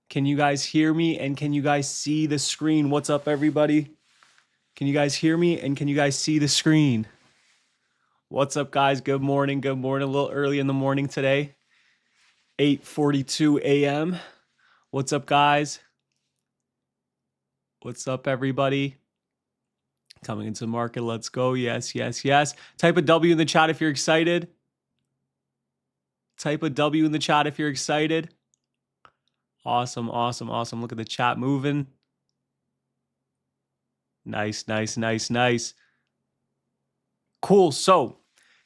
Can you guys hear me and can you guys see the screen? What's up, everybody? Can you guys hear me and can you guys see the screen? What's up, guys? Good morning. Good morning. A little early in the morning today. 8:42 a.m. What's up, guys? What's up, everybody? Coming into the market. Let's go. Yes, yes, yes. Type a W in the chat if you're excited. Type a W in the chat if you're excited. Awesome, awesome, awesome. Look at the chat moving. Nice, nice, nice, nice. Cool. So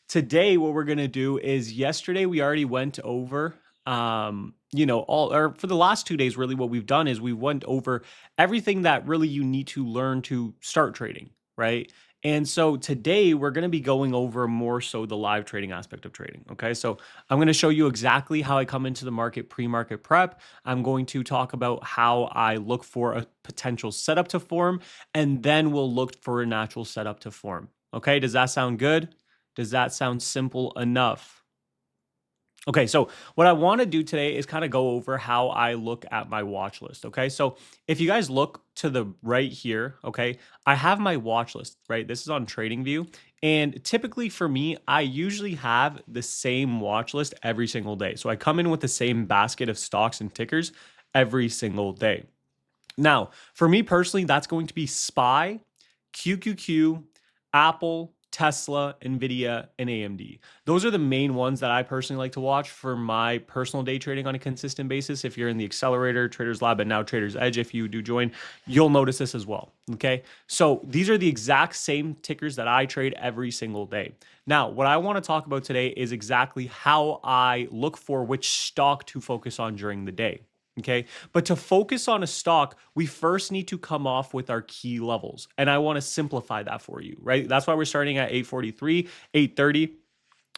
today what we're going to do is yesterday we already went over for the last 2 days, really what we've done is we went over everything that really you need to learn to start trading, right? And so today we're going to be going over more so the live trading aspect of trading. Okay. So I'm going to show you exactly how I come into the market pre-market prep. I'm going to talk about how I look for a potential setup to form, and then we'll look for a natural setup to form. Okay. Does that sound good? Does that sound simple enough? Okay, so what I want to do today is kind of go over how I look at my watch list. Okay, so if you guys look to the right here, okay, I have my watch list, right? This is on TradingView. And typically for me, I usually have the same watch list every single day. So I come in with the same basket of stocks and tickers every single day. Now, for me personally, that's going to be SPY, QQQ, Apple, Tesla, Nvidia, and AMD. Those are the main ones that I personally like to watch for my personal day trading on a consistent basis. If you're in the Accelerator, Traders Lab, and now Traders Edge, if you do join, you'll notice this as well. Okay. So these are the exact same tickers that I trade every single day. Now, what I want to talk about today is exactly how I look for which stock to focus on during the day. Okay. But to focus on a stock, we first need to come off with our key levels. And I want to simplify that for you, right? That's why we're starting at 843, 830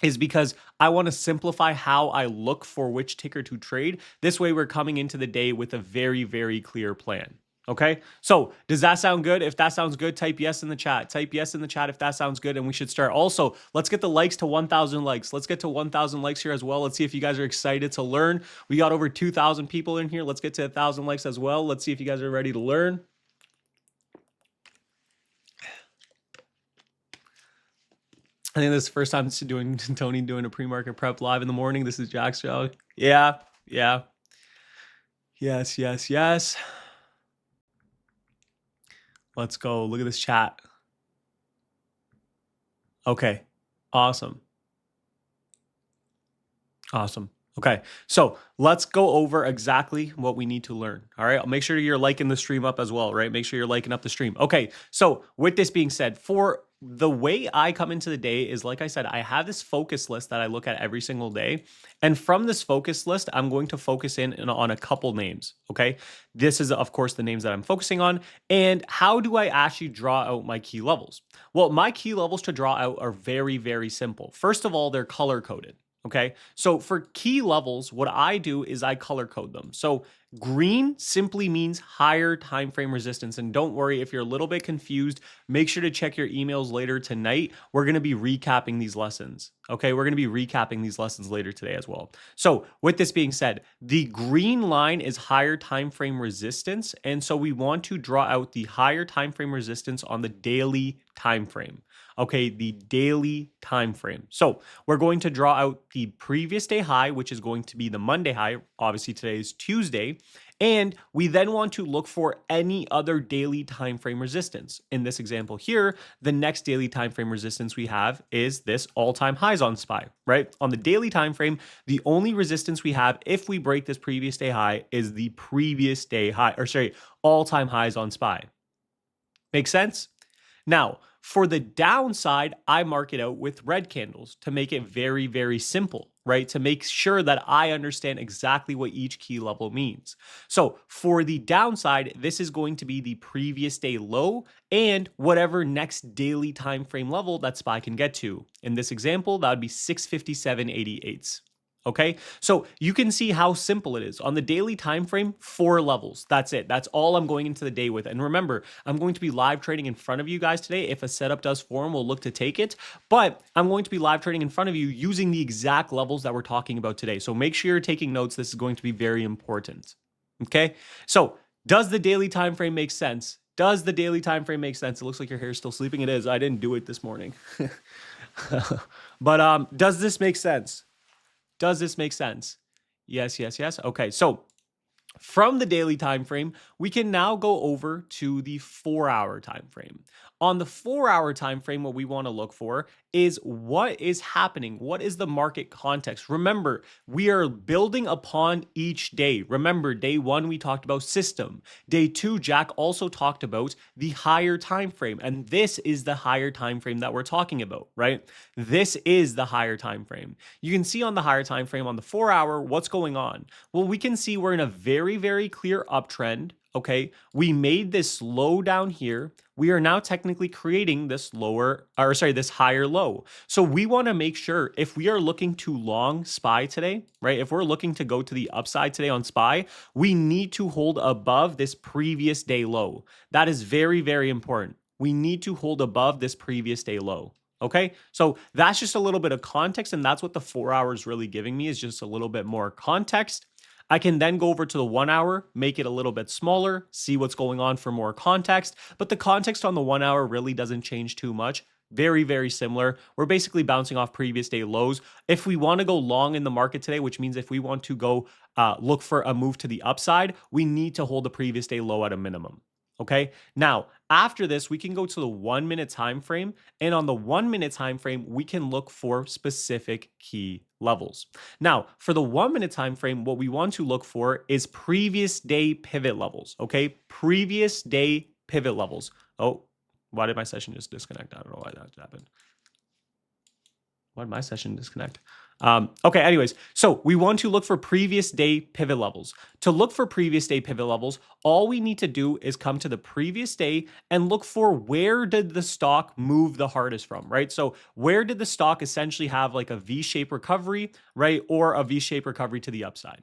is because I want to simplify how I look for which ticker to trade. This way we're coming into the day with a very, very clear plan. Okay, so does that sound good? If that sounds good, type yes in the chat. Type yes in the chat if that sounds good, and we should start. Also, let's get the likes to 1,000 likes. Let's get to 1,000 likes here as well. Let's see if you guys are excited to learn. We got over 2,000 people in here. Let's get to 1,000 likes as well. Let's see if you guys are ready to learn. I think this is the first time doing Tony doing a pre-market prep live in the morning. This is Jack's show. Yeah, yeah. Yes, yes, yes. Let's go. Look at this chat. Okay. Awesome. Awesome. Okay. So let's go over exactly what we need to learn. All right. I'll make sure you're liking the stream up as well, right? Make sure you're liking up the stream. Okay. So with this being said, for the way I come into the day is, like I said, I have this focus list that I look at every single day. And from this focus list, I'm going to focus in on a couple names. Okay. This is, of course, the names that I'm focusing on. And how do I actually draw out my key levels? Well, my key levels to draw out are very, very simple. First of all, they're color coded. Okay, so for key levels, what I do is I color code them. So green simply means higher time frame resistance. And don't worry if you're a little bit confused, make sure to check your emails later tonight. We're going to be recapping these lessons. Okay, we're going to be recapping these lessons later today as well. So with this being said, the green line is higher time frame resistance. And so we want to draw out the higher time frame resistance on the daily time frame. Okay, the daily time frame. So we're going to draw out the previous day high, which is going to be the Monday high. Obviously, today is Tuesday. And we then want to look for any other daily time frame resistance. In this example here, the next daily time frame resistance we have is this all-time highs on SPY, right? On the daily time frame, the only resistance we have if we break this previous day high is the previous day high, all-time highs on SPY. Make sense? Now, for the downside, I mark it out with red candles to make it very, very simple, right? To make sure that I understand exactly what each key level means. So for the downside, this is going to be the previous day low and whatever next daily time frame level that SPY can get to. In this example, that would be 657.88. Okay, so you can see how simple it is. On the daily time frame, 4 levels. That's it. That's all I'm going into the day with. And remember, I'm going to be live trading in front of you guys today. If a setup does form, we'll look to take it. But I'm going to be live trading in front of you using the exact levels that we're talking about today. So make sure you're taking notes. This is going to be very important. Okay, so does the daily time frame make sense? Does the daily time frame make sense? It looks like your hair is still sleeping. It is. I didn't do it this morning. But does this make sense? Does this make sense? Yes, yes, yes. Okay, so from the daily time frame, we can now go over to the 4-hour time frame. On the 4-hour time frame, what we want to look for is what is happening. What is the market context? Remember, we are building upon each day. Remember, day 1 we talked about system. Day 2, Jack also talked about the higher time frame, and this is the higher time frame that we're talking about, right? This is the higher time frame. You can see on the higher time frame on the 4-hour what's going on. Well, we can see we're in a very, very clear uptrend. Okay, we made this low down here. We are now technically creating this this higher low. So we want to make sure if we are looking to long SPY today, right? If we're looking to go to the upside today on SPY, we need to hold above this previous day low. That is very, very important. We need to hold above this previous day low. Okay, so that's just a little bit of context, and that's what the 4 hours really giving me, is just a little bit more context. I can then go over to the 1 hour, make it a little bit smaller, see what's going on for more context. But the context on the 1 hour really doesn't change too much. Very, very similar. We're basically bouncing off previous day lows. If we want to go long in the market today, which means if we want to go look for a move to the upside, we need to hold the previous day low at a minimum. Okay, now after this, we can go to the 1 minute time frame, and on the 1 minute time frame, we can look for specific key levels. Now, for the 1 minute time frame, what we want to look for is previous day pivot levels. Okay, previous day pivot levels. Oh, why did my session just disconnect? I don't know why that happened. Why did my session disconnect? Okay, anyways, so we want to look for previous day pivot levels. To look for previous day pivot levels, all we need to do is come to the previous day and look for where did the stock move the hardest from, right? So where did the stock essentially have like a V-shaped recovery, right? Or a V-shaped recovery to the upside.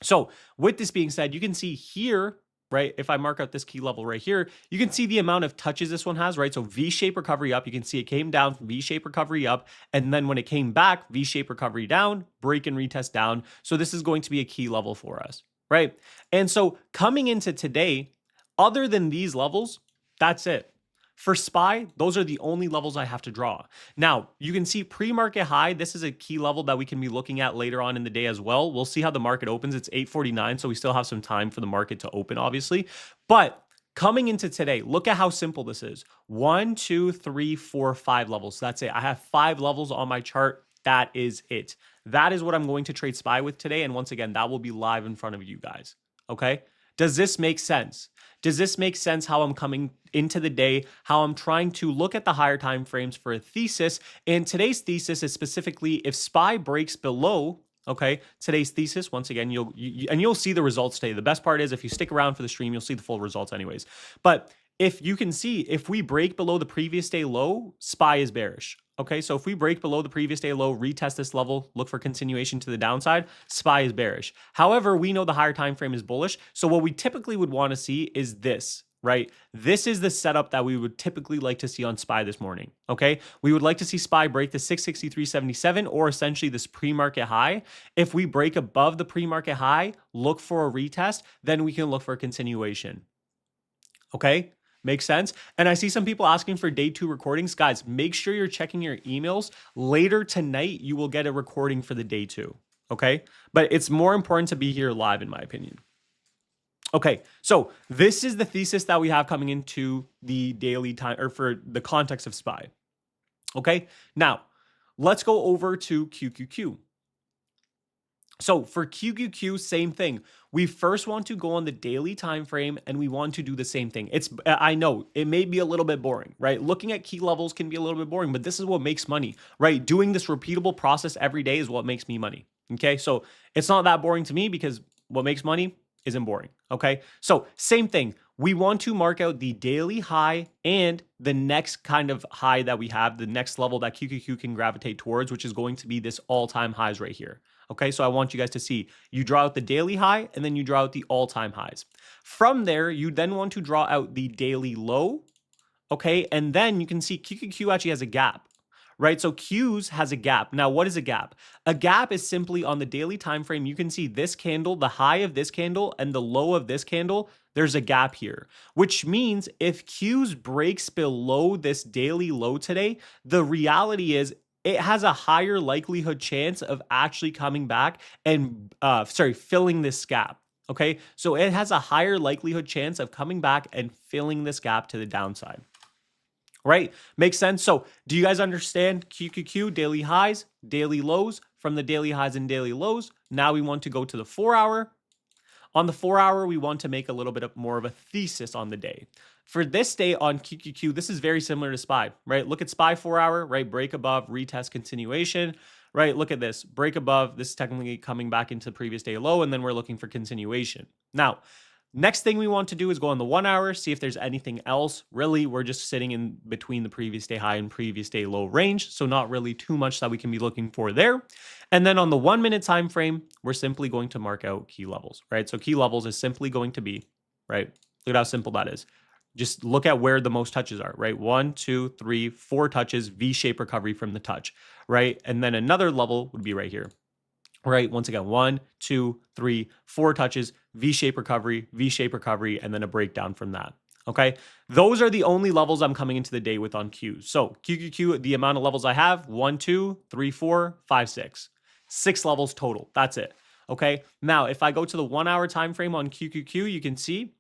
So with this being said, you can see here, right? If I mark out this key level right here, you can see the amount of touches this one has, right? So V-shaped recovery up, you can see it came down, V-shaped recovery up, and then when it came back, V-shaped recovery down, break and retest down. So this is going to be a key level for us, right? And so coming into today, other than these levels, that's it. For SPY, those are the only levels I have to draw. Now, you can see pre-market high. This is a key level that we can be looking at later on in the day as well. We'll see how the market opens. It's 8:49, so we still have some time for the market to open, obviously. But coming into today, look at how simple this is. 1, 2, 3, 4, 5 levels. That's it. I have 5 levels on my chart. That is it. That is what I'm going to trade SPY with today. And once again, that will be live in front of you guys. Okay? Does this make sense? Does this make sense how I'm coming into the day, how I'm trying to look at the higher time frames for a thesis? And today's thesis is specifically if SPY breaks below, okay, today's thesis, once again, you'll see the results today. The best part is if you stick around for the stream, you'll see the full results anyways. But if you can see, if we break below the previous day low, SPY is bearish. Okay, so if we break below the previous day low, retest this level, look for continuation to the downside, SPY is bearish. However, we know the higher time frame is bullish. So what we typically would want to see is this, right? This is the setup that we would typically like to see on SPY this morning. Okay, we would like to see SPY break the 663.77 or essentially this pre-market high. If we break above the pre-market high, look for a retest, then we can look for a continuation. Okay. Makes sense? And I see some people asking for day 2 recordings. Guys, make sure you're checking your emails. Later tonight, you will get a recording for the day 2. Okay? But it's more important to be here live, in my opinion. Okay, so this is the thesis that we have coming into the daily time, or for the context of SPY. Okay, now let's go over to QQQ. So for QQQ, same thing. We first want to go on the daily time frame and we want to do the same thing. I know it may be a little bit boring, right? Looking at key levels can be a little bit boring, but this is what makes money, right? Doing this repeatable process every day is what makes me money. Okay, so it's not that boring to me because what makes money isn't boring. Okay, so same thing. We want to mark out the daily high and the next kind of high that we have, the next level that QQQ can gravitate towards, which is going to be this all-time highs right here. Okay, so I want you guys to see, you draw out the daily high and then you draw out the all-time highs. From there, you then want to draw out the daily low, okay? And then you can see QQQ actually has a gap, right? So Qs has a gap. Now, what is a gap? A gap is simply on the daily time frame. You can see this candle, the high of this candle and the low of this candle, there's a gap here, which means if Qs breaks below this daily low today, the reality is it has a higher likelihood chance of actually coming back and filling this gap. Okay, so it has a higher likelihood chance of coming back and filling this gap to the downside. Right? Makes sense. So do you guys understand QQQ, daily highs, daily lows? From the daily highs and daily lows, now we want to go to the 4 hour. On the 4 hour, we want to make a little bit more of a thesis on the day. For this day on QQQ, this is very similar to SPY, right? Look at SPY 4 hour, right? Break above, retest, continuation, right? Look at this, break above. This is technically coming back into the previous day low, and then we're looking for continuation. Now, next thing we want to do is go on the 1 hour, see if there's anything else. Really, we're just sitting in between the previous day high and previous day low range, so not really too much that we can be looking for there. And then on the 1 minute time frame, we're simply going to mark out key levels, right? So key levels is simply going to be, right? Look at how simple that is. Just look at where the most touches are, right? 1, 2, 3, 4 touches, V-shape recovery from the touch, right? And then another level would be right here. Right, once again, 1, 2, 3, 4 touches, V-shape recovery, and then a breakdown from that. Okay, those are the only levels I'm coming into the day with on Qs. So QQQ, the amount of levels I have, 1, 2, 3, 4, 5, 6. 6 levels total. That's it. Okay, now if I go to the 1 hour time frame on QQQ, you can see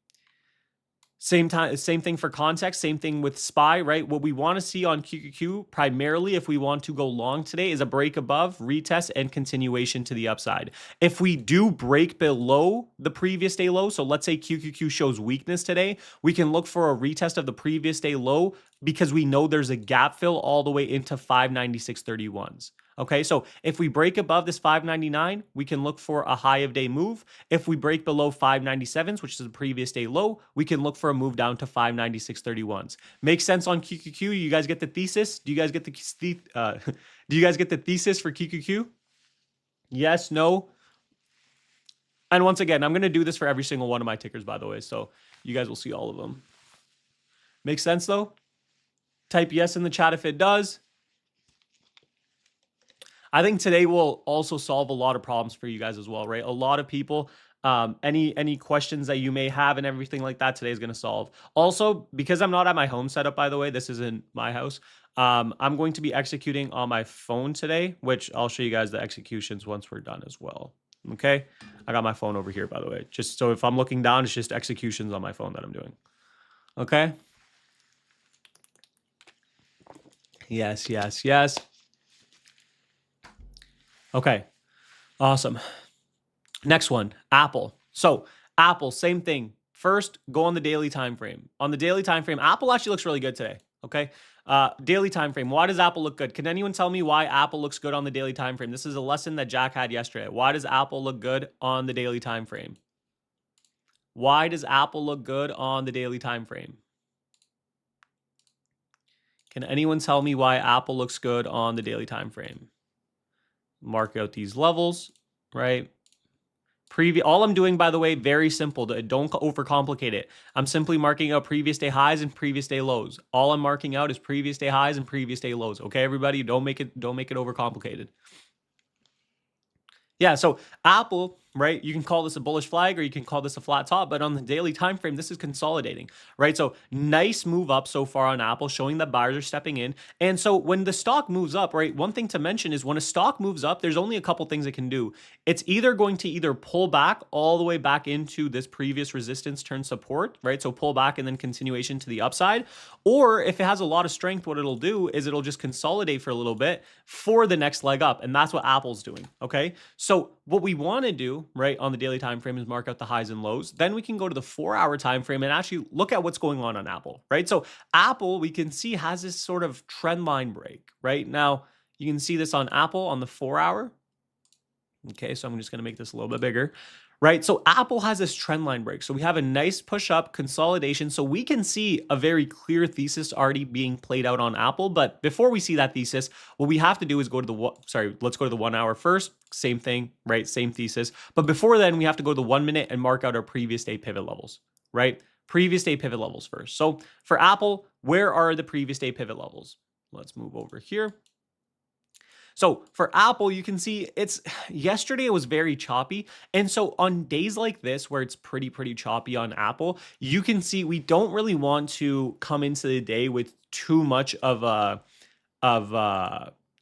same thing for context, same thing with SPY, right? What we want to see on QQQ primarily, if we want to go long today, is a break above, retest, and continuation to the upside. If we do break below the previous day low, so let's say QQQ shows weakness today, we can look for a retest of the previous day low because we know there's a gap fill all the way into 596.31s. Okay, so if we break above this 599, we can look for a high of day move. If we break below 597s, which is the previous day low, we can look for a move down to 596.31s. Makes sense on QQQ? You guys get the thesis? Do you guys get the do you guys get the thesis for QQQ? Yes, no? And once again, I'm going to do this for every single one of my tickers, by the way, so you guys will see all of them. Makes sense, though? Type yes in the chat if it does. I think today will also solve a lot of problems for you guys as well, right? A lot of people, any questions that you may have and everything like that, today is going to solve. Also, because I'm not at my home setup, by the way, this isn't my house. I'm going to be executing on my phone today, which I'll show you guys the executions once we're done as well. Okay, I got my phone over here, by the way, just so if I'm looking down, it's just executions on my phone that I'm doing. Okay. Yes, yes, yes. Okay, awesome. Next one, Apple. So Apple, same thing. First, go on the daily time frame. On the daily time frame, Apple actually looks really good today. Okay, daily time frame. Why does Apple look good? Can anyone tell me why Apple looks good on the daily time frame? This is a lesson that Jack had yesterday. Why does Apple look good on the daily time frame? Why does Apple look good on the daily time frame? Can anyone tell me why Apple looks good on the daily time frame? Mark out these levels, right? All I'm doing, by the way, very simple. Don't overcomplicate it. I'm simply marking out previous day highs and previous day lows. All I'm marking out is previous day highs and previous day lows. Okay, everybody, don't make it overcomplicated. Yeah, so Apple, right? You can call this a bullish flag or you can call this a flat top, but on the daily time frame, this is consolidating, right? So nice move up so far on Apple, showing that buyers are stepping in. And so when the stock moves up, right, one thing to mention is when a stock moves up, there's only a couple things it can do. It's either going to pull back all the way back into this previous resistance turn support, right? So pull back and then continuation to the upside. Or if it has a lot of strength, what it'll do is it'll just consolidate for a little bit for the next leg up. And that's what Apple's doing, okay? So what we want to do, right, on the daily time frame is mark out the highs and lows. Then we can go to the 4-hour time frame and actually look at what's going on Apple, right? So Apple, we can see, has this sort of trend line break, right? Now, you can see this on Apple on the 4-hour. Okay, so I'm just going to make this a little bit bigger, right? So Apple has this trend line break. So we have a nice push up consolidation. So we can see a very clear thesis already being played out on Apple. But before we see that thesis, what we have to do is go to let's go to the 1 hour first. Same thing, right? Same thesis. But before then, we have to go to the 1 minute and mark out our previous day pivot levels, right? Previous day pivot levels first. So for Apple, where are the previous day pivot levels? Let's move over here. So for Apple, you can see it's yesterday it was very choppy. And so on days like this, where it's pretty choppy on Apple, you can see we don't really want to come into the day with too much of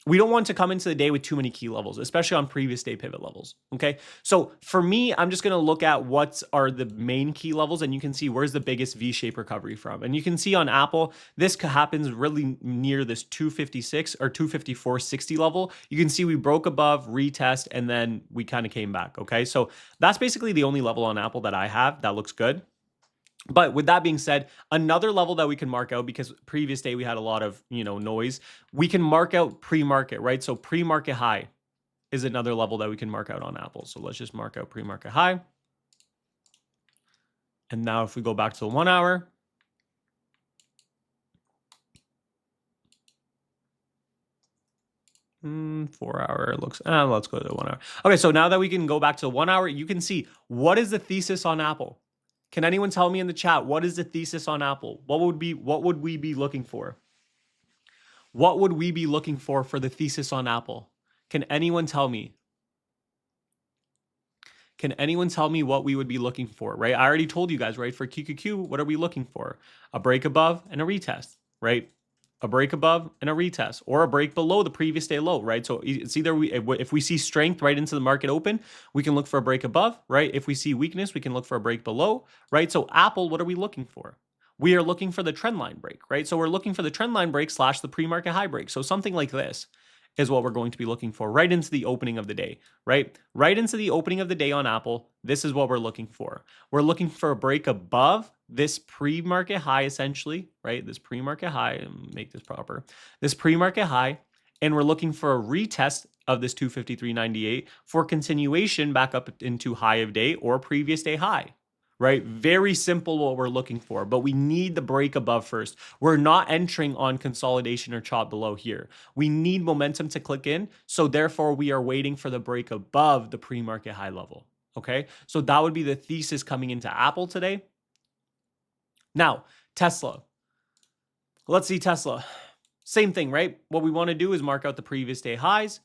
we don't want to come into the day with too many key levels, especially on previous day pivot levels. Okay. So for me, I'm just going to look at what are the main key levels, and you can see where's the biggest V-shaped recovery from. And you can see on Apple, this happens really near this 256 or 254.60 level. You can see we broke above, retest, and then we kind of came back. Okay. So that's basically the only level on Apple that I have that looks good. But with that being said, another level that we can mark out, because previous day we had a lot of, noise, we can mark out pre-market, right? So pre-market high is another level that we can mark out on Apple. So let's just mark out pre-market high. And now if we go back to the 1 hour, .4 hour looks, let's go to the 1 hour. Okay, so now that we can go back to the 1 hour, you can see what is the thesis on Apple. Can anyone tell me in the chat, what is the thesis on Apple? What would we be looking for? What would we be looking for the thesis on Apple? Can anyone tell me? Can anyone tell me what we would be looking for, right? I already told you guys, right? For QQQ, what are we looking for? A break above and a retest, right? A break above and a retest, or a break below the previous day low, right? So it's either if we see strength right into the market open, we can look for a break above, right? If we see weakness, we can look for a break below, right? So Apple, what are we looking for? We are looking for the trend line break, right? So we're looking for the trend line break / the pre-market high break. So something like this is what we're going to be looking for right into the opening of the day, right? Right into the opening of the day on Apple, this is what we're looking for. We're looking for a break above this pre-market high, essentially, right? This pre-market high, make this proper. This pre-market high, and we're looking for a retest of this 253.98 for continuation back up into high of day or previous day high. Right? Very simple what we're looking for, but we need the break above first. We're not entering on consolidation or chop below here. We need momentum to click in. So therefore we are waiting for the break above the pre-market high level. Okay. So that would be the thesis coming into Apple today. Now, Tesla. Let's see Tesla. Same thing, right? What we want to do is mark out the previous day highs.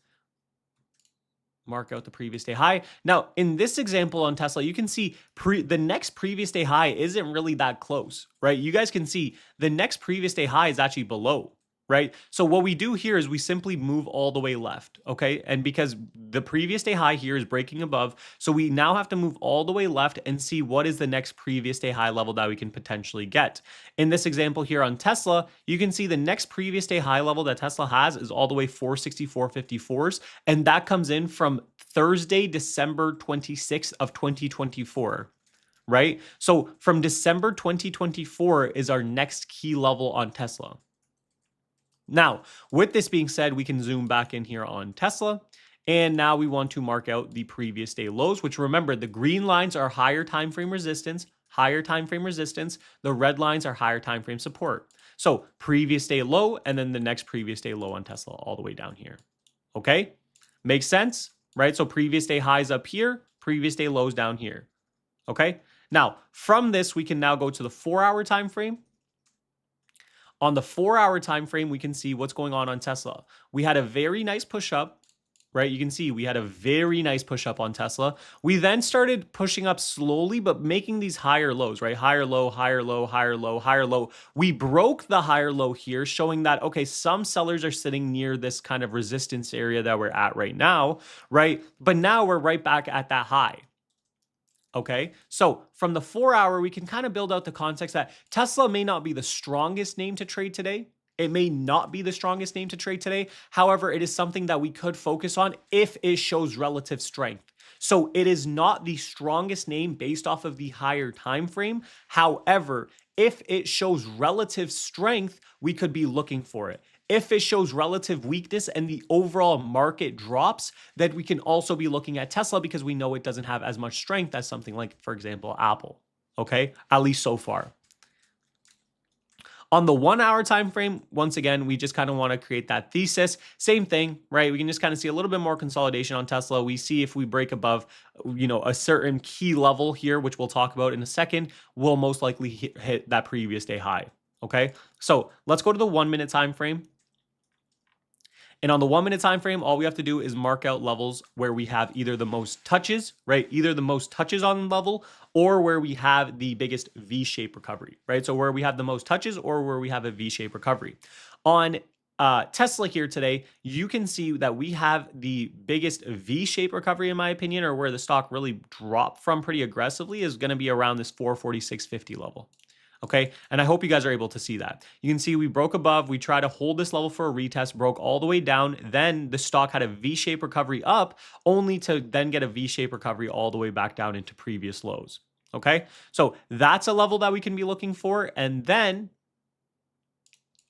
Mark out the previous day high. Now, in this example on Tesla, you can see the next previous day high isn't really that close, right? You guys can see the next previous day high is actually below, right? So what we do here is we simply move all the way left, okay? And because the previous day high here is breaking above, so we now have to move all the way left and see what is the next previous day high level that we can potentially get. In this example here on Tesla, you can see the next previous day high level that Tesla has is all the way 464.54s, and that comes in from Thursday, December 26th of 2024. Right? So from December 2024 is our next key level on Tesla. Now, with this being said, we can zoom back in here on Tesla. And now we want to mark out the previous day lows, which remember, the green lines are higher time frame resistance, higher time frame resistance. The red lines are higher time frame support. So previous day low, and then the next previous day low on Tesla all the way down here. Okay? Makes sense, right? So previous day highs up here, previous day lows down here. Okay? Now, from this, we can now go to the 4-hour time frame. On the 4-hour time frame, we can see what's going on Tesla. We had a very nice push up, right? You can see we had a very nice push up on Tesla. We then started pushing up slowly, but making these higher lows, right? Higher low, higher low, higher low, higher low. We broke the higher low here, showing that, okay, some sellers are sitting near this kind of resistance area that we're at right now, right? But now we're right back at that high. Okay, so from the 4-hour, we can kind of build out the context that Tesla may not be the strongest name to trade today. It may not be the strongest name to trade today. However, it is something that we could focus on if it shows relative strength. So it is not the strongest name based off of the higher time frame. However, if it shows relative strength, we could be looking for it. If it shows relative weakness and the overall market drops, then we can also be looking at Tesla because we know it doesn't have as much strength as something like, for example, Apple. Okay, at least so far. On the 1-hour time frame, once again, we just kind of want to create that thesis. Same thing, right? We can just kind of see a little bit more consolidation on Tesla. We see if we break above, a certain key level here, which we'll talk about in a second, we'll most likely hit that previous day high. Okay, so let's go to the 1-minute time frame. And on the 1 minute time frame, all we have to do is mark out levels where we have either the most touches, right? Either the most touches on level or where we have the biggest V-shaped recovery, right? So where we have the most touches or where we have a V-shaped recovery. On Tesla here today, you can see that we have the biggest V-shaped recovery, in my opinion, or where the stock really dropped from pretty aggressively is going to be around this 446.50 level. Okay, and I hope you guys are able to see that. You can see we broke above, we tried to hold this level for a retest, broke all the way down, then the stock had a V-shaped recovery up, only to then get a V-shaped recovery all the way back down into previous lows. Okay, so that's a level that we can be looking for, and then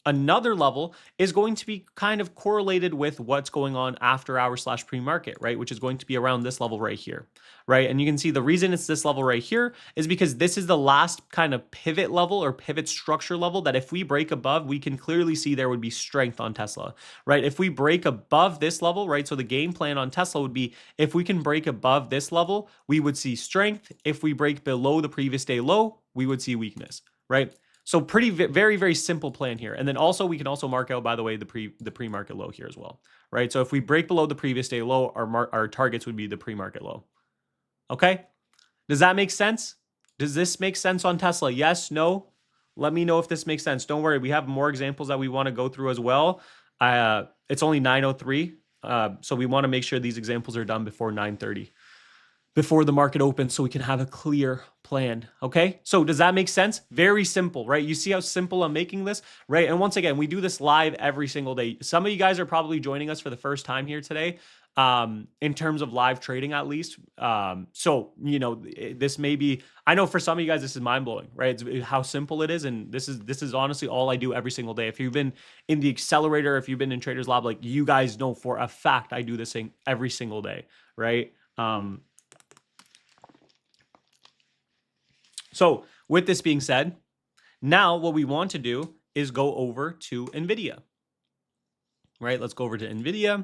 another level is going to be kind of correlated with what's going on after hour / pre-market, right? Which is going to be around this level right here, right? And you can see the reason it's this level right here is because this is the last kind of pivot level or pivot structure level that if we break above, we can clearly see there would be strength on Tesla, right? If we break above this level, right? So the game plan on Tesla would be if we can break above this level, we would see strength. If we break below the previous day low, we would see weakness, right? So very, very simple plan here. And then also we can also mark out, by the way, the pre-market low here as well, right? So if we break below the previous day low, our targets would be the pre-market low. Okay. Does that make sense? Does this make sense on Tesla? Yes, no? Let me know if this makes sense. Don't worry. We have more examples that we want to go through as well. It's only 9:03. So we want to make sure these examples are done before 9:30. Before the market opens so we can have a clear plan, okay? So does that make sense? Very simple, right? You see how simple I'm making this, right? And once again, we do this live every single day. Some of you guys are probably joining us for the first time here today, in terms of live trading at least. So, you know, this may be, I know for some of you guys, this is mind-blowing, right? It's how simple it is. And this is honestly all I do every single day. If you've been in the accelerator, if you've been in Traders Lab, like you guys know for a fact, I do this thing every single day, right? So with this being said, now what we want to do is go over to NVIDIA, right? Let's go over to NVIDIA.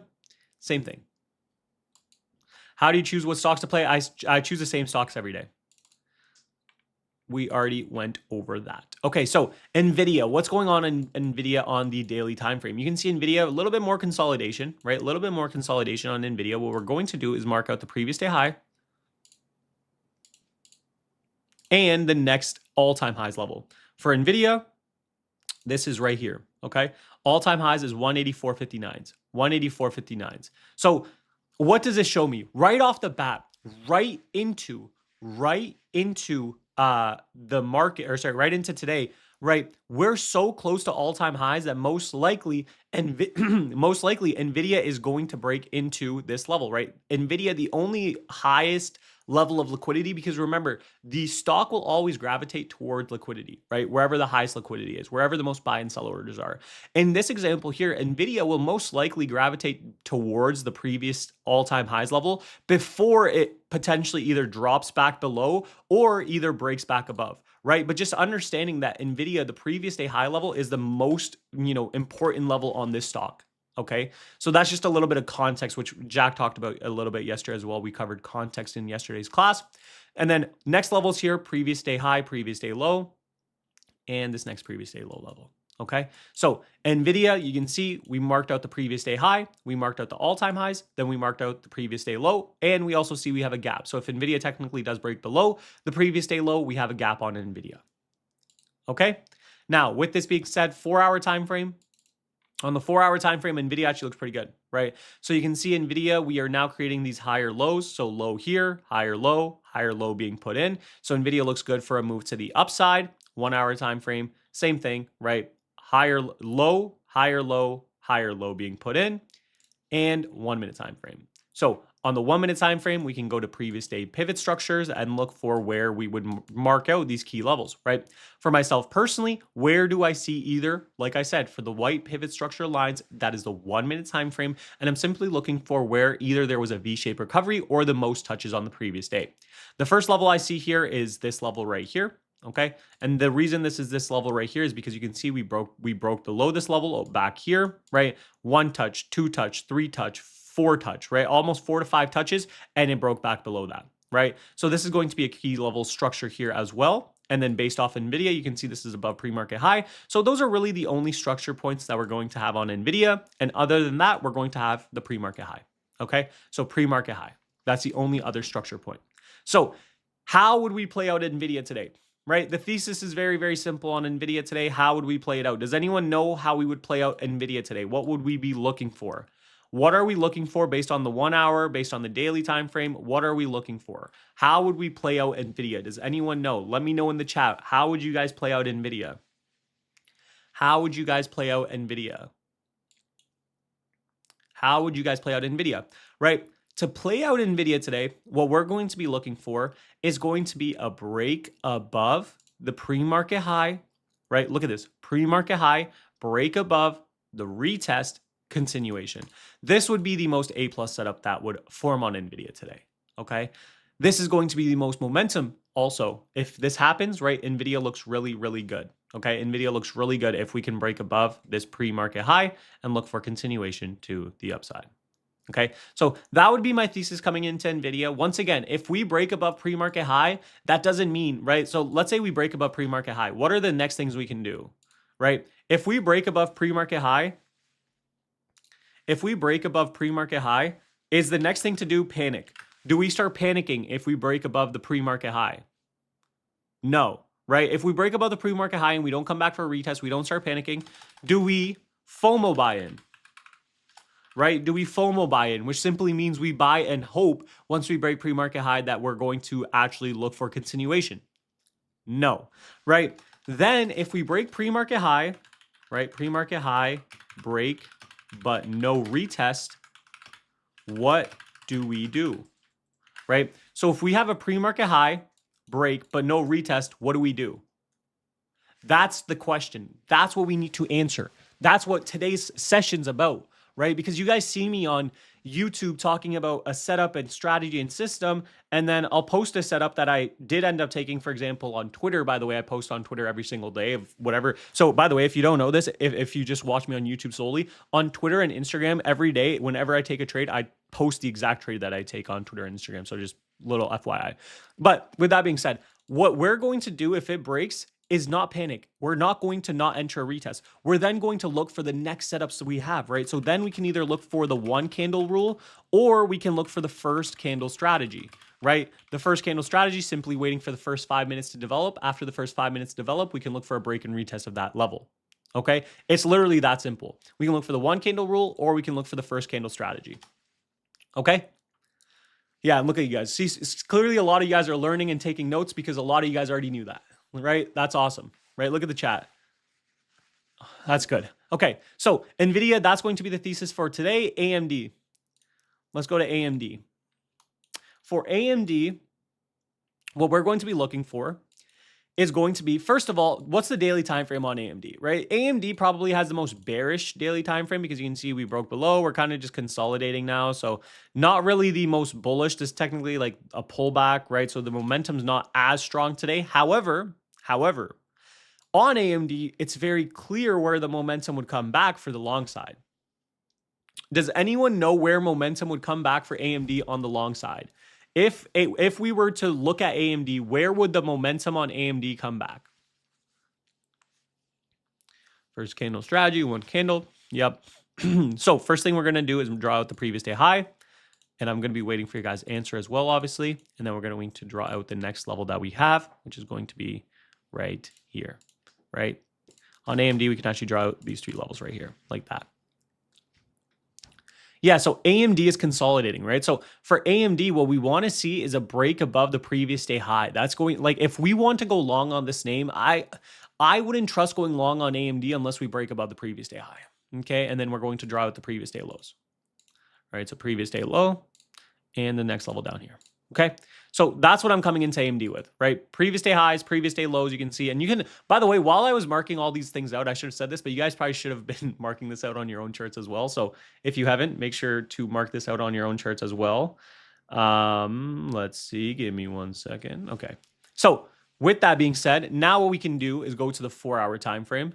Same thing. How do you choose what stocks to play? I choose the same stocks every day. We already went over that. Okay, so NVIDIA, what's going on in NVIDIA on the daily time frame? You can see NVIDIA, a little bit more consolidation, right? A little bit more consolidation on NVIDIA. What we're going to do is mark out the previous day high and the next all-time highs level. For NVIDIA, this is right here, okay? All-time highs is 184.59s, 184.59s. So what does this show me? Right off the bat, right into the market, or sorry, right into today, right? We're so close to all-time highs that most likely NVIDIA is going to break into this level, right? NVIDIA, the only highest level of liquidity, because remember, the stock will always gravitate toward liquidity, right? Wherever the highest liquidity is, wherever the most buy and sell orders are. In this example here, NVIDIA will most likely gravitate towards the previous all-time highs level before it potentially either drops back below or either breaks back above, right? But just understanding that NVIDIA, the previous day high level, is the most, important level on this stock. Okay, so that's just a little bit of context, which Jack talked about a little bit yesterday as well. We covered context in yesterday's class. And then next levels here, previous day high, previous day low, and this next previous day low level. Okay, so NVIDIA, you can see we marked out the previous day high, we marked out the all-time highs, then we marked out the previous day low, and we also see we have a gap. So if NVIDIA technically does break below the previous day low, we have a gap on NVIDIA. Okay, now with this being said, 4-hour time frame. On the 4-hour time frame, NVIDIA actually looks pretty good, right? So you can see NVIDIA, we are now creating these higher lows. So low here, higher low being put in. So NVIDIA looks good for a move to the upside. 1-hour time frame, same thing, right? Higher low, higher low, higher low being put in, and 1 minute time frame. So on the 1 minute time frame, we can go to previous day pivot structures and look for where we would mark out these key levels, right? For myself personally, where do I see either, like I said, for the white pivot structure lines, that is the 1 minute time frame, and I'm simply looking for where either there was a V-shaped recovery or the most touches on the previous day. The first level I see here is this level right here. Okay, and the reason this is this level right here is because you can see we broke below this level back here, right? 1 touch, 2 touch, 3 touch, 4 touch, right? Almost 4 to 5 touches, and it broke back below that, right? So this is going to be a key level structure here as well. And then based off NVIDIA, you can see this is above pre-market high. So those are really the only structure points that we're going to have on NVIDIA. And other than that, we're going to have the pre-market high. Okay, so pre-market high. That's the only other structure point. So how would we play out NVIDIA today? Right? The thesis is very, very simple on NVIDIA today. How would we play it out? Does anyone know how we would play out NVIDIA today? What would we be looking for? What are we looking for based on the 1 hour, based on the daily time frame? What are we looking for? How would we play out NVIDIA? Does anyone know? Let me know in the chat. How would you guys play out NVIDIA? How would you guys play out NVIDIA? How would you guys play out NVIDIA? Right? To play out NVIDIA today, what we're going to be looking for is going to be a break above the pre-market high, right? Look at this, pre-market high, break above the retest, continuation. This would be the most A+ setup that would form on NVIDIA today, okay? This is going to be the most momentum also. If this happens, right, NVIDIA looks really, really good, okay? NVIDIA looks really good if we can break above this pre-market high and look for continuation to the upside. Okay, so that would be my thesis coming into NVIDIA. Once again, if we break above pre-market high, that doesn't mean, right? So let's say we break above pre-market high. What are the next things we can do, right? If we break above pre-market high, is the next thing to do panic? Do we start panicking if we break above the pre-market high? No, right? If we break above the pre-market high and we don't come back for a retest, we don't start panicking. Do we FOMO buy in? Right? Do we FOMO buy in, which simply means we buy and hope once we break pre-market high that we're going to actually look for continuation? No, right? Then if we break pre-market high, right? Pre-market high, break, but no retest, what do we do? Right? So if we have a pre-market high, break, but no retest, what do we do? That's the question. That's what we need to answer. That's what today's session's about. Right? Because you guys see me on YouTube talking about a setup and strategy and system, and then I'll post a setup that I did end up taking, for example, on Twitter. By the way, I post on Twitter every single day of whatever. So by the way, if you don't know this, if you just watch me on YouTube solely, on Twitter and Instagram every day, whenever I take a trade, I post the exact trade that I take on Twitter and Instagram. So just little FYI. But with that being said, what we're going to do if it breaks is not panic. We're not going to not enter a retest. We're then going to look for the next setups that we have, right? So then we can either look for the 1 candle rule or we can look for the first candle strategy, right? The first candle strategy, simply waiting for the first 5 minutes to develop. After the first 5 minutes develop, we can look for a break and retest of that level, okay? It's literally that simple. We can look for the 1 candle rule or we can look for the first candle strategy, okay? Yeah, and look at you guys. See, clearly a lot of you guys are learning and taking notes because a lot of you guys already knew that. Right? That's awesome, right? Look at the chat. That's good. Okay, so NVIDIA, that's going to be the thesis for today. AMD. Let's go to AMD. For AMD, what we're going to be looking for is going to be, first of all, what's the daily time frame on AMD, right? AMD probably has the most bearish daily time frame because you can see we broke below. We're kind of just consolidating now. So not really the most bullish. This is technically like a pullback, right? So the momentum's not as strong today. However, on AMD, it's very clear where the momentum would come back for the long side. Does anyone know where momentum would come back for AMD on the long side? If we were to look at AMD, where would the momentum on AMD come back? First candle strategy, 1 candle. Yep. So first thing we're going to do is draw out the previous day high. And I'm going to be waiting for you guys' answer as well, obviously. And then we're going to draw out the next level that we have, which is going to be right here, right? On AMD, we can actually draw out these 3 levels right here, like that. Yeah, so AMD is consolidating, right? So for AMD, what we want to see is a break above the previous day high. That's going, like, if we want to go long on this name, I wouldn't trust going long on AMD unless we break above the previous day high, okay? And then we're going to draw out the previous day lows, right? So previous day low and the next level down here, okay? So that's what I'm coming into AMD with, right? Previous day highs, previous day lows, you can see. And you can, by the way, while I was marking all these things out, I should have said this, but you guys probably should have been marking this out on your own charts as well. So if you haven't, make sure to mark this out on your own charts as well. Let's see, give me 1 second. Okay. So with that being said, now what we can do is go to the 4-hour time frame.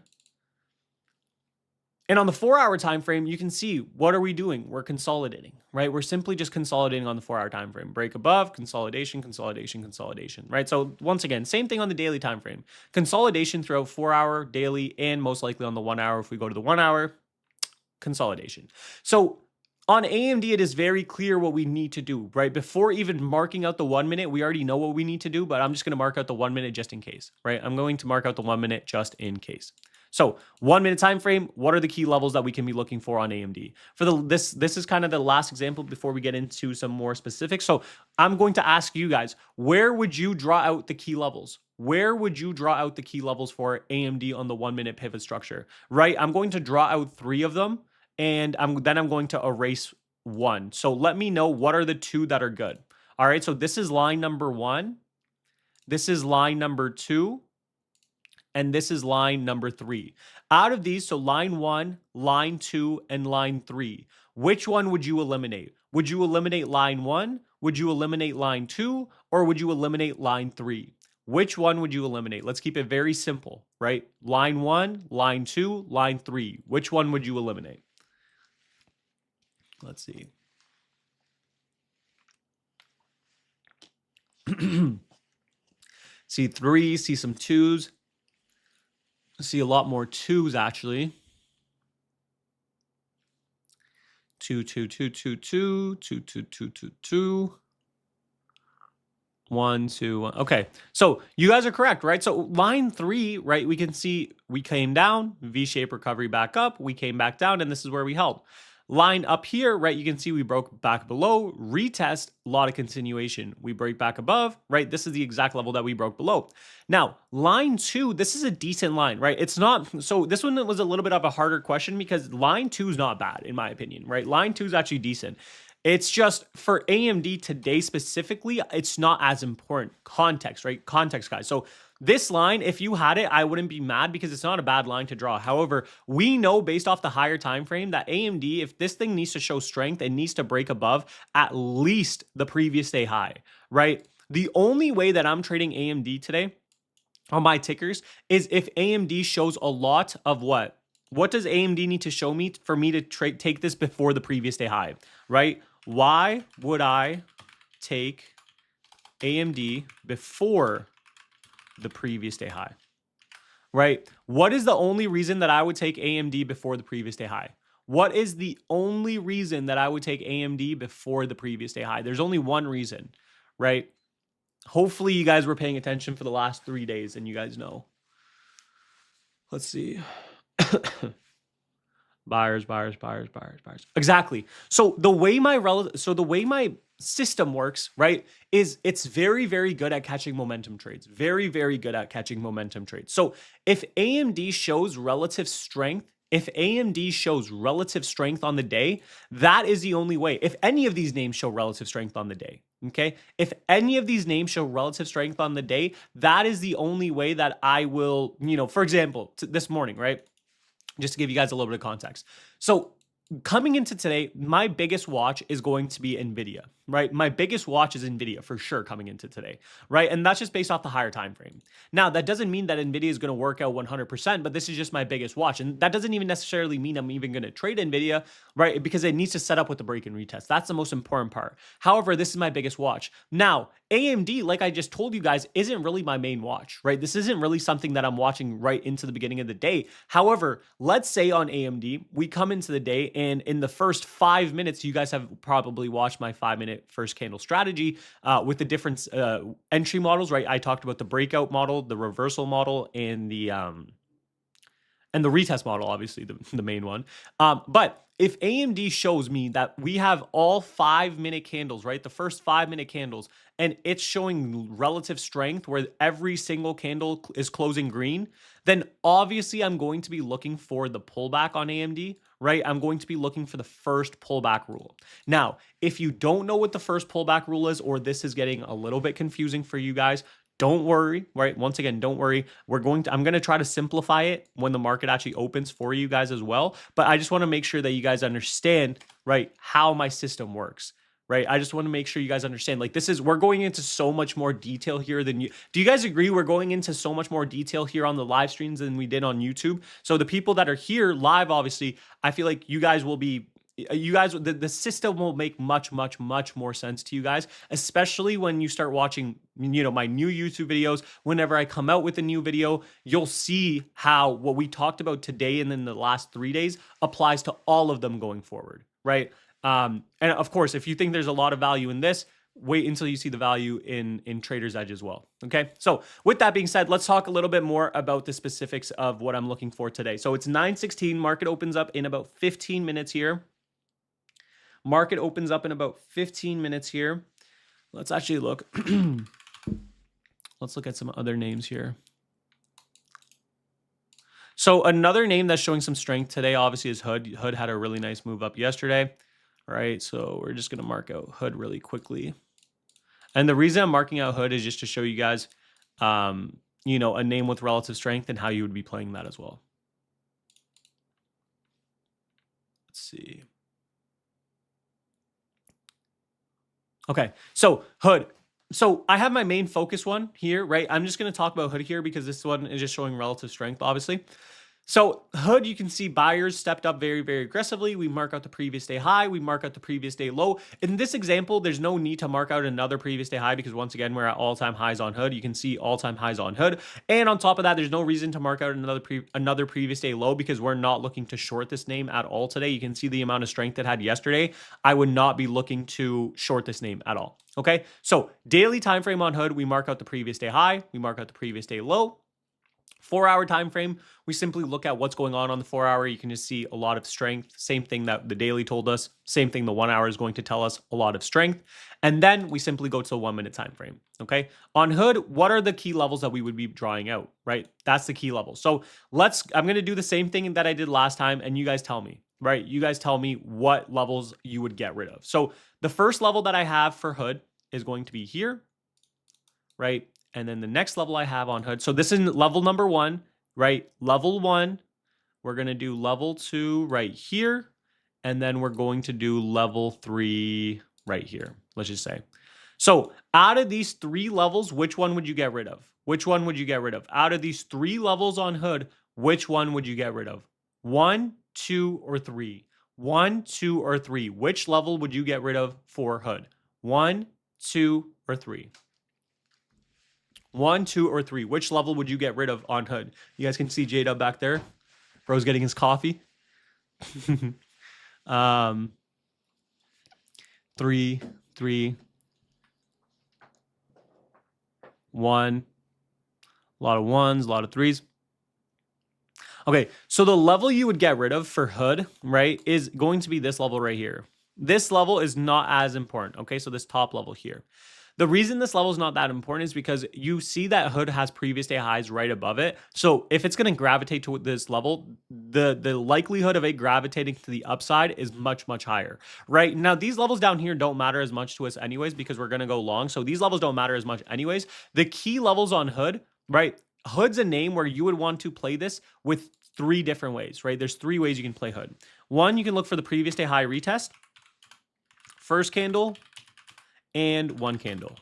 And on the 4-hour time frame, you can see, what are we doing? We're consolidating, right? We're simply just consolidating on the 4-hour time frame. Break above, consolidation, consolidation, consolidation, right? So once again, same thing on the daily time frame. Consolidation throughout 4-hour, daily, and most likely on the 1 hour. If we go to the 1 hour, consolidation. So on AMD, it is very clear what we need to do, right? Before even marking out the 1 minute, we already know what we need to do, but I'm just going to mark out the 1 minute just in case, right? I'm going to mark out the 1 minute just in case. So 1 minute time frame, what are the key levels that we can be looking for on AMD? For this is kind of the last example before we get into some more specifics. So I'm going to ask you guys, where would you draw out the key levels? Where would you draw out the key levels for AMD on the 1 minute pivot structure, right? I'm going to draw out 3 of them, and then I'm going to erase 1. So let me know, what are the 2 that are good? All right, so this is line number 1. This is line number 2. And this is line number 3. Out of these, so line 1, line 2, and line 3, which one would you eliminate? Would you eliminate line 1? Would you eliminate line 2? Or would you eliminate line 3? Which one would you eliminate? Let's keep it very simple, right? Line 1, line 2, line 3. Which one would you eliminate? Let's see. See 3, see some 2s. See a lot more 2s actually. 2, 2, 2, 2, 2, 2, 2, 2, 2, 2. 1, 2, 1. Okay, so you guys are correct, right? So line 3, right? We can see we came down, V-shaped recovery back up, we came back down, and this is where we held. Line up here, right? You can see we broke back below, retest, a lot of continuation. We break back above, right? This is the exact level that we broke below. Now, line 2, this is a decent line, right? It's not, so this one was a little bit of a harder question because line 2 is not bad, in my opinion, right? Line 2 is actually decent. It's just for AMD today specifically, it's not as important. Context, right? Context, guys. So this line, if you had it, I wouldn't be mad because it's not a bad line to draw. However, we know based off the higher time frame that AMD, if this thing needs to show strength, it needs to break above at least the previous day high, right? The only way that I'm trading AMD today on my tickers is if AMD shows a lot of what? What does AMD need to show me for me to take this before the previous day high, right? Why would I take AMD before the previous day high, right? What is the only reason that I would take AMD before the previous day high? What is the only reason that I would take AMD before the previous day high? There's only one reason, right? Hopefully you guys were paying attention for the last 3 days and you guys know. Let's see. Buyers, buyers, buyers, buyers, buyers. Exactly. So the way my system works, right, is it's very, very good at catching momentum trades. Very, very good at catching momentum trades. So if AMD shows relative strength, on the day, that is the only way. If any of these names show relative strength on the day, okay? If any of these names show relative strength on the day, that is the only way that I will, for example, this morning, right? Just to give you guys a little bit of context. So coming into today, my biggest watch is going to be NVIDIA, right? My biggest watch is NVIDIA for sure coming into today, right? And that's just based off the higher time frame. Now, that doesn't mean that NVIDIA is going to work out 100%, but this is just my biggest watch. And that doesn't even necessarily mean I'm even going to trade NVIDIA, right? Because it needs to set up with the break and retest. That's the most important part. However, this is my biggest watch. Now, AMD, like I just told you guys, isn't really my main watch, right? This isn't really something that I'm watching right into the beginning of the day. However, let's say on AMD, we come into the day and in the first 5 minutes, you guys have probably watched my 5-minute first candle strategy with the different entry models, right? I talked about the breakout model, the reversal model, and the retest model, obviously the main one. But if AMD shows me that we have all 5-minute candles, right? The first 5-minute candles, and it's showing relative strength where every single candle is closing green, then obviously I'm going to be looking for the pullback on AMD, right? I'm going to be looking for the first pullback rule. Now, if you don't know what the first pullback rule is, or this is getting a little bit confusing for you guys, don't worry, right? Once again, don't worry. I'm going to try to simplify it when the market actually opens for you guys as well. But I just want to make sure that you guys understand, right, how my system works, right? I just want to make sure you guys understand, like, we're going into so much more detail here than you. Do you guys agree? We're going into so much more detail here on the live streams than we did on YouTube. So the people that are here live, obviously, I feel like you guys will be, the system will make much more sense to you guys, especially when you start watching, my new YouTube videos. Whenever I come out with a new video, you'll see how what we talked about today and then the last 3 days applies to all of them going forward, right? And of course, if you think there's a lot of value in this, wait until you see the value in Trader's Edge as well. Okay. So with that being said, let's talk a little bit more about the specifics of what I'm looking for today. So it's 9:16. Market opens up in about 15 minutes here. Market opens up in about 15 minutes here. Let's actually look. Let's look at some other names here. So another name that's showing some strength today, obviously, is Hood. Hood had a really nice move up yesterday. All right, so we're just going to mark out Hood really quickly. And the reason I'm marking out Hood is just to show you guys, a name with relative strength and how you would be playing that as well. Let's see. Okay, so Hood. So I have my main focus one here, right? I'm just going to talk about Hood here because this one is just showing relative strength, obviously. So Hood, you can see buyers stepped up very aggressively. We mark out the previous day high. We mark out the previous day low. In this example, there's no need to mark out another previous day high because once again, we're at all-time highs on Hood. You can see all-time highs on Hood. And on top of that, there's no reason to mark out another previous day low because we're not looking to short this name at all today. You can see the amount of strength it had yesterday. I would not be looking to short this name at all. Okay, so daily time frame on Hood, we mark out the previous day high. We mark out the previous day low. 4-hour time frame, we simply look at what's going on the 4-hour. You can just see a lot of strength. Same thing that the daily told us. Same thing the 1 hour is going to tell us, a lot of strength. And then we simply go to the 1 minute time frame. Okay. On Hood, what are the key levels that we would be drawing out, right? That's the key level. So I'm going to do the same thing that I did last time. And you guys tell me, right? You guys tell me what levels you would get rid of. So the first level that I have for Hood is going to be here, right? And then the next level I have on Hood. So this is level number 1, right? Level 1, we're going to do level 2 right here. And then we're going to do level 3 right here. Let's just say. So out of these 3 levels, which one would you get rid of? Which one would you get rid of? Out of these 3 levels on Hood, which one would you get rid of? 1, 2, or 3? 1, 2, or 3? Which level would you get rid of for Hood? 1, 2, or 3? 1, 2, or 3? Which level would you get rid of on Hood? You guys can see J-Dub back there. Bro's getting his coffee. 3, 1. A lot of 1s, a lot of 3s. Okay, so the level you would get rid of for Hood, right, is going to be this level right here. This level is not as important, okay? So this top level here. The reason this level is not that important is because you see that Hood has previous day highs right above it. So if it's going to gravitate to this level, the likelihood of it gravitating to the upside is much higher, right? Now, these levels down here don't matter as much to us anyways because we're going to go long. So these levels don't matter as much anyways. The key levels on Hood, right? Hood's a name where you would want to play this with 3 different ways, right? There's 3 ways you can play Hood. 1, you can look for the previous day high retest, first candle, and 1 candle,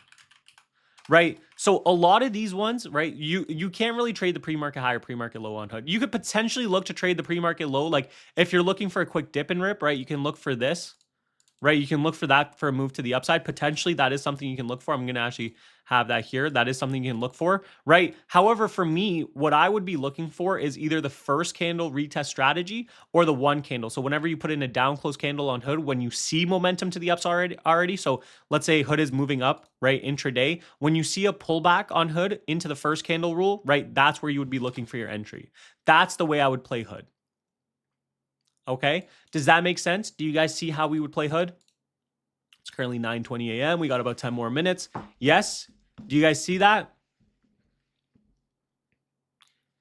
right? So a lot of these ones, right, you can't really trade the pre-market high or pre-market low on Hood. You could potentially look to trade the pre-market low. Like if you're looking for a quick dip and rip, right, you can look for this, right? You can look for that for a move to the upside. Potentially that is something you can look for. I'm going to actually have that here. That is something you can look for, right? However, for me, what I would be looking for is either the first candle retest strategy or the 1 candle. So whenever you put in a down close candle on Hood, when you see momentum to the upside already, so let's say Hood is moving up, right, intraday, when you see a pullback on Hood into the first candle rule, right, that's where you would be looking for your entry. That's the way I would play Hood. Okay, does that make sense? Do you guys see how we would play Hood? It's currently 9:20 a.m. We got about 10 more minutes. Yes. Do you guys see that?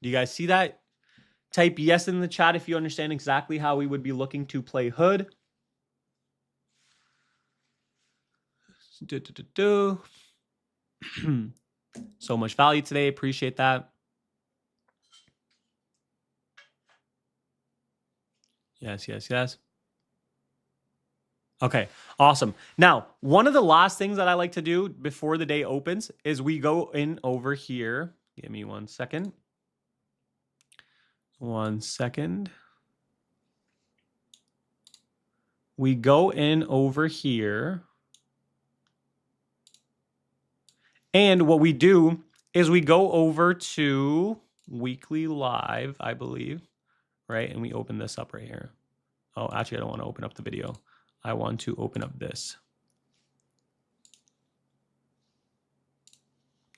Do you guys see that? Type yes in the chat if you understand exactly how we would be looking to play Hood. So much value today. Appreciate that. Yes. Okay, awesome. Now, one of the last things that I like to do before the day opens is we go in over here. Give me 1 second. 1 second. We go in over here. And what we do is we go over to Weekly Live, I believe, right? And we open this up right here. Oh, actually, I don't want to open up the video. I want to open up this.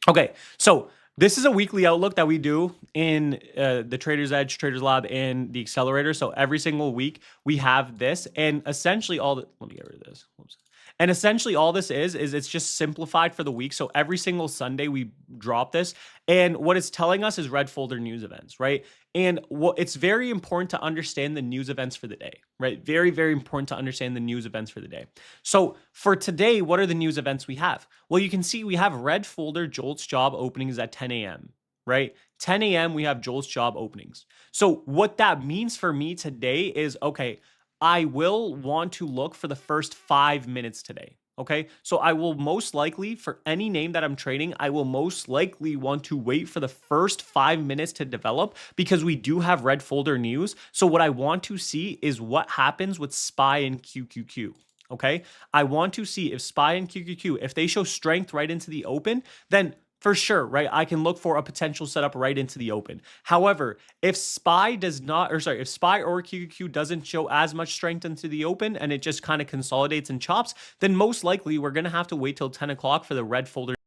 Okay, so this is a weekly outlook that we do in the Trader's Edge, Trader's Lab, and the Accelerator. So every single week we have this, and essentially all the, let me get rid of this. Whoops. And essentially all this is it's just simplified for the week. So every single Sunday we drop this, and what it's telling us is red folder news events, right? And what it's very important to understand the news events for the day, right? Very, very important to understand the news events for the day. So for today, what are the news events we have? Well, you can see we have red folder Jolt's job openings at 10 a.m., right? 10 a.m. we have Jolt's job openings. So what that means for me today is, okay, I will want to look for the first 5 minutes today. Okay, so I will most likely, for any name that I'm trading, I will most likely want to wait for the first 5 minutes to develop because we do have red folder news. So what I want to see is what happens with SPY and QQQ. Okay, I want to see if SPY and QQQ, if they show strength right into the open, then for sure, right, I can look for a potential setup right into the open. However, if SPY does not, or sorry, if SPY or QQQ doesn't show as much strength into the open and it just kind of consolidates and chops, then most likely we're going to have to wait till 10 o'clock for the red folder to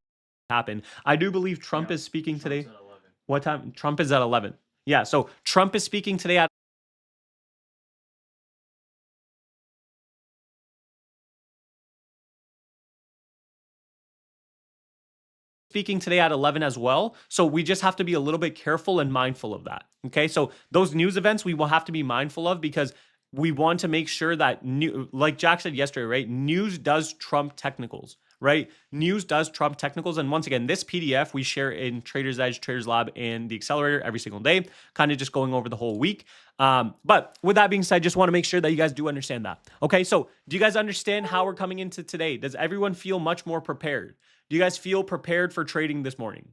happen. I do believe Trump is speaking today. What time? Trump is at 11. Yeah, so Trump is speaking today at speaking today at 11 as well. So we just have to be a little bit careful and mindful of that. Okay. So those news events we will have to be mindful of because we want to make sure that like Jack said yesterday, right? News does trump technicals, right? News does trump technicals. And once again, this PDF we share in Trader's Edge, Trader's Lab, and the Accelerator every single day, kind of just going over the whole week. But with that being said, just want to make sure that you guys do understand that. Okay. So do you guys understand how we're coming into today? Does everyone feel much more prepared? Do you guys feel prepared for trading this morning?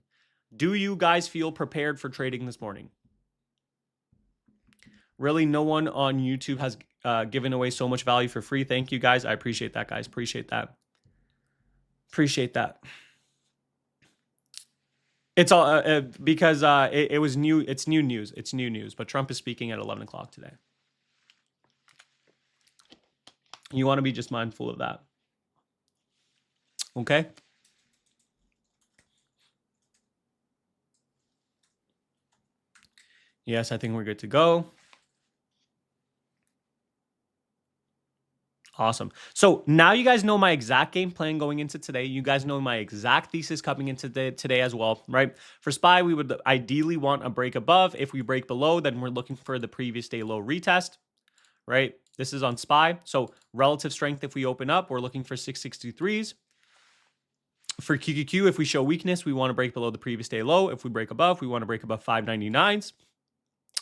Do you guys feel prepared for trading this morning? Really, no one on YouTube has given away so much value for free. Thank you, guys. I appreciate that, guys. Appreciate that. Appreciate that. It's all because it was new. It's new news. It's new news. But Trump is speaking at 11 o'clock today. You want to be just mindful of that. Okay? Yes, I think we're good to go. Awesome. So now you guys know my exact game plan going into today. You guys know my exact thesis coming into today as well, right? For SPY, we would ideally want a break above. If we break below, then we're looking for the previous day low retest, right? This is on SPY. So relative strength, if we open up, we're looking for 663s. For QQQ, if we show weakness, we want to break below the previous day low. If we break above, we want to break above 599s.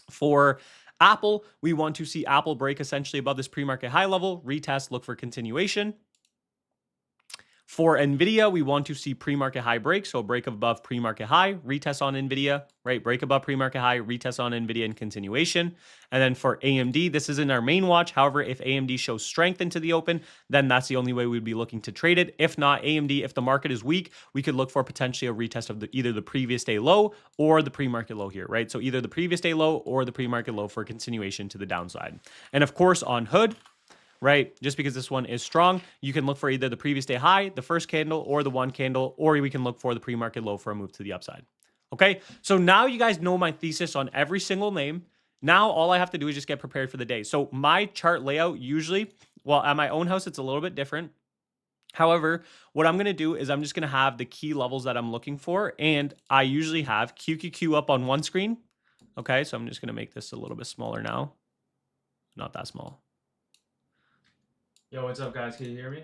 For Apple, we want to see Apple break essentially above this pre-market high level, retest, look for continuation. For NVIDIA, we want to see pre-market high break, so break above pre-market high, retest on NVIDIA, right? Break above pre-market high, retest on NVIDIA and continuation. And then for AMD, this isn't our main watch. However, if AMD shows strength into the open, then that's the only way we'd be looking to trade it. If not, AMD, if the market is weak, we could look for potentially a retest of either the previous day low or the pre-market low here, right? So either the previous day low or the pre-market low for continuation to the downside. And of course, on Hood, right? Just because this one is strong, you can look for either the previous day high, the first candle, or the one candle, or we can look for the pre-market low for a move to the upside. Okay, so now you guys know my thesis on every single name. Now all I have to do is just get prepared for the day. So my chart layout usually, well, at my own house, it's a little bit different. However, what I'm going to do is I'm just going to have the key levels that I'm looking for. And I usually have QQQ up on one screen. Okay, so I'm just going to make this a little bit smaller now. Not that small. Yo, what's up, guys? Can you hear me?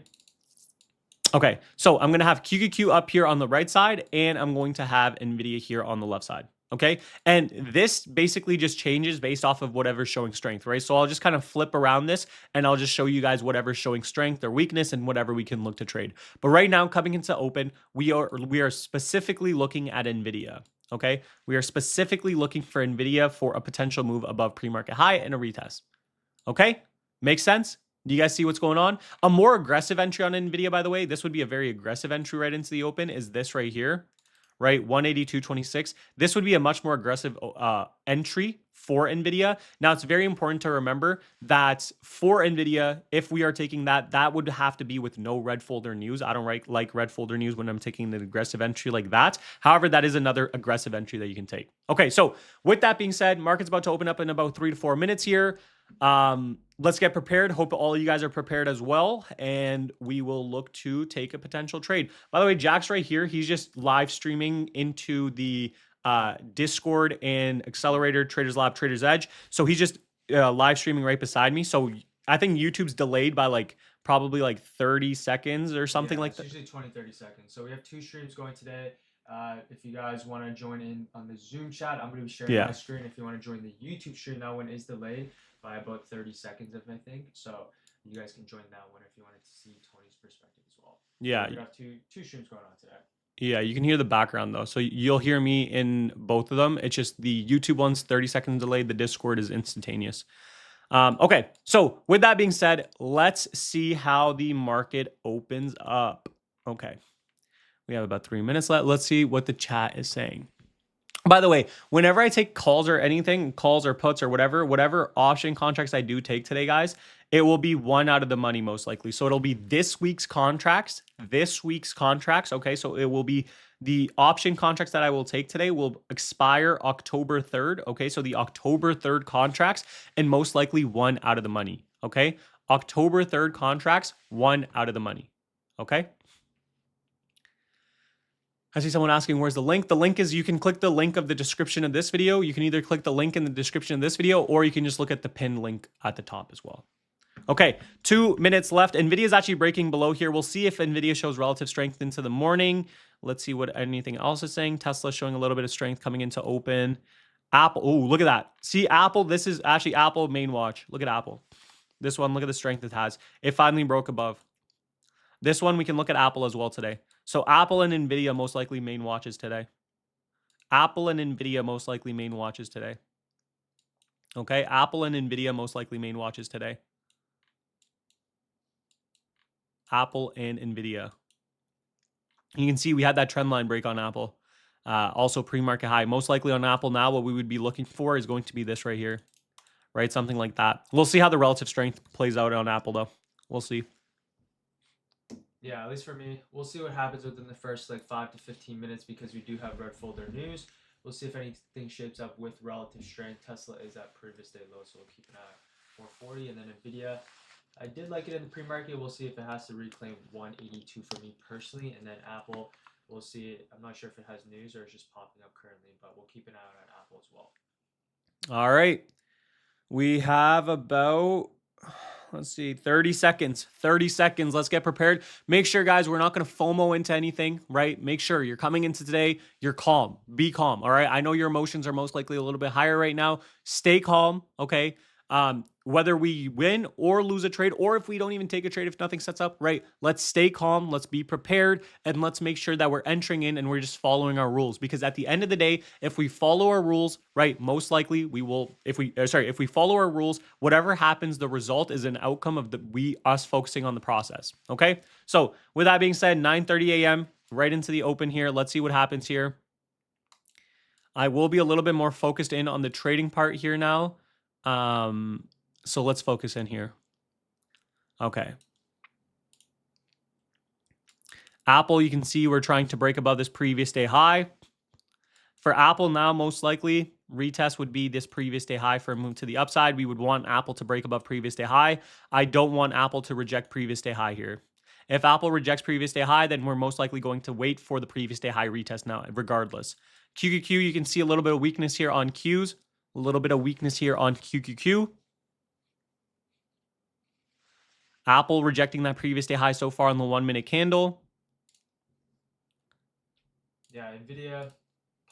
Okay, so I'm going to have QQQ up here on the right side, and I'm going to have NVIDIA here on the left side. Okay. And this basically just changes based off of whatever's showing strength, right? So I'll just kind of flip around this and I'll just show you guys whatever's showing strength or weakness and whatever we can look to trade. But right now, coming into open, we are specifically looking at NVIDIA. Okay. We are specifically looking for NVIDIA for a potential move above pre-market high and a retest. Okay. Makes sense? Do you guys see what's going on? A more aggressive entry on NVIDIA, by the way, this would be a very aggressive entry right into the open, is this right here. Right, 182.26. This would be a much more aggressive entry for NVIDIA. Now, it's very important to remember that for NVIDIA, if we are taking that, that would have to be with no red folder news. I don't like red folder news when I'm taking an aggressive entry like that. However, that is another aggressive entry that you can take. Okay, so with that being said, market's about to open up in about 3 to 4 minutes here. Let's get prepared. Hope all of you guys are prepared as well, and we will look to take a potential trade. By the way, Jack's right here. He's just live streaming into the Discord and Accelerator, Traders Lab, Traders Edge. So he's just live streaming right beside me. So I think YouTube's delayed by probably 30 seconds or something like that. Usually 20-30 seconds. So we have 2 streams going today. If you guys want to join in on the Zoom chat, I'm going to be sharing my screen. If you want to join the YouTube stream, that one is delayed by about 30 seconds, I think. So you guys can join that one if you wanted to see Tony's perspective as well. Yeah. So we have two streams going on today. Yeah, you can hear the background though. So you'll hear me in both of them. It's just the YouTube one's 30 seconds delayed. The Discord is instantaneous. Okay, so with that being said, let's see how the market opens up. Okay, we have about 3 minutes left. Let's see what the chat is saying. By the way, whenever I take calls or anything, calls or puts or whatever option contracts I do take today, guys, it will be one out of the money most likely. So it'll be this week's contracts. Okay, so it will be the option contracts that I will take today will expire October 3rd. Okay, so the October 3rd contracts and most likely one out of the money. Okay, October 3rd contracts, one out of the money. Okay. I see someone asking, where's the link? The link is, you can click the link of the description of this video. You can either click the link in the description of this video, or you can just look at the pinned link at the top as well. Okay, 2 minutes left. NVIDIA is actually breaking below here. We'll see if NVIDIA shows relative strength into the morning. Let's see what anything else is saying. Tesla showing a little bit of strength coming into open. Apple, oh, look at that. See, Apple, this is actually Apple main watch. Look at Apple. This one, look at the strength it has. It finally broke above. This one, we can look at Apple as well today. So Apple and NVIDIA most likely main watches today. Apple and NVIDIA most likely main watches today. Okay, Apple and NVIDIA most likely main watches today. Apple and NVIDIA. You can see we had that trend line break on Apple. Also pre-market high. Most likely on Apple now, what we would be looking for is going to be this right here. Right, something like that. We'll see how the relative strength plays out on Apple though. We'll see. Yeah, at least for me, we'll see what happens within the first 5 to 15 minutes because we do have red folder news. We'll see if anything shapes up with relative strength. Tesla is at previous day low, so we'll keep an eye on 440. And then NVIDIA, I did like it in the pre-market. We'll see if it has to reclaim 182 for me personally. And then Apple, we'll see. I'm not sure if it has news or it's just popping up currently, but we'll keep an eye on Apple as well. All right. We have about, let's see, 30 seconds. 30 seconds. Let's get prepared. Make sure, guys, we're not going to FOMO into anything, right? Make sure you're coming into today, you're calm. Be calm, all right? I know your emotions are most likely a little bit higher right now. Stay calm, okay? Whether we win or lose a trade, or if we don't even take a trade, if nothing sets up, right? Let's stay calm. Let's be prepared, and let's make sure that we're entering in and we're just following our rules. Because at the end of the day, if we follow our rules, right, most likely we will. If we follow our rules, whatever happens, the result is an outcome of us focusing on the process. Okay. So with that being said, 9:30 a.m. right into the open here. Let's see what happens here. I will be a little bit more focused in on the trading part here now. So let's focus in here. Okay. Apple, you can see we're trying to break above this previous day high. For Apple now, most likely, retest would be this previous day high for a move to the upside. We would want Apple to break above previous day high. I don't want Apple to reject previous day high here. If Apple rejects previous day high, then we're most likely going to wait for the previous day high retest now, regardless. QQQ, you can see a little bit of weakness here on Qs. A little bit of weakness here on QQQ. Apple rejecting that previous day high so far on the 1 minute candle. Yeah, NVIDIA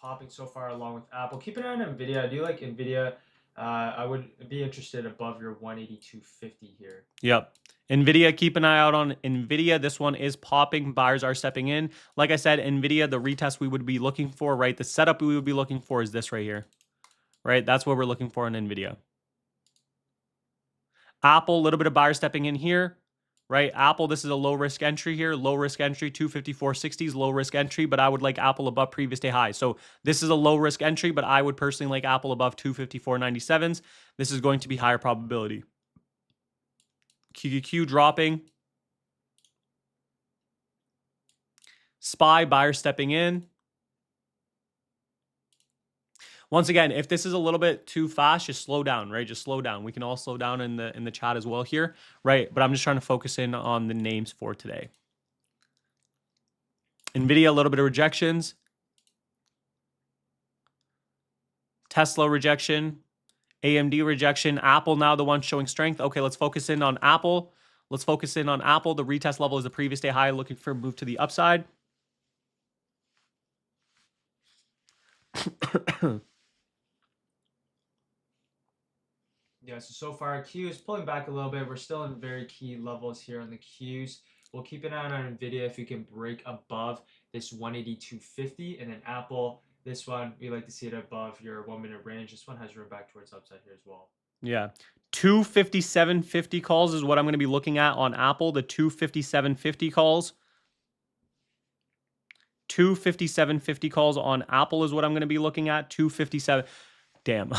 popping so far along with Apple. Keep an eye on Nvidia. I do like Nvidia. I would be interested above your 182.50 here. Yep. Nvidia, keep an eye out on Nvidia. This one is popping. Buyers are stepping in. Like I said, Nvidia, the retest we would be looking for, right? The setup we would be looking for is this right here, right? That's what we're looking for in Nvidia. Apple, a little bit of buyer stepping in here, right? Apple, this is a low risk entry here. Low risk entry, 254.60s, low risk entry, but I would like Apple above previous day high. So this is a low risk entry, but I would personally like Apple above 254.97s. This is going to be higher probability. QQQ dropping. SPY, buyer stepping in. Once again, if this is a little bit too fast, just slow down, right? Just slow down. We can all slow down in the chat as well here, right? But I'm just trying to focus in on the names for today. Nvidia, a little bit of rejections. Tesla rejection. AMD rejection. Apple now the one showing strength. Okay, let's focus in on Apple. Let's focus in on Apple. The retest level is the previous day high, looking for a move to the upside. Yeah, so far Q is pulling back a little bit. We're still in very key levels here on the Qs. We'll keep an eye on Nvidia if we can break above this 182.50, and then Apple, this one we like to see it above your 1 minute range. This one has room back towards upside here as well. Yeah. 257.50 calls is what I'm going to be looking at on Apple. The 257.50 calls. 257.50 calls on Apple is what I'm going to be looking at. 257. Damn.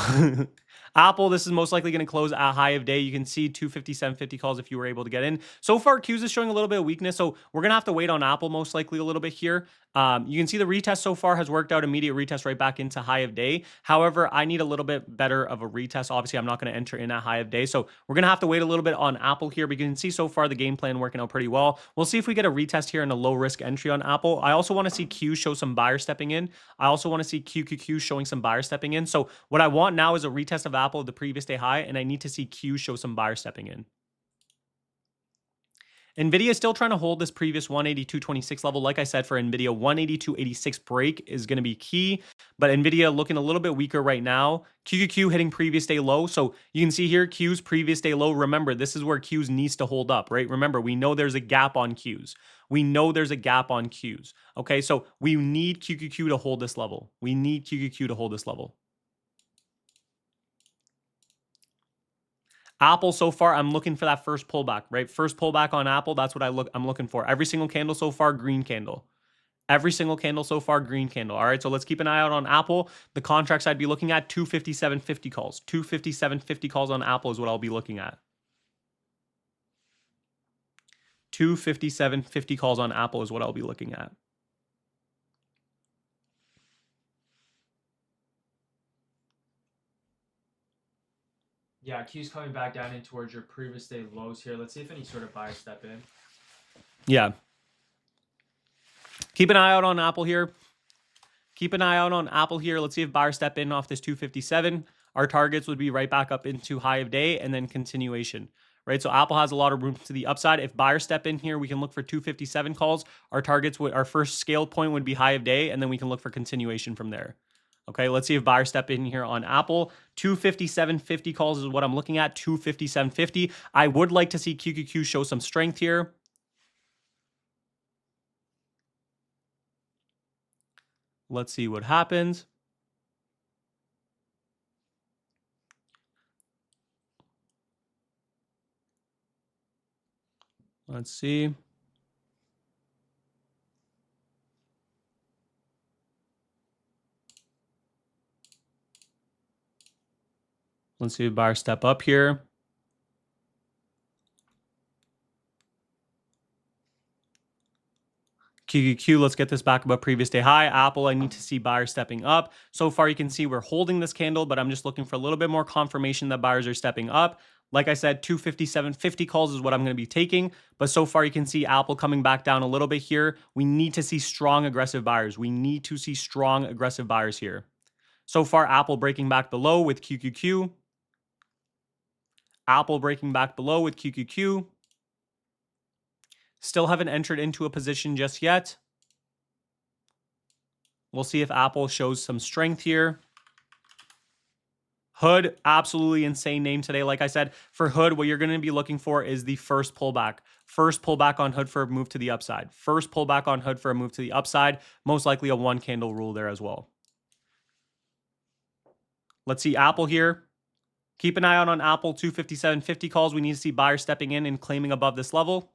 Apple, this is most likely going to close at high of day. You can see 257.50 calls if you were able to get in. So far, Qs is showing a little bit of weakness, so we're going to have to wait on Apple most likely a little bit here. You can see the retest so far has worked out. Immediate retest right back into high of day. However, I need a little bit better of a retest. Obviously, I'm not going to enter in at high of day, so we're going to have to wait a little bit on Apple here. But you can see so far the game plan working out pretty well. We'll see if we get a retest here and a low-risk entry on Apple. I also want to see Q show some buyer stepping in. I also want to see QQQ showing some buyer stepping in. So what I want now is a retest of Apple of the previous day high, and I need to see Q show some buyer stepping in. Nvidia is still trying to hold this previous 182.26 level. Like I said, for Nvidia, 182.86 break is going to be key, but Nvidia looking a little bit weaker right now. QQQ hitting previous day low. So you can see here Q's previous day low. Remember, this is where Q's needs to hold up, right? Remember, we know there's a gap on Q's. We know there's a gap on Q's. Okay, so we need QQQ to hold this level. We need QQQ to hold this level. Apple so far, I'm looking for that first pullback, right? First pullback on Apple, that's what I'm looking for. Every single candle so far, green candle. Every single candle so far, green candle. All right, so let's keep an eye out on Apple. The contracts I'd be looking at, 257.50 calls. 257.50 calls on Apple is what I'll be looking at. 257.50 calls on Apple is what I'll be looking at. Yeah, Q's coming back down in towards your previous day lows here. Let's see if any sort of buyer step in. Yeah. Keep an eye out on Apple here. Keep an eye out on Apple here. Let's see if buyer step in off this 257. Our targets would be right back up into high of day and then continuation, right? So Apple has a lot of room to the upside. If buyer step in here, we can look for 257 calls. Our targets would, our first scale point would be high of day, and then we can look for continuation from there. Okay, let's see if buyer step in here on Apple. 257.50 calls is what I'm looking at. 257.50. I would like to see QQQ show some strength here. Let's see what happens. Let's see. Let's see if buyer step up here. QQQ, let's get this back above previous day high. Apple, I need to see buyers stepping up. So far, you can see we're holding this candle, but I'm just looking for a little bit more confirmation that buyers are stepping up. Like I said, 257.50 calls is what I'm going to be taking. But so far, you can see Apple coming back down a little bit here. We need to see strong, aggressive buyers. We need to see strong, aggressive buyers here. So far, Apple breaking back below with QQQ. Apple breaking back below with QQQ. Still haven't entered into a position just yet. We'll see if Apple shows some strength here. Hood, absolutely insane name today. Like I said, for Hood, what you're going to be looking for is the first pullback. First pullback on Hood for a move to the upside. First pullback on Hood for a move to the upside. Most likely a one candle rule there as well. Let's see Apple here. Keep an eye out on Apple 257.50 calls. We need to see buyers stepping in and claiming above this level.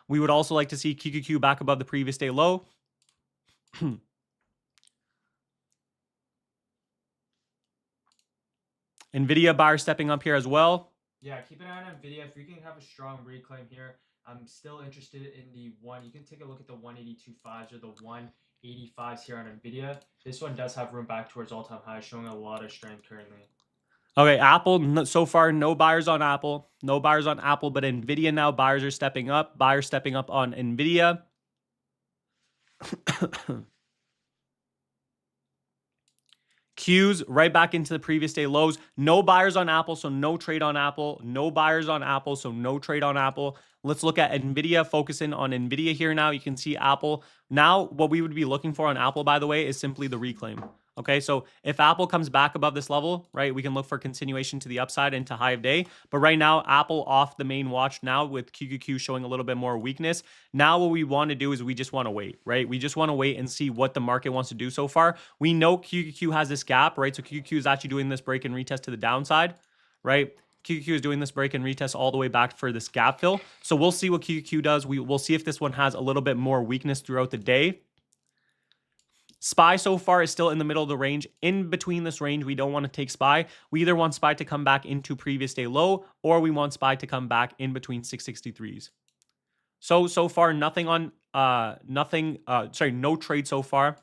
We would also like to see QQQ back above the previous day low. NVIDIA buyer stepping up here as well. Yeah, keep an eye on NVIDIA. If we can have a strong reclaim here, I'm still interested in the one. You can take a look at the 182.5s or the 185s here on NVIDIA. This one does have room back towards all-time highs, showing a lot of strength currently. Okay, Apple, so far, no buyers on Apple. No buyers on Apple, but NVIDIA now, buyers are stepping up. Buyers stepping up on NVIDIA. Qs right back into the previous day lows. No buyers on Apple, so no trade on Apple. No buyers on Apple, so no trade on Apple. Let's look at NVIDIA, focusing on NVIDIA here now. You can see Apple. Now, what we would be looking for on Apple, by the way, is simply the reclaim. Okay, so if Apple comes back above this level, right, we can look for continuation to the upside into high of day. But right now, Apple off the main watch now with QQQ showing a little bit more weakness. Now what we want to do is we just want to wait, right? We just want to wait and see what the market wants to do so far. We know QQQ has this gap, right? So QQQ is actually doing this break and retest to the downside, right? QQQ is doing this break and retest all the way back for this gap fill. So we'll see what QQQ does. We'll see if this one has a little bit more weakness throughout the day. SPY so far is still in the middle of the range. In between this range, we don't want to take SPY. We either want SPY to come back into previous day low, or we want SPY to come back in between 663s. So far, nothing on, no trade so far.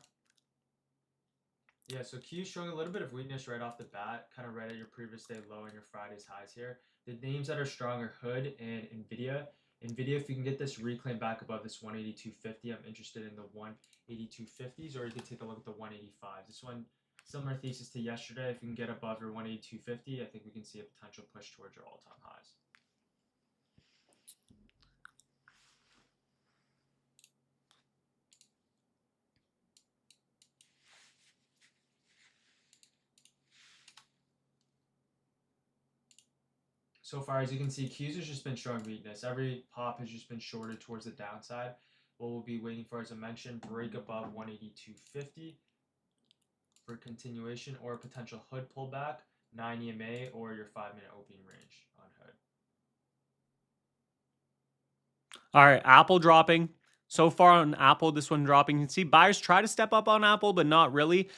Yeah, so Q showing a little bit of weakness right off the bat, kind of right at your previous day low and your Friday's highs here. The names that are strong are Hood and NVIDIA. NVIDIA, if you can get this reclaim back above this 182.50, I'm interested in the 182.50s, or you could take a look at the 185s. This one, similar thesis to yesterday. If you can get above your 182.50, I think we can see a potential push towards your all-time highs. So far, as you can see, Qs has just been showing weakness. Every pop has just been shorted towards the downside. What we'll be waiting for, as I mentioned, break above 182.50 for continuation, or a potential Hood pullback, 9 EMA, or your 5-minute opening range on Hood. All right, Apple dropping. So far on Apple, this one dropping. You can see buyers try to step up on Apple, but not really.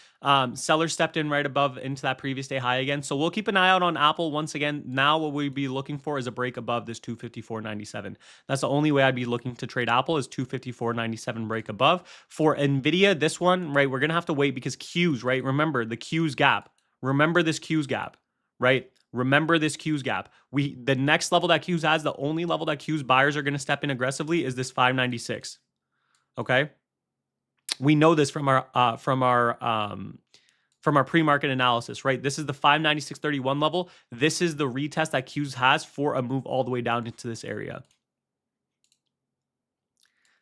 Sellers stepped in right above into that previous day high again. So we'll keep an eye out on Apple once again. Now what we'd be looking for is a break above this 254.97. That's the only way I'd be looking to trade Apple, is 254.97 break above. For NVIDIA, this one, right, we're going to have to wait because Qs, right? Remember the Qs gap. Remember this Qs gap, right? Remember this Qs gap. The next level that Qs has, the only level that Qs buyers are going to step in aggressively is this 596. Okay, we know this from our pre-market analysis, right? This is the 596.31 level. This is the retest that Qs has for a move all the way down into this area.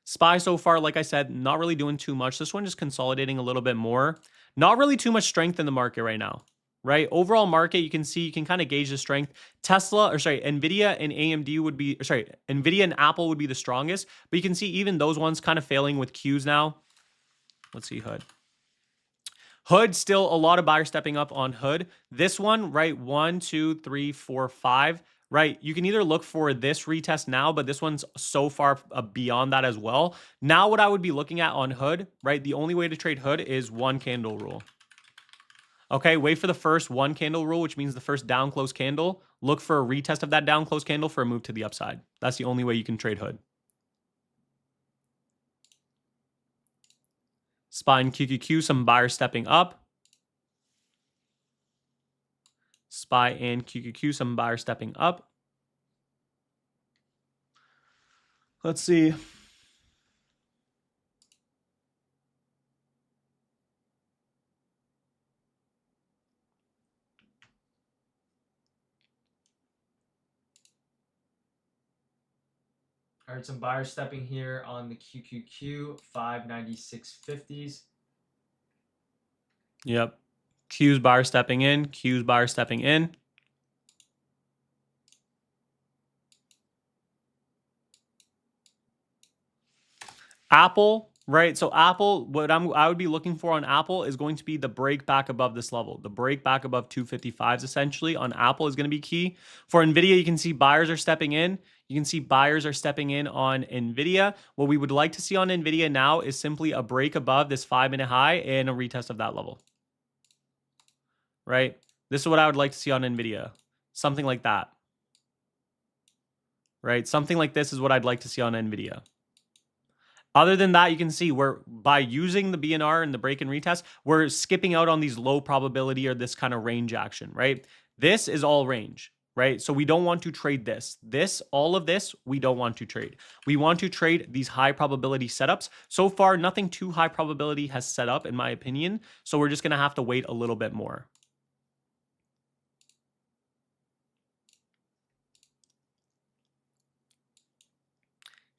SPY so far, like I said, not really doing too much. This one just consolidating a little bit more. Not really too much strength in the market right now. Right, overall market, you can see, you can kind of gauge the strength. NVIDIA and AMD would be, NVIDIA and Apple would be the strongest, but you can see even those ones kind of failing with Qs now. Let's see Hood. Hood, still a lot of buyers stepping up on Hood. This one, right, 1, 2, 3, 4, 5, right? You can either look for this retest now, but this one's so far beyond that as well. Now what I would be looking at on Hood, right, the only way to trade Hood is one candle rule. Okay, wait for the first one candle rule, which means the first down close candle. Look for a retest of that down close candle for a move to the upside. That's the only way you can trade Hood. SPY and QQQ, some buyers stepping up. SPY and QQQ, some buyers stepping up. Let's see. All right, some buyers stepping here on the QQQ 596.50s. Yep. Q's buyer stepping in. Q's buyer stepping in. Apple, right? So Apple, what I would be looking for on Apple is going to be the break back above this level. The break back above 255s essentially on Apple is going to be key. For Nvidia, you can see buyers are stepping in. You can see buyers are stepping in on Nvidia. What we would like to see on Nvidia now is simply a break above this 5-minute high and a retest of that level. Right? This is what I would like to see on Nvidia. Something like that. Right? Something like this is what I'd like to see on Nvidia. Other than that, you can see we're by using the BNR and the break and retest, we're skipping out on these low probability or this kind of range action, right? This is all range, right? So we don't want to trade this. All of this, we don't want to trade. We want to trade these high probability setups. So far, nothing too high probability has set up, in my opinion. So we're just going to have to wait a little bit more.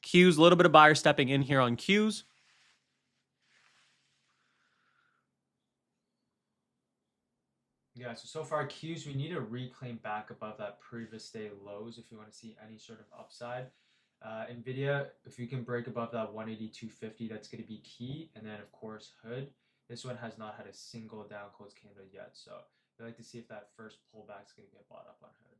Qs, a little bit of buyer stepping in here on Qs. Yeah, so far Qs, we need to reclaim back above that previous day lows if you want to see any sort of upside. Nvidia, if we can break above that 182.50, that's going to be key. And then of course Hood, this one has not had a single down close candle yet, so I'd like to see if that first pullback is going to get bought up on Hood.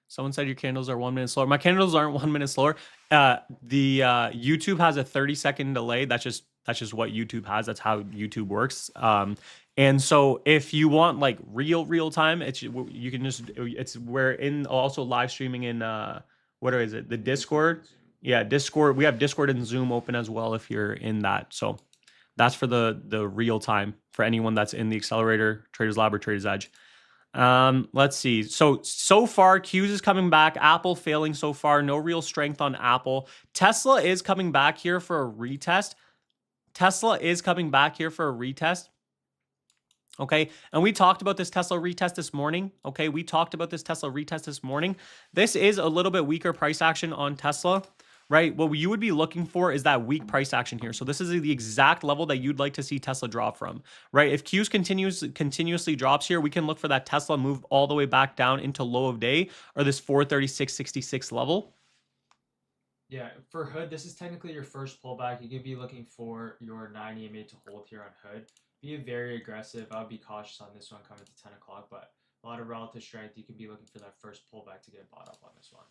Someone said your candles are 1 minute slower. My candles aren't 1 minute slower. The YouTube has a 30-second delay. That's just what YouTube has. That's how YouTube works. And so if you want like real time, you can just we're in also live streaming in what is it? The Discord. Yeah, Discord. We have Discord and Zoom open as well if you're in that. So that's for the real time for anyone that's in the accelerator, Traders Lab or Traders Edge. Let's see. So far, Qs is coming back. Apple failing so far. No real strength on Apple. Tesla is coming back here for a retest. Okay. And we talked about this Tesla retest this morning. Okay. This is a little bit weaker price action on Tesla, right? What you would be looking for is that weak price action here. So this is the exact level that you'd like to see Tesla drop from, right? If Qs continuously drops here, we can look for that Tesla move all the way back down into low of day or this 436.66 level. Yeah, for Hood, this is technically your first pullback. You could be looking for your 9 EMA to hold here on Hood. Be very aggressive. I would be cautious on this one coming to 10 o'clock, but a lot of relative strength. You can be looking for that first pullback to get bought up on this one.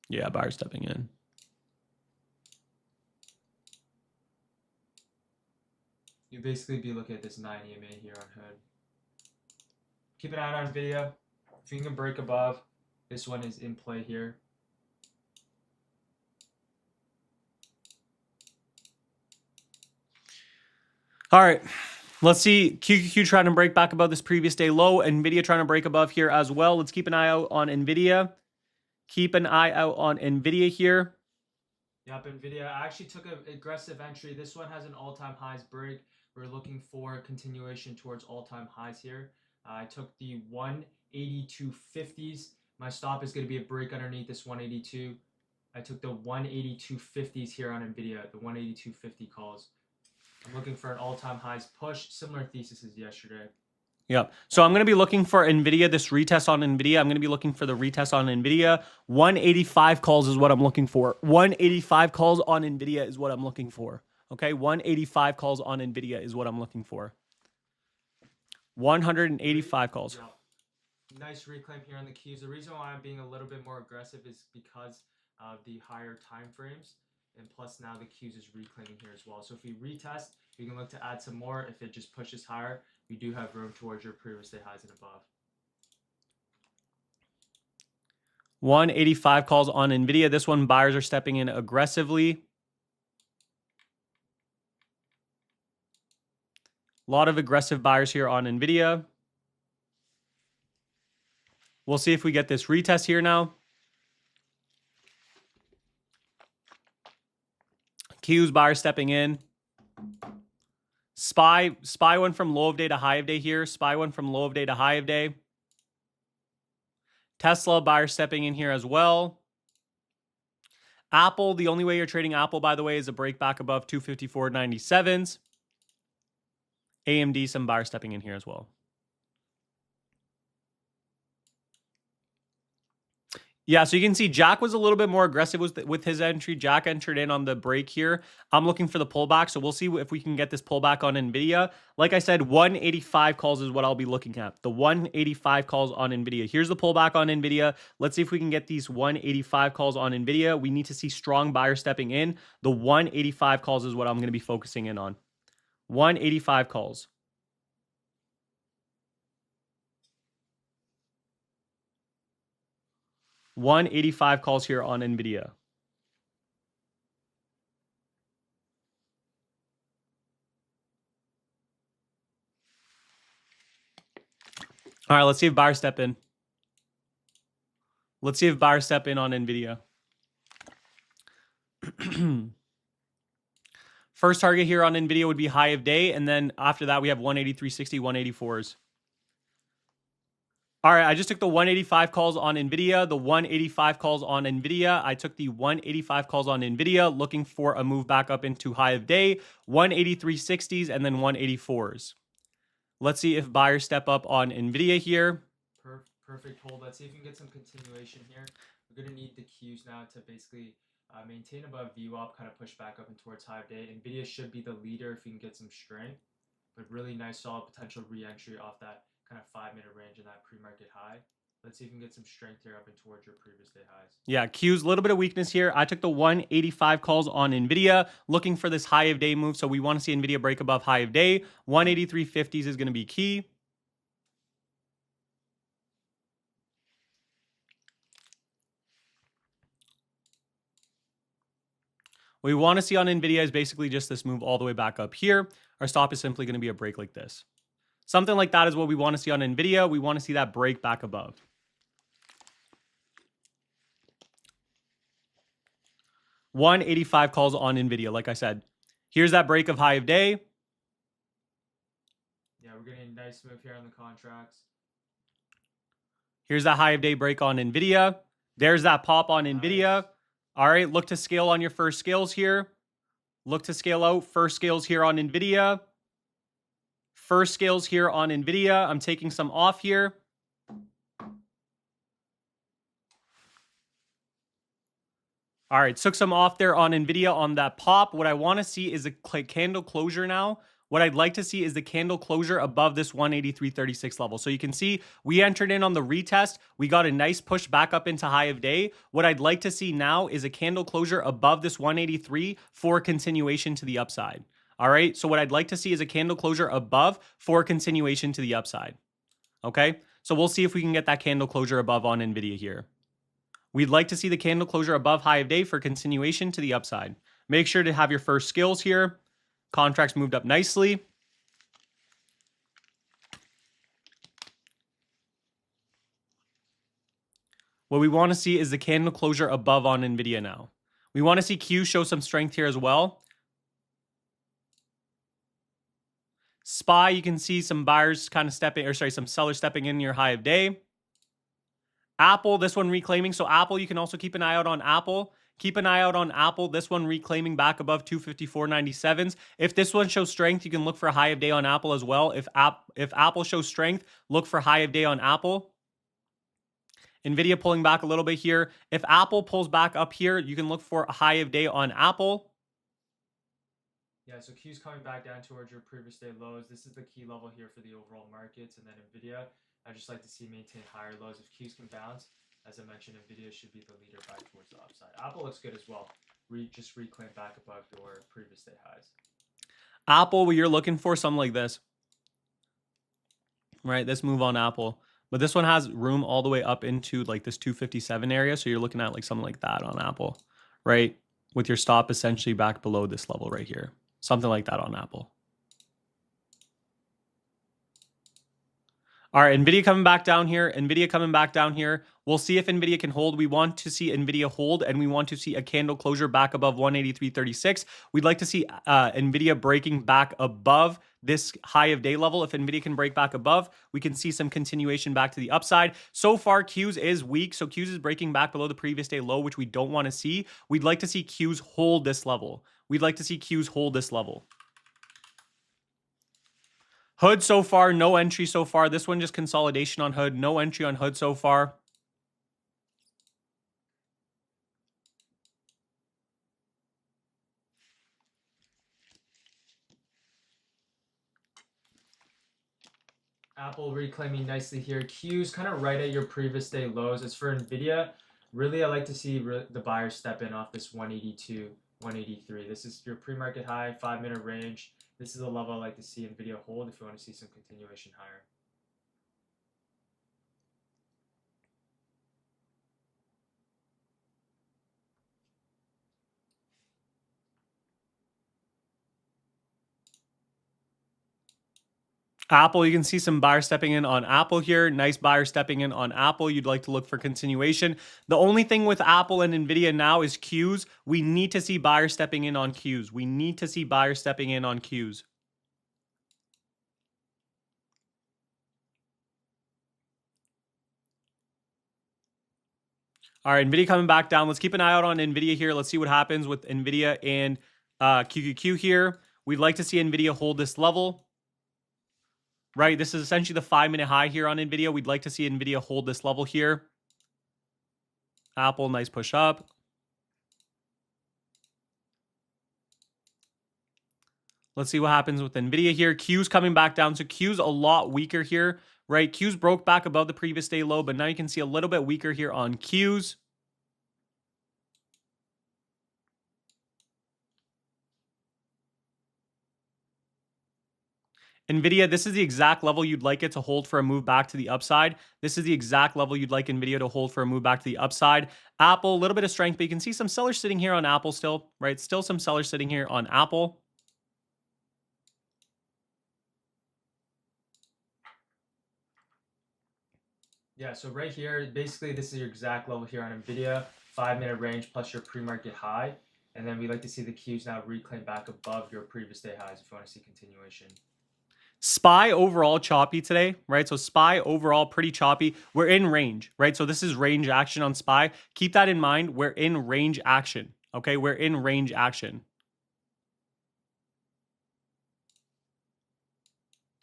Yeah, buyer stepping in. You basically be looking at this 9 EMA here on Hood. Keep an eye on Nvidia. If you can break above, this one is in play here. All right. Let's see. QQQ trying to break back above this previous day low. Nvidia trying to break above here as well. Let's keep an eye out on Nvidia. Keep an eye out on Nvidia here. Yep, Nvidia. I actually took an aggressive entry. This one has an all-time highs break. We're looking for a continuation towards all-time highs here. I took the 182.50s. My stop is going to be a break underneath this 182. I took the 182.50s here on Nvidia, the 182.50 calls. I'm looking for an all-time highs push. Similar thesis as yesterday. Yep. So I'm going to be looking for Nvidia, this retest on Nvidia. I'm going to be looking for the retest on Nvidia. 185 calls is what I'm looking for. 185 calls on Nvidia is what I'm looking for. Okay, 185 calls on Nvidia is what I'm looking for. 185 calls. Yep. Nice reclaim here on the Qs. The reason why I'm being a little bit more aggressive is because of the higher time frames. And plus now the Qs is reclaiming here as well. So if we retest, we can look to add some more. If it just pushes higher, we do have room towards your previous day highs and above. 185 calls on Nvidia. This one, buyers are stepping in aggressively. A lot of aggressive buyers here on Nvidia. We'll see if we get this retest here now. Q's buyer stepping in. SPY went from low of day to high of day here. SPY went from low of day to high of day. Tesla buyer stepping in here as well. Apple, the only way you're trading Apple, by the way, is a break back above 254.97s. AMD, some buyer stepping in here as well. Yeah, so you can see Jack was a little bit more aggressive with his entry. Jack entered in on the break here. I'm looking for the pullback, so we'll see if we can get this pullback on NVIDIA. Like I said, 185 calls is what I'll be looking at. The 185 calls on NVIDIA. Here's the pullback on NVIDIA. Let's see if we can get these 185 calls on NVIDIA. We need to see strong buyer stepping in. The 185 calls is what I'm going to be focusing in on. 185 calls. $185 calls here on NVIDIA. All right, let's see if buyers step in. Let's see if buyers step in on NVIDIA. First target here on NVIDIA would be high of day, and then after that we have 183.60, 184s. All right, I just took the 185 calls on NVIDIA, the 185 calls on NVIDIA. I took the 185 calls on NVIDIA, looking for a move back up into high of day, 183.60s, and then 184s. Let's see if buyers step up on NVIDIA here. Perfect hold. Let's see if we can get some continuation here. We're going to need the Qs now to basically maintain above VWAP, kind of push back up and towards high of day. NVIDIA should be the leader if we can get some strength, but really nice, solid potential re-entry off that kind of 5-minute range and that pre-market high. Let's see if we can get some strength here up and towards your previous day highs. Yeah, Q's, a little bit of weakness here. I took the 185 calls on NVIDIA, looking for this high of day move. So we want to see NVIDIA break above high of day. 183.50s is going to be key. What we want to see on NVIDIA is basically just this move all the way back up here. Our stop is simply going to be a break like this. Something like that is what we want to see on NVIDIA. We want to see that break back above. $185 calls on NVIDIA, like I said. Here's that break of high of day. Yeah, we're getting a nice move here on the contracts. Here's that high of day break on NVIDIA. There's that pop on NVIDIA. All right, look to scale on your first scales here. Look to scale out. First scales here on NVIDIA. First scales here on NVIDIA. I'm taking some off here. All right, took some off there on NVIDIA on that pop. What I want to see is a candle closure now. What I'd like to see is the candle closure above this 183.36 level. So you can see we entered in on the retest. We got a nice push back up into high of day. What I'd like to see now is a candle closure above this 183 for continuation to the upside. All right, so what I'd like to see is a candle closure above for continuation to the upside. Okay, so we'll see if we can get that candle closure above on NVIDIA here. We'd like to see the candle closure above high of day for continuation to the upside. Make sure to have your first skills here. Contracts moved up nicely. What we want to see is the candle closure above on NVIDIA now. We want to see Q show some strength here as well. SPY, you can see some buyers kind of stepping, or sorry, some sellers stepping in your high of day. Apple, this one reclaiming. So Apple, you can also keep an eye out on Apple. Keep an eye out on Apple. This one reclaiming back above 254.97s. If this one shows strength, you can look for a high of day on Apple as well. If Apple shows strength, look for high of day on Apple. NVIDIA pulling back a little bit here. If Apple pulls back up here, you can look for a high of day on Apple. Yeah, so Q's coming back down towards your previous day lows. This is the key level here for the overall markets. And then NVIDIA, I just like to see maintain higher lows. If Q's can bounce, as I mentioned, NVIDIA should be the leader back towards the upside. Apple looks good as well. Just reclaim back above your previous day highs. Apple, what you're looking for, something like this. Right, this move on Apple. But this one has room all the way up into like this 257 area. So you're looking at like something like that on Apple, right? With your stop essentially back below this level right here. Something like that on Apple. All right, NVIDIA coming back down here. NVIDIA coming back down here. We'll see if NVIDIA can hold. We want to see NVIDIA hold, and we want to see a candle closure back above 183.36. We'd like to see NVIDIA breaking back above this high of day level. If NVIDIA can break back above, we can see some continuation back to the upside. So far, Qs is weak, so Qs is breaking back below the previous day low, which we don't want to see. We'd like to see Qs hold this level. We'd like to see Qs hold this level. Hood so far, no entry so far. This one just consolidation on Hood. No entry on Hood so far. Apple reclaiming nicely here. Q's kind of right at your previous day lows. As for NVIDIA, really I like to see the buyers step in off this 182, 183. This is your pre-market high, 5-minute range. This is a level I like to see NVIDIA hold if you want to see some continuation higher. Apple, you can see some buyer stepping in on Apple here. Nice buyer stepping in on Apple. You'd like to look for continuation. The only thing with Apple and NVIDIA now is Qs. We need to see buyer stepping in on Qs. We need to see buyer stepping in on Qs. All right, NVIDIA coming back down. Let's keep an eye out on NVIDIA here. Let's see what happens with NVIDIA and QQQ here. We'd like to see NVIDIA hold this level. Right, this is essentially the 5-minute high here on NVIDIA. We'd like to see NVIDIA hold this level here. Apple, nice push up. Let's see what happens with NVIDIA here. Q's coming back down. So Q's a lot weaker here, right? Q's broke back above the previous day low, but now you can see a little bit weaker here on Q's. NVIDIA, this is the exact level you'd like it to hold for a move back to the upside. This is the exact level you'd like NVIDIA to hold for a move back to the upside. Apple, a little bit of strength, but you can see some sellers sitting here on Apple still, right? Still some sellers sitting here on Apple. Yeah, so right here, basically this is your exact level here on NVIDIA, 5-minute range plus your pre-market high. And then we like to see the Qs now reclaim back above your previous day highs if you want to see continuation. SPY overall choppy today, right? So SPY overall pretty choppy. We're in range, right? So this is range action on SPY. Keep that in mind. We're in range action, okay? We're in range action.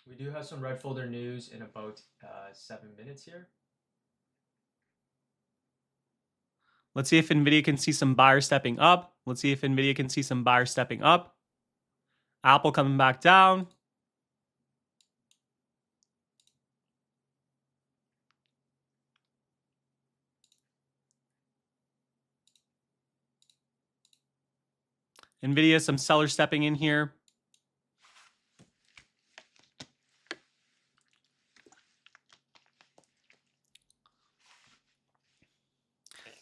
We do have some red folder news in about 7 minutes here. Let's see if NVIDIA can see some buyers stepping up. Let's see if NVIDIA can see some buyers stepping up. Apple coming back down. NVIDIA, some sellers stepping in here.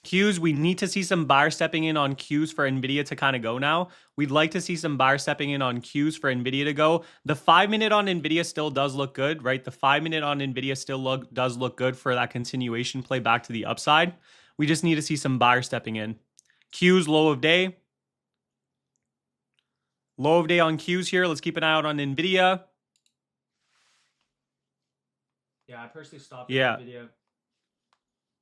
Qs, we need to see some buyer stepping in on Qs for NVIDIA to kind of go now. We'd like to see some buyer stepping in on Qs for NVIDIA to go. The 5-minute on NVIDIA still does look good, right? The 5-minute on NVIDIA still does look good for that continuation play back to the upside. We just need to see some buyer stepping in. Qs, low of day. Low of day on Qs here. Let's keep an eye out on NVIDIA. Yeah, I personally stopped at NVIDIA.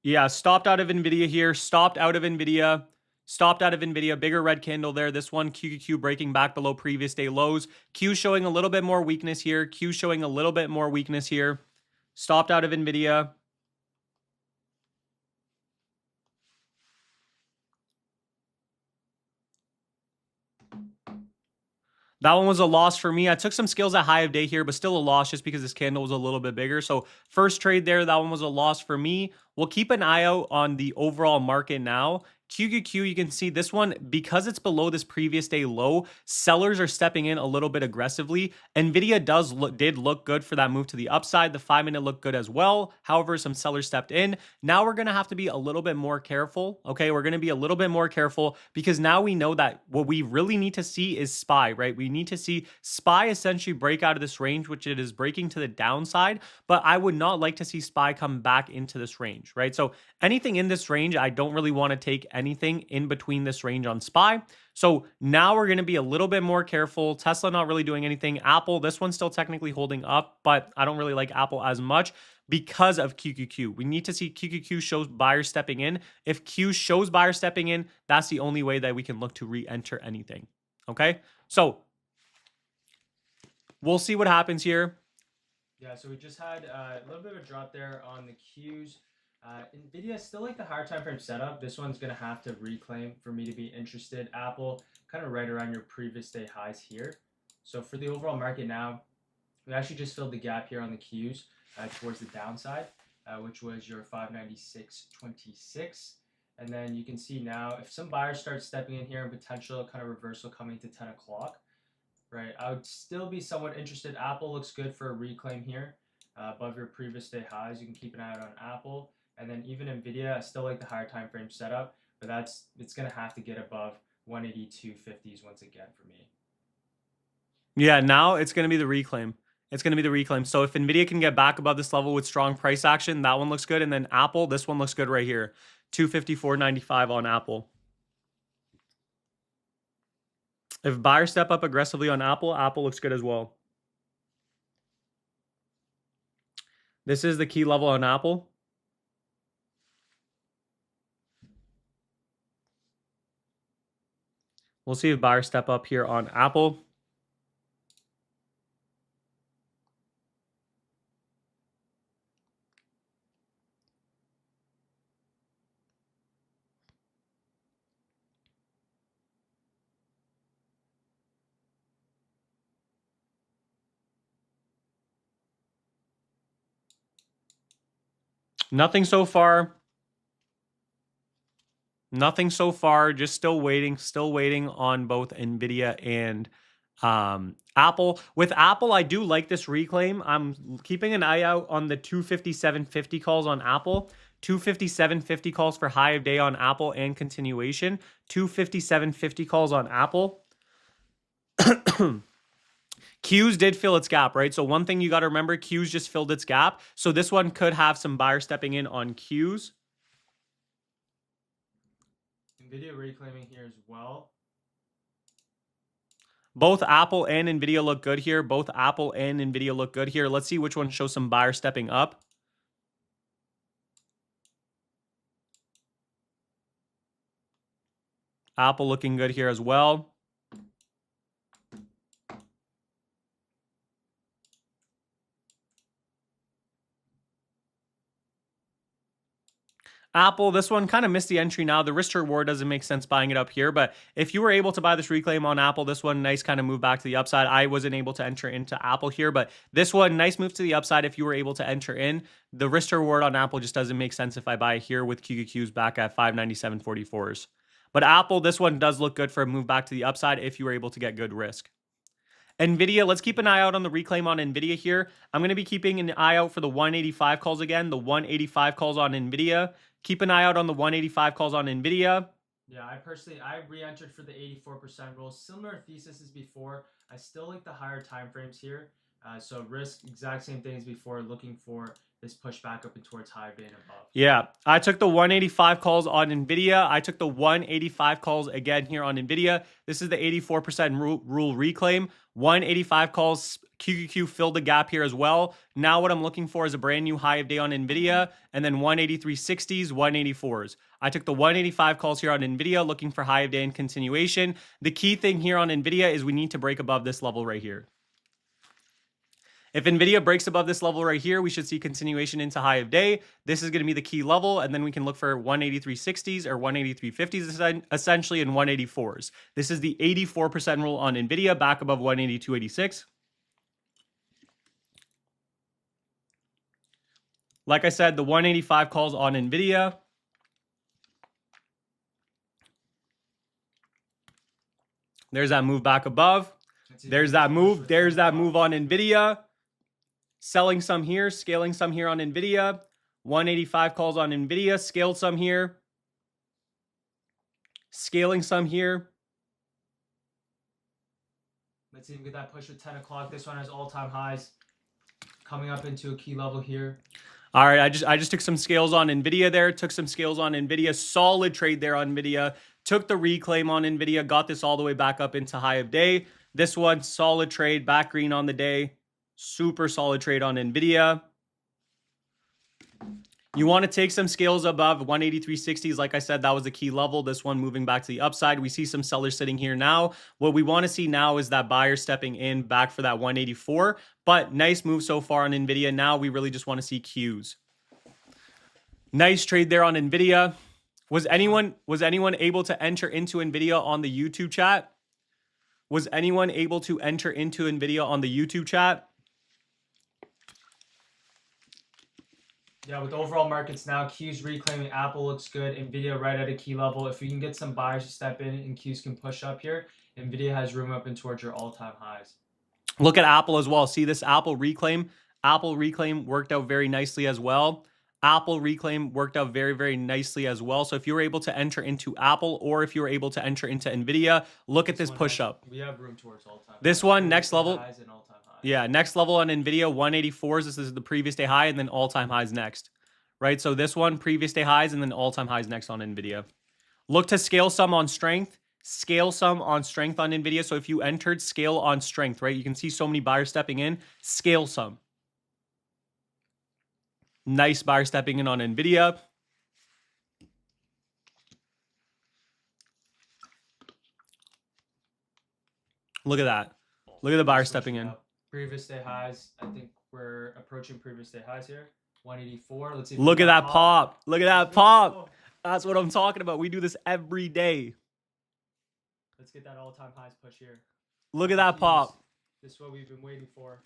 Yeah, stopped out of NVIDIA here. Stopped out of NVIDIA. Stopped out of NVIDIA. Bigger red candle there. This one, QQQ breaking back below previous day lows. Q showing a little bit more weakness here. Q showing a little bit more weakness here. Stopped out of NVIDIA. That one was a loss for me. I took some skills at high of day here, but still a loss just because this candle was a little bit bigger. So first trade there, that one was a loss for me. We'll keep an eye out on the overall market now. QQQ, you can see this one, because it's below this previous day low, sellers are stepping in a little bit aggressively. Nvidia did look good for that move to the upside. The 5-minute looked good as well. However, some sellers stepped in. Now we're going to have to be a little bit more careful. Okay, we're going to be a little bit more careful because now we know that what we really need to see is SPY, right? We need to see SPY essentially break out of this range, which it is breaking to the downside, but I would not like to see SPY come back into this range, right? So anything in this range, I don't really want to take anything in between this range on SPY. So now we're going to be a little bit more careful. Tesla not really doing anything. Apple, this one's still technically holding up, but I don't really like Apple as much because of QQQ. We need to see QQQ shows buyers stepping in. If Q shows buyers stepping in, that's the only way that we can look to re-enter anything. Okay, so we'll see what happens here. Yeah, so we just had a little bit of a drop there on the Qs. Nvidia still like the higher time frame setup. This one's gonna have to reclaim for me to be interested. Apple kind of right around your previous day highs here. So for the overall market now, we actually just filled the gap here on the Qs towards the downside, which was your 596.26. And then you can see now if some buyers start stepping in here and potential kind of reversal coming to 10 o'clock, right? I would still be somewhat interested. Apple looks good for a reclaim here above your previous day highs. You can keep an eye out on Apple. And then even Nvidia, I still like the higher time frame setup, but it's gonna have to get above 182.50s once again for me. Yeah, now it's gonna be the reclaim. It's gonna be the reclaim. So if Nvidia can get back above this level with strong price action, that one looks good. And then Apple, this one looks good right here. 254.95 on Apple. If buyers step up aggressively on Apple, Apple looks good as well. This is the key level on Apple. We'll see if buyers step up here on Apple. Nothing so far. Nothing so far. Just still waiting on both Nvidia and Apple. With Apple, I do like this reclaim. I'm keeping an eye out on the 257.50 calls on Apple. 257.50 calls for high of day on Apple and continuation. 257.50 calls on Apple. Qs did fill its gap, right? So one thing you got to remember, Qs just filled its gap. So this one could have some buyers stepping in on Qs. Nvidia reclaiming here as well. Both Apple and Nvidia look good here. Both Apple and Nvidia look good here. Let's see which one shows some buyers stepping up. Apple looking good here as well. Apple, this one kind of missed the entry now. The risk to reward doesn't make sense buying it up here, but if you were able to buy this reclaim on Apple, this one, nice kind of move back to the upside. I wasn't able to enter into Apple here, but this one, nice move to the upside if you were able to enter in. The risk to reward on Apple just doesn't make sense if I buy here with QQQs back at 597.44s. But Apple, this one does look good for a move back to the upside if you were able to get good risk. Nvidia, let's keep an eye out on the reclaim on Nvidia here. I'm going to be keeping an eye out for the 185 calls again, the 185 calls on Nvidia. Keep an eye out on the 185 calls on Nvidia. Yeah, I re-entered for the 84% rule. Similar thesis as before. I still like the higher time frames here. So risk, exact same thing as before, looking for this push back up and towards high bay and above. Yeah, I took the 185 calls on Nvidia. I took the 185 calls again here on Nvidia. This is the 84% rule reclaim. 185 calls, QQQ filled the gap here as well. Now what I'm looking for is a brand new high of day on Nvidia, and then 183.60s, 184s. I took the 185 calls here on Nvidia, looking for high of day and continuation. The key thing here on Nvidia is we need to break above this level right here. If Nvidia breaks above this level right here, we should see continuation into high of day. This is going to be the key level, and then we can look for 183.60s or 183.50s essentially, and 184s. This is the 84% rule on Nvidia, back above 182.86. Like I said, the 185 calls on Nvidia. There's that move back above. Let's see if There's we that can push move. with There's full that power. move on NVIDIA. Selling some here, scaling some here on NVIDIA. 185 calls on NVIDIA, scaled some here. Scaling some here. Let's see if we get that push with 10 o'clock. This one has all-time highs. Coming up into a key level here. All right, I just took some scales on NVIDIA there. Took some scales on NVIDIA. Solid trade there on NVIDIA. Took the reclaim on NVIDIA. Got this all the way back up into high of day. This one, solid trade. Back green on the day. Super solid trade on NVIDIA. You want to take some scales above 183.60s. Like I said, that was a key level. This one moving back to the upside. We see some sellers sitting here now. What we want to see now is that buyer stepping in back for that 184. But nice move so far on NVIDIA. Now we really just want to see Qs. Nice trade there on NVIDIA. Was anyone able to enter into NVIDIA on the YouTube chat? Was anyone able to enter into NVIDIA on the YouTube chat? Yeah, with the overall markets now, Q's reclaiming. Apple looks good. NVIDIA right at a key level. If we can get some buyers to step in and Q's can push up here, NVIDIA has room up and towards your all-time highs. Look at Apple as well. See this Apple reclaim? Apple reclaim worked out very nicely as well. Apple reclaim worked out very, very nicely as well. So if you were able to enter into Apple or if you were able to enter into NVIDIA, look at this one push has- up. We have room towards all-time This highs. one, next Previous day level. highs and all-time highs. Yeah, next level on NVIDIA, 184s. This is the previous day high and then all-time highs next. Right? So this one, previous day highs and then all-time highs next on NVIDIA. Look to scale some on strength. Scale some on strength on NVIDIA. So if you entered, scale on strength, right? You can see so many buyers stepping in. Scale some. Nice buyer stepping in on NVIDIA. Look at that. Look at the buyer stepping in. Previous day highs. I think we're approaching previous day highs here. 184. Let's see. if we Look at got that pop. Look at that Let's pop. go. That's what I'm talking about. We do this every day. Let's get that all-time highs push here. Look at that Jeez. pop. This is what we've been waiting for.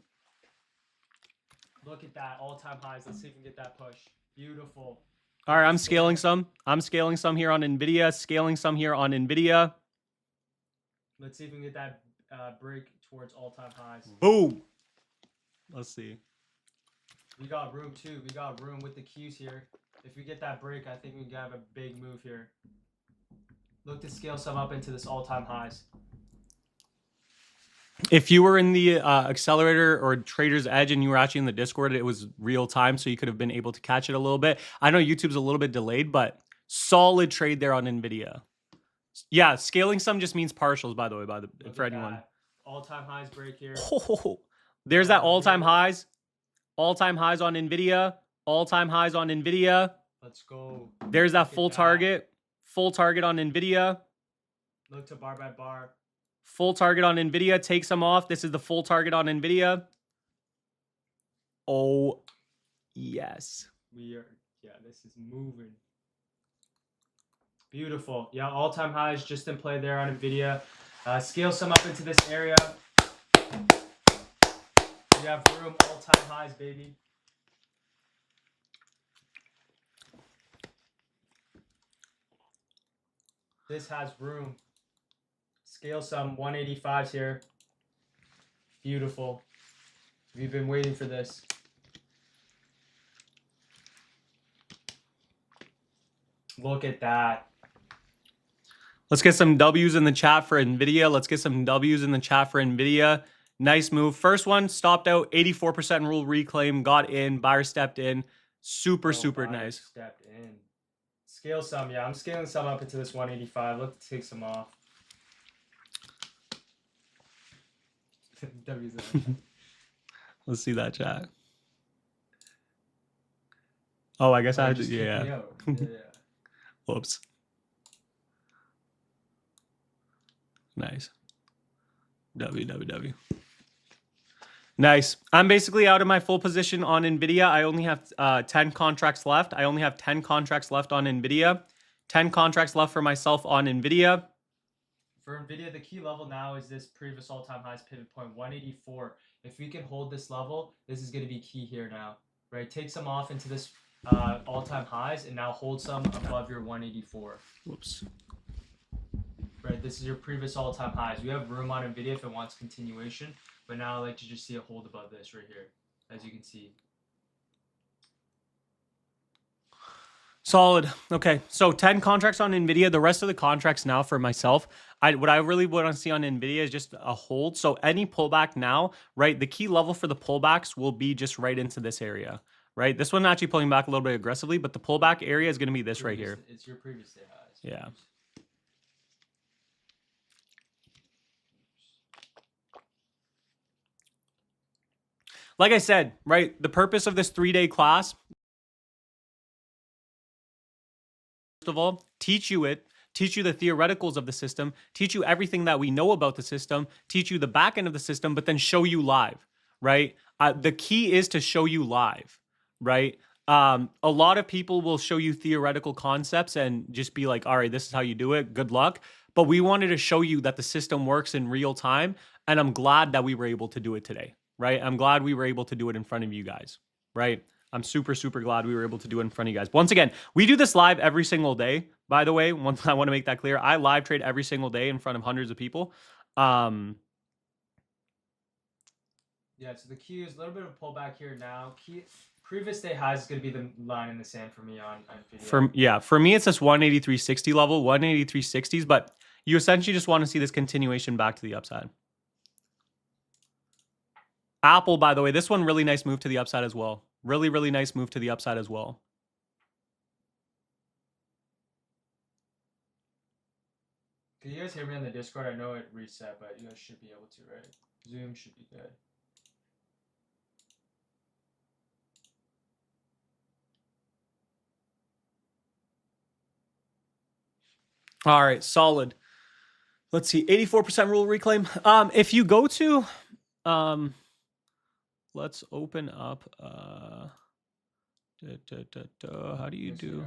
Look at that all-time highs. Let's see if we can get that push. Beautiful. All right, I'm scaling some. I'm scaling some here on NVIDIA. Scaling some here on NVIDIA. Let's see if we can get that break towards all-time highs. Boom. Let's see. We got room too. We got room with the Qs here. If we get that break, I think we can have a big move here. Look to scale some up into this all-time highs. If you were in the accelerator or Trader's Edge and you were actually in the Discord, it was real time, so you could have been able to catch it a little bit. I know YouTube's a little bit delayed, but solid trade there on NVIDIA. Yeah, scaling some just means partials, by the way, Look for at anyone. that. All-time highs break here. Oh, there's that all-time highs. All-time highs on NVIDIA. All-time highs on NVIDIA. Let's go. There's that Look at full that. target. Full target on NVIDIA. Look to bar by bar. Full target on NVIDIA. Take some off. This is the full target on NVIDIA. Oh, yes. This is moving. Beautiful. Yeah, all-time highs just in play there on NVIDIA. Scale some up into this area. We have room, all-time highs, baby. This has room. Scale some 185s here. Beautiful. We've been waiting for this. Look at that. Let's get some W's in the chat for NVIDIA. Let's get some W's in the chat for NVIDIA. Nice move. First one stopped out, 84% rule reclaim, got in, buyer stepped in. Super Buyer nice. Stepped in. Scale some, yeah. I'm scaling some up into this 185. Look to take some off. W's in. Let's see that chat. Oh, I guess I had to, Just kick me yeah. out. Yeah. Whoops. Nice. W. Nice. I'm basically out of my full position on NVIDIA. I only have 10 contracts left. I only have 10 contracts left on NVIDIA. 10 contracts left for myself on NVIDIA. For NVIDIA, the key level now is this previous all-time highs pivot point, 184. If we can hold this level, this is going to be key here now, right? Take some off into this all-time highs and now hold some above your 184. Whoops. right? This is your previous all-time highs. We have room on NVIDIA if it wants continuation, but now I like to just see a hold above this right here, as you can see. Solid. Okay, so 10 contracts on NVIDIA. The rest of the contracts now for myself, what I really want to see on NVIDIA is just a hold. So any pullback now, right? The key level for the pullbacks will be just right into this area, right? This one actually pulling back a little bit aggressively, but the pullback area is going to be this right here. It's your previous day highs. Yeah. Like I said, right? The purpose of this 3-day class, first of all, teach you the theoreticals of the system, teach you everything that we know about the system, teach you the back end of the system, but then show you live, right? The key is to show you live, right? A lot of people will show you theoretical concepts and just be like, all right, this is how you do it. Good luck. But we wanted to show you that the system works in real time. And I'm glad that we were able to do it today, right? I'm glad we were able to do it in front of you guys, right? I'm super, super glad we were able to do it in front of you guys. Once again, we do this live every single day. By the way, I want to make that clear. I live trade every single day in front of hundreds of people. Yeah, so the key is a little bit of a pullback here now. Previous day highs is going to be the line in the sand for me on video. For me, it's this 183.60 level, 183.60s, but you essentially just want to see this continuation back to the upside. Apple, by the way, this one really nice move to the upside as well. Really, really nice move to the upside as well. Can you guys hear me on the Discord? I know it reset, but you guys should be able to, right? Zoom should be good. All right, solid. Let's see, 84% rule reclaim. If you go to, let's open up. How do you do?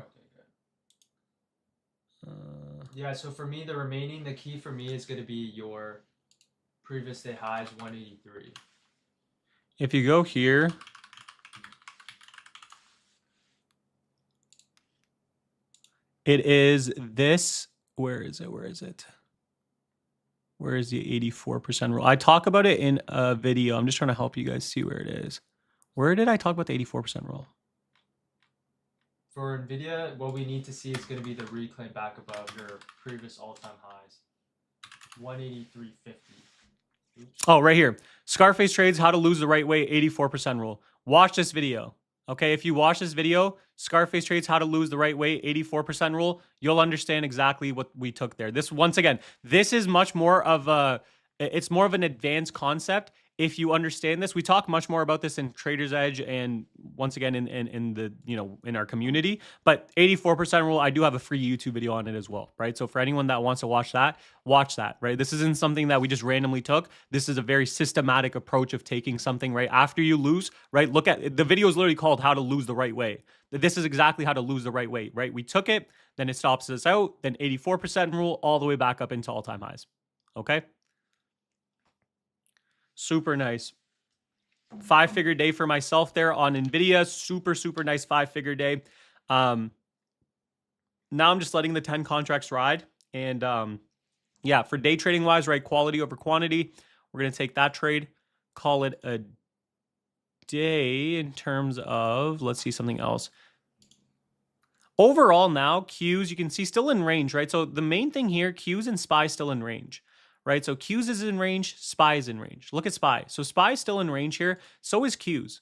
Yeah, so for me, the key for me is going to be your previous day highs, 183. If you go here, it is this. Where is it? Where is it? Where is the 84% rule? I talk about it in a video. I'm just trying to help you guys see where it is. Where did I talk about the 84% rule? For NVIDIA, what we need to see is going to be the reclaim back above your previous all-time highs. 183.50. Oh, right here. Scarface Trades, how to lose the right way, 84% rule. Watch this video. Okay, if you watch this video, Scarface Trades, how to lose the right way, 84% rule, you'll understand exactly what we took there. This, once again, this is much more of a, it's more of an advanced concept. If you understand this, we talk much more about this in Trader's Edge and once again in the, you know, in our community. But 84% rule, I do have a free YouTube video on it as well, right? So for anyone that wants to watch that, right? This isn't something that we just randomly took. This is a very systematic approach of taking something right after you lose, right? Look at the video is literally called How to Lose the Right Way. This is exactly how to lose the right way, right? We took it, then it stops us out, then 84% rule all the way back up into all-time highs. Okay. Super nice. 5-figure day for myself there on NVIDIA. Super, super nice 5-figure day. Now I'm just letting the 10 contracts ride. And yeah, for day trading wise, right, quality over quantity, we're going to take that trade, call it a day in terms of, let's see something else. Overall now, Qs, you can see still in range, right? So the main thing here, Qs and SPY still in range. Right, so Qs is in range, SPY is in range. Look at SPY. So SPY is still in range here. So is Qs.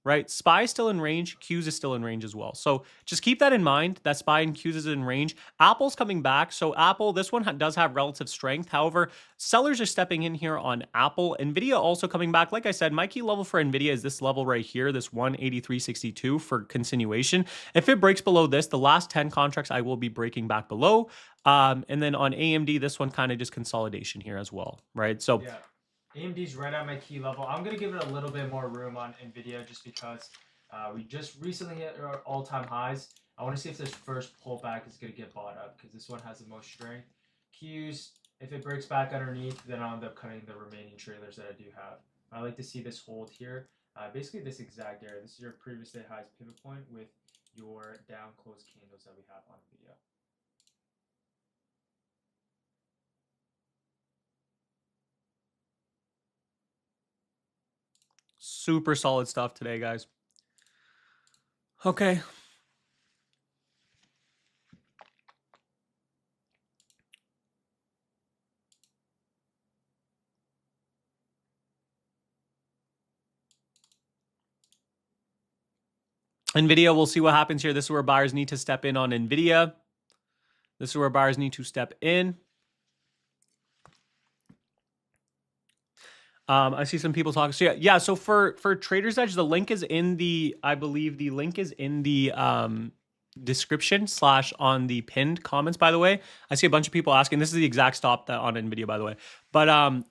Right, SPY is still in range. Qs is still in range as well. So just keep that in mind. That SPY and Qs is in range. Apple's coming back. So Apple, this one does have relative strength. However, sellers are stepping in here on Apple. NVIDIA also coming back. Like I said, my key level for NVIDIA is this level right here, this 183.62 for continuation. If it breaks below this, the last 10 contracts I will be breaking back below. And then on AMD, this one kind of just consolidation here as well, right? So yeah, AMD's right at my key level. I'm going to give it a little bit more room on NVIDIA just because we just recently hit our all-time highs. I want to see if this first pullback is going to get bought up because this one has the most strength. Qs, if it breaks back underneath, then I'll end up cutting the remaining trailers that I do have. I like to see this hold here. Basically this exact area. This is your previous day highs pivot point with your down close candles that we have on video. Super solid stuff today, guys. Okay. NVIDIA, we'll see what happens here. This is where buyers need to step in on NVIDIA. This is where buyers need to step in. I see some people talking. So yeah. So for Trader's Edge, the link is in the, I believe the link is in the description / on the pinned comments, by the way. I see a bunch of people asking. This is the exact stop that on NVIDIA, by the way. But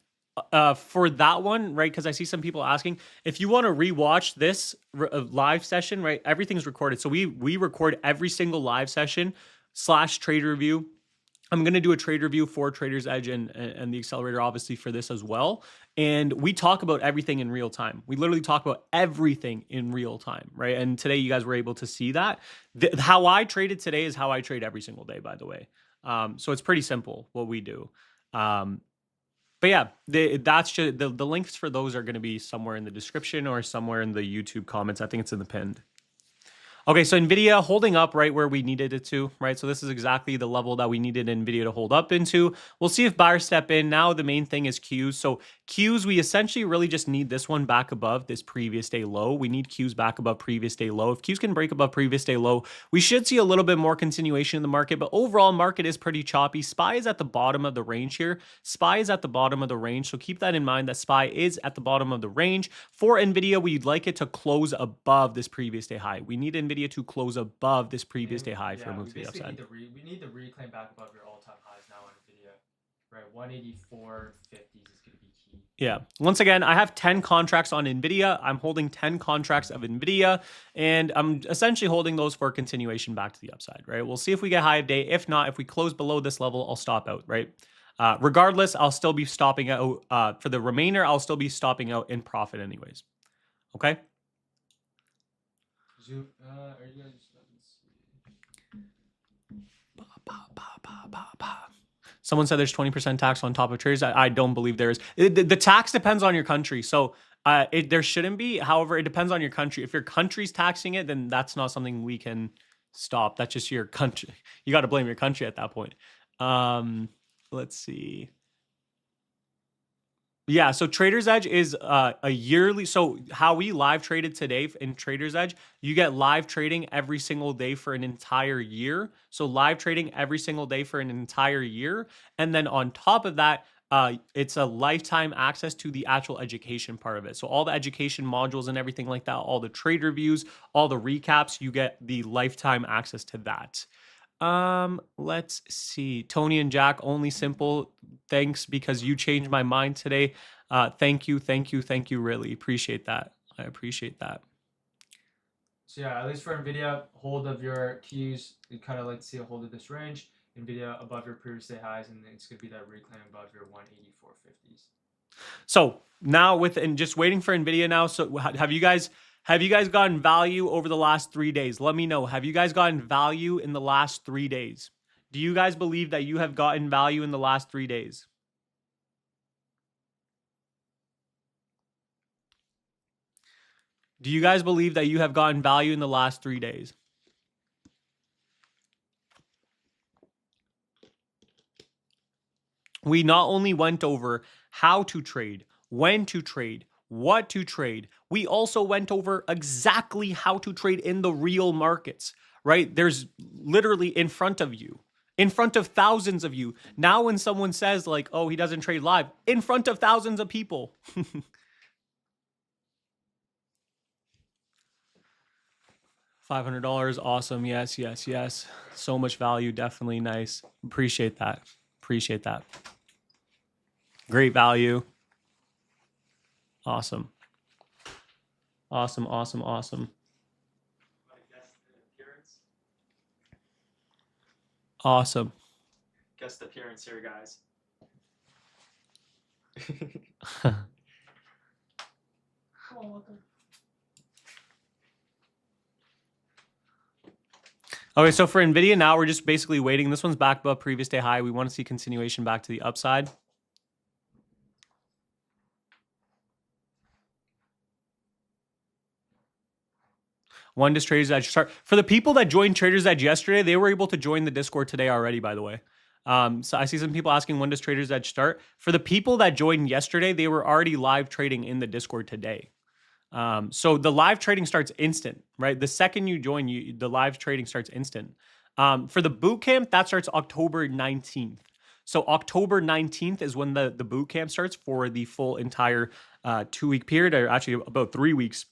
for that one, right, because I see some people asking, if you want to rewatch this live session, right, everything's recorded. So we record every single live session / trade review. I'm going to do a trade review for Trader's Edge and the accelerator, obviously, for this as well. And we talk about everything in real time. We literally talk about everything in real time, right? And today you guys were able to see that. How I traded today is how I trade every single day, by the way. So it's pretty simple what we do. But yeah, that's just, the links for those are going to be somewhere in the description or somewhere in the YouTube comments. I think it's in the pinned. Okay, so NVIDIA holding up right where we needed it to, right? So this is exactly the level that we needed NVIDIA to hold up into. We'll see if buyers step in. Now the main thing is Qs. So Qs, we essentially really just need this one back above this previous day low. We need Qs back above previous day low. If Qs can break above previous day low, we should see a little bit more continuation in the market, but overall market is pretty choppy. SPY is at the bottom of the range here. SPY is at the bottom of the range, so keep that in mind that SPY is at the bottom of the range. For NVIDIA, we'd like it to close above this previous day high. We need NVIDIA to close above this previous day high for a move to the upside. We need to reclaim back above your all-time highs now on NVIDIA. Right, 184.50 is going to be key. Yeah. Once again, I have 10 contracts on NVIDIA. I'm holding 10 contracts of NVIDIA, and I'm essentially holding those for continuation back to the upside, right? We'll see if we get high of day. If not, if we close below this level, I'll stop out, right? Regardless, I'll still be stopping out. For the remainder, I'll still be stopping out in profit anyways. Okay? Are you guys... Someone said there's 20% tax on top of traders. I don't believe there is. The tax depends on your country. So there shouldn't be. However, it depends on your country. If your country's taxing it, then that's not something we can stop. That's just your country. You got to blame your country at that point. Let's see. Yeah, so Trader's Edge is a yearly. So how we live traded today in Trader's Edge, you get live trading every single day for an entire year. So live trading every single day for an entire year. And then on top of that, it's a lifetime access to the actual education part of it. So all the education modules and everything like that, all the trade reviews, all the recaps, you get the lifetime access to that. Let's see. Tony and Jack, only simple. Thanks because you changed my mind today. Thank you. Really appreciate that. I appreciate that. So yeah, at least for NVIDIA, hold of your Qs. You kind of like to see a hold of this range. NVIDIA above your previous day highs, and it's going to be that reclaim above your 184.50s. So now and just waiting for NVIDIA now. So have you guys gotten value over the last 3 days? Let me know. Have you guys gotten value in the last 3 days? Do you guys believe that you have gotten value in the last 3 days? Do you guys believe that you have gotten value in the last 3 days? We not only went over how to trade, when to trade, what to trade, we also went over exactly how to trade in the real markets, right? There's literally in front of you, in front of thousands of you. Now when someone says like, oh, he doesn't trade live, in front of thousands of people. $500, awesome. Yes. So much value, definitely nice. Appreciate that. Great value. Awesome. Awesome. Guest appearance here, guys. Okay, so for NVIDIA now, we're just basically waiting. This one's back above previous day high. We want to see continuation back to the upside. When does Traders Edge start? For the people that joined Traders Edge yesterday, they were able to join the Discord today already, by the way. So I see some people asking, when does Traders Edge start? For the people that joined yesterday, they were already live trading in the Discord today. So the live trading starts instant, right? The second you join, the live trading starts instant. For the boot camp, that starts October 19th. So October 19th is when the boot camp starts for the full entire 2-week period, or actually about 3 weeks.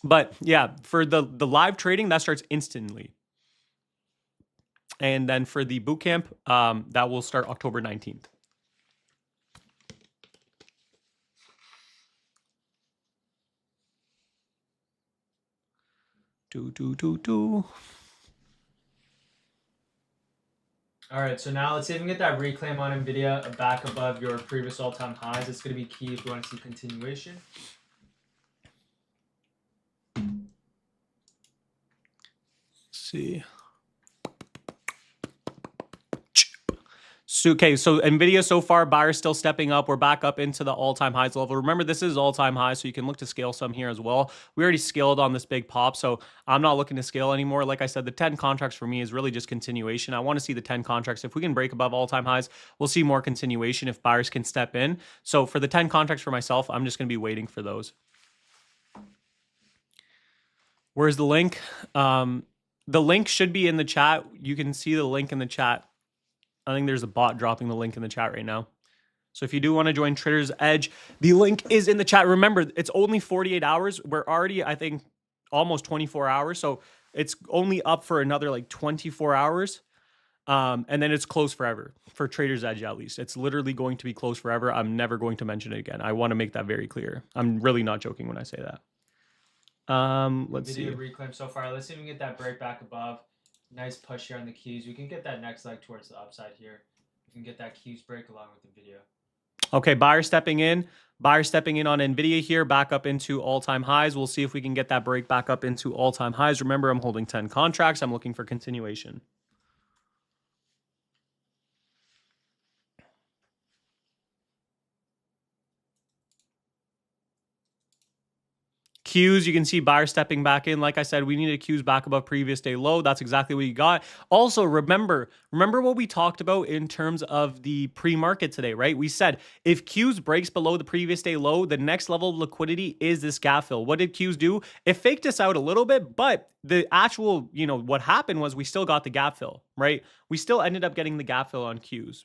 But yeah, for the live trading, that starts instantly. And then for the boot camp, that will start October 19th. All right, so now let's see if we can get that reclaim on NVIDIA back above your previous all-time highs. It's going to be key if you want to see continuation. See. So, okay, so NVIDIA so far, buyers still stepping up. We're back up into the all-time highs level. Remember, this is all-time high, so you can look to scale some here as well. We already scaled on this big pop, so I'm not looking to scale anymore. Like I said, the 10 contracts for me is really just continuation. I want to see the 10 contracts. If we can break above all-time highs, we'll see more continuation if buyers can step in. So for the 10 contracts for myself, I'm just going to be waiting for those. Where's the link? The link should be in the chat. You can see the link in the chat. I think there's a bot dropping the link in the chat right now. So if you do want to join Traders Edge, the link is in the chat. Remember, it's only 48 hours. We're already, I think, almost 24 hours. So it's only up for another like 24 hours. And then it's closed forever for Traders Edge, at least. It's literally going to be closed forever. I'm never going to mention it again. I want to make that very clear. I'm really not joking when I say that. Let's see. Reclaim so far. Let's see if we can get that break back above. Nice push here on the keys. We can get that next leg towards the upside here. We can get that keys break along with the video. Okay, buyer stepping in. Buyer stepping in on NVIDIA here, back up into all-time highs. We'll see if we can get that break back up into all-time highs. Remember, I'm holding 10 contracts. I'm looking for continuation. Qs, you can see buyer stepping back in. Like I said, we needed Qs back above previous day low. That's exactly what you got. Also, remember what we talked about in terms of the pre-market today, right? We said if Qs breaks below the previous day low, the next level of liquidity is this gap fill. What did Qs do? It faked us out a little bit, but the actual, what happened was we still got the gap fill, right? We still ended up getting the gap fill on Qs.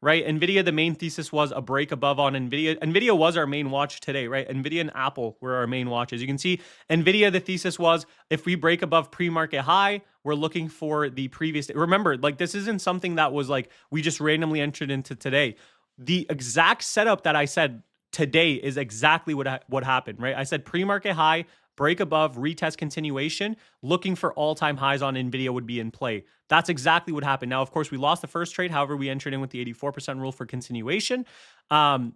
Right? NVIDIA, the main thesis was a break above on NVIDIA. NVIDIA was our main watch today, right? NVIDIA and Apple were our main watches. You can see NVIDIA, the thesis was if we break above pre-market high, we're looking for the previous day. Remember, like this isn't something that was like we just randomly entered into today. The exact setup that I said today is exactly what happened, right? I said pre-market high, break above, retest continuation, looking for all-time highs on NVIDIA would be in play. That's exactly what happened. Now, of course, we lost the first trade. However, we entered in with the 84% rule for continuation. And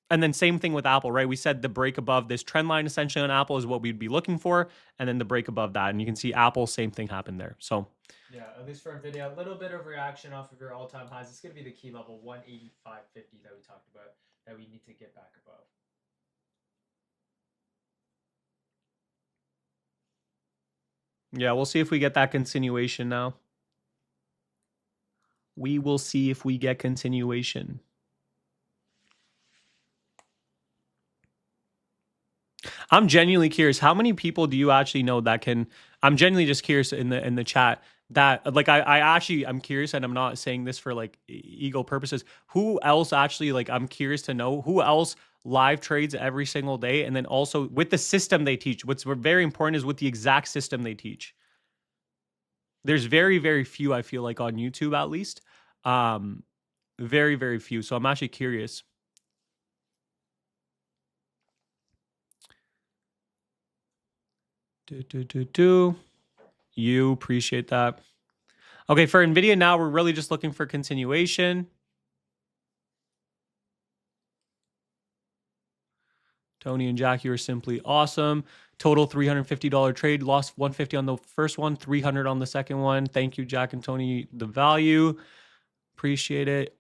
then same thing with Apple, right? We said the break above this trend line essentially on Apple is what we'd be looking for. And then the break above that. And you can see Apple, same thing happened there. So yeah, at least for NVIDIA, a little bit of reaction off of your all-time highs. It's going to be the key level 185.50 that we talked about that we need to get back above. Yeah, we'll see if we get that continuation now. We will see if we get continuation. I'm genuinely curious. How many people do you actually know that can? I'm genuinely just curious in the chat that like I'm curious, and I'm not saying this for like ego purposes. Who else actually like I'm curious to know who else live trades every single day, and then also with the system they teach. What's very important is with the exact system they teach. There's very, very few, I feel like, on YouTube at least. Very, very few. So I'm actually curious. You appreciate that. Okay, for NVIDIA now, we're really just looking for continuation. Tony and Jackie are simply awesome. Total $350 trade. Lost $150 on the first one, $300 on the second one. Thank you, Jack and Tony. The value. Appreciate it.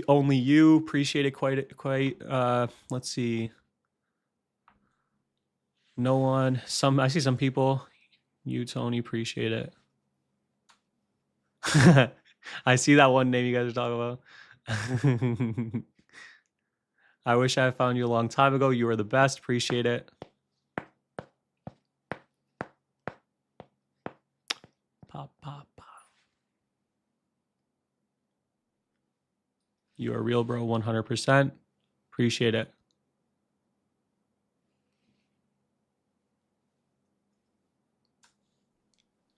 Only you appreciate it quite. Let's see. No one. I see some people. You, Tony, appreciate it. I see that one name you guys are talking about. I wish I found you a long time ago. You were the best. Appreciate it. Pop, pop, pop. You are real, bro. 100%. Appreciate it.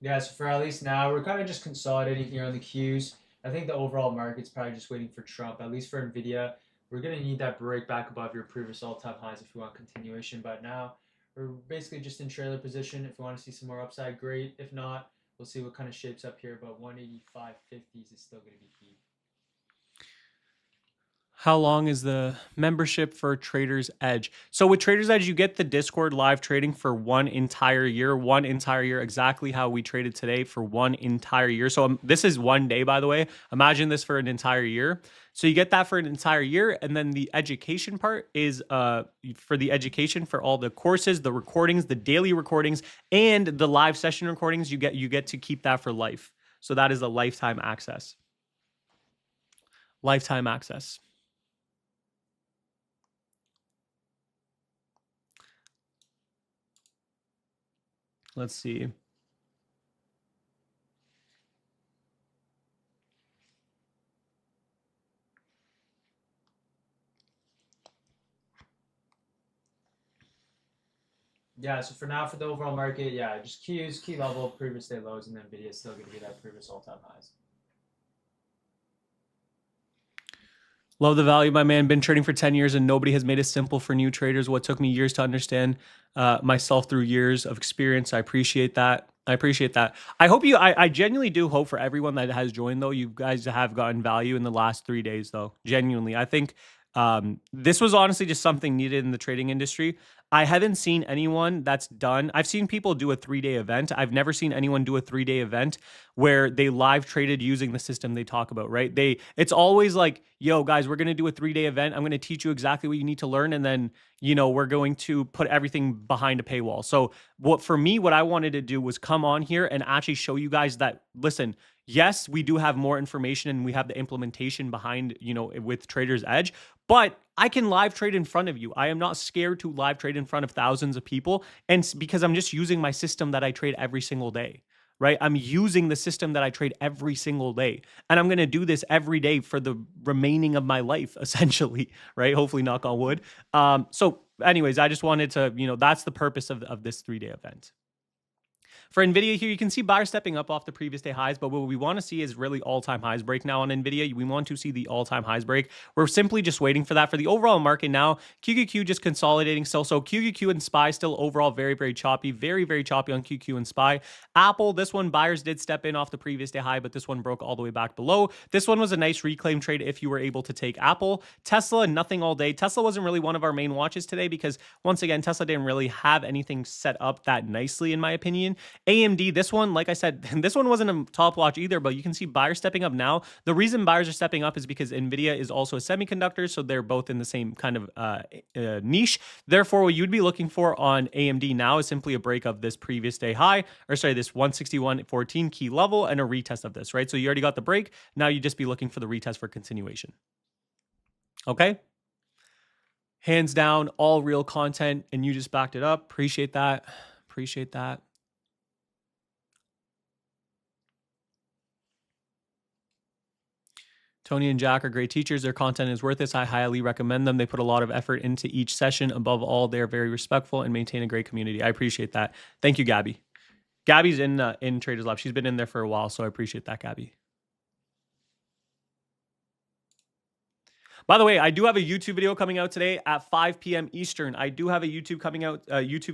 Yeah, so for at least now, we're kind of just consolidating here on the Qs. I think the overall market's probably just waiting for Trump. At least for Nvidia, we're going to need that break back above your previous all-time highs if you want continuation. But now, we're basically just in trailer position. If you want to see some more upside, great. If not, we'll see what kind of shapes up here. But 185.50s is still going to be key. How long is the membership for Trader's Edge? So with Trader's Edge, you get the Discord live trading for one entire year, exactly how we traded today for one entire year. So this is 1 day, by the way. Imagine this for an entire year. So you get that for an entire year. And then the education part is for the education for all the courses, the recordings, the daily recordings, and the live session recordings. You get to keep that for life. So that is a lifetime access. Lifetime access. Let's see. Yeah, so for now, for the overall market, yeah, just Qs, key level, previous day lows, and then Nvidia is still going to be that previous all-time highs. Love the value, my man. Been trading for 10 years and nobody has made it simple for new traders. What took me years to understand myself through years of experience. I appreciate that. I genuinely do hope for everyone that has joined, though, you guys have gotten value in the last 3 days, though. Genuinely. I think this was honestly just something needed in the trading industry. I haven't seen anyone that's done. I've seen people do a 3-day event. I've never seen anyone do a 3-day event where they live traded using the system they talk about, right? It's always like, yo, guys, we're going to do a 3-day event. I'm going to teach you exactly what you need to learn. And then, we're going to put everything behind a paywall. So what I wanted to do was come on here and actually show you guys that, listen, yes, we do have more information and we have the implementation behind, with Trader's Edge, but I can live trade in front of you. I am not scared to live trade in front of thousands of people. And because I'm just using my system that I trade every single day, right? I'm using the system that I trade every single day. And I'm going to do this every day for the remaining of my life, essentially, right? Hopefully, knock on wood. So anyways, I just wanted to, that's the purpose of this 3-day event. For NVIDIA here, you can see buyers stepping up off the previous day highs, but what we want to see is really all-time highs break now on NVIDIA. We want to see the all-time highs break. We're simply just waiting for that. For the overall market now, QQQ just consolidating still. So QQQ and SPY still overall very, very choppy. Very, very choppy on QQ and SPY. Apple, this one, buyers did step in off the previous day high, but this one broke all the way back below. This one was a nice reclaim trade if you were able to take Apple. Tesla, nothing all day. Tesla wasn't really one of our main watches today because, once again, Tesla didn't really have anything set up that nicely, in my opinion. AMD, this one, like I said, this one wasn't a top watch either, but you can see buyers stepping up now. The reason buyers are stepping up is because NVIDIA is also a semiconductor, so they're both in the same kind of niche. Therefore, what you'd be looking for on AMD now is simply a break of this previous day high, this 161.14 key level and a retest of this, right? So you already got the break. Now you just be looking for the retest for continuation. Okay? Hands down, all real content, and you just backed it up. Appreciate that. Appreciate that. Tony and Jack are great teachers. Their content is worth it. I highly recommend them. They put a lot of effort into each session. Above all, they're very respectful and maintain a great community. I appreciate that. Thank you, Gabby. Gabby's in Traders Lab. She's been in there for a while, so I appreciate that, Gabby. By the way, I do have a YouTube video coming out today at 5 p.m. Eastern. I do have a YouTube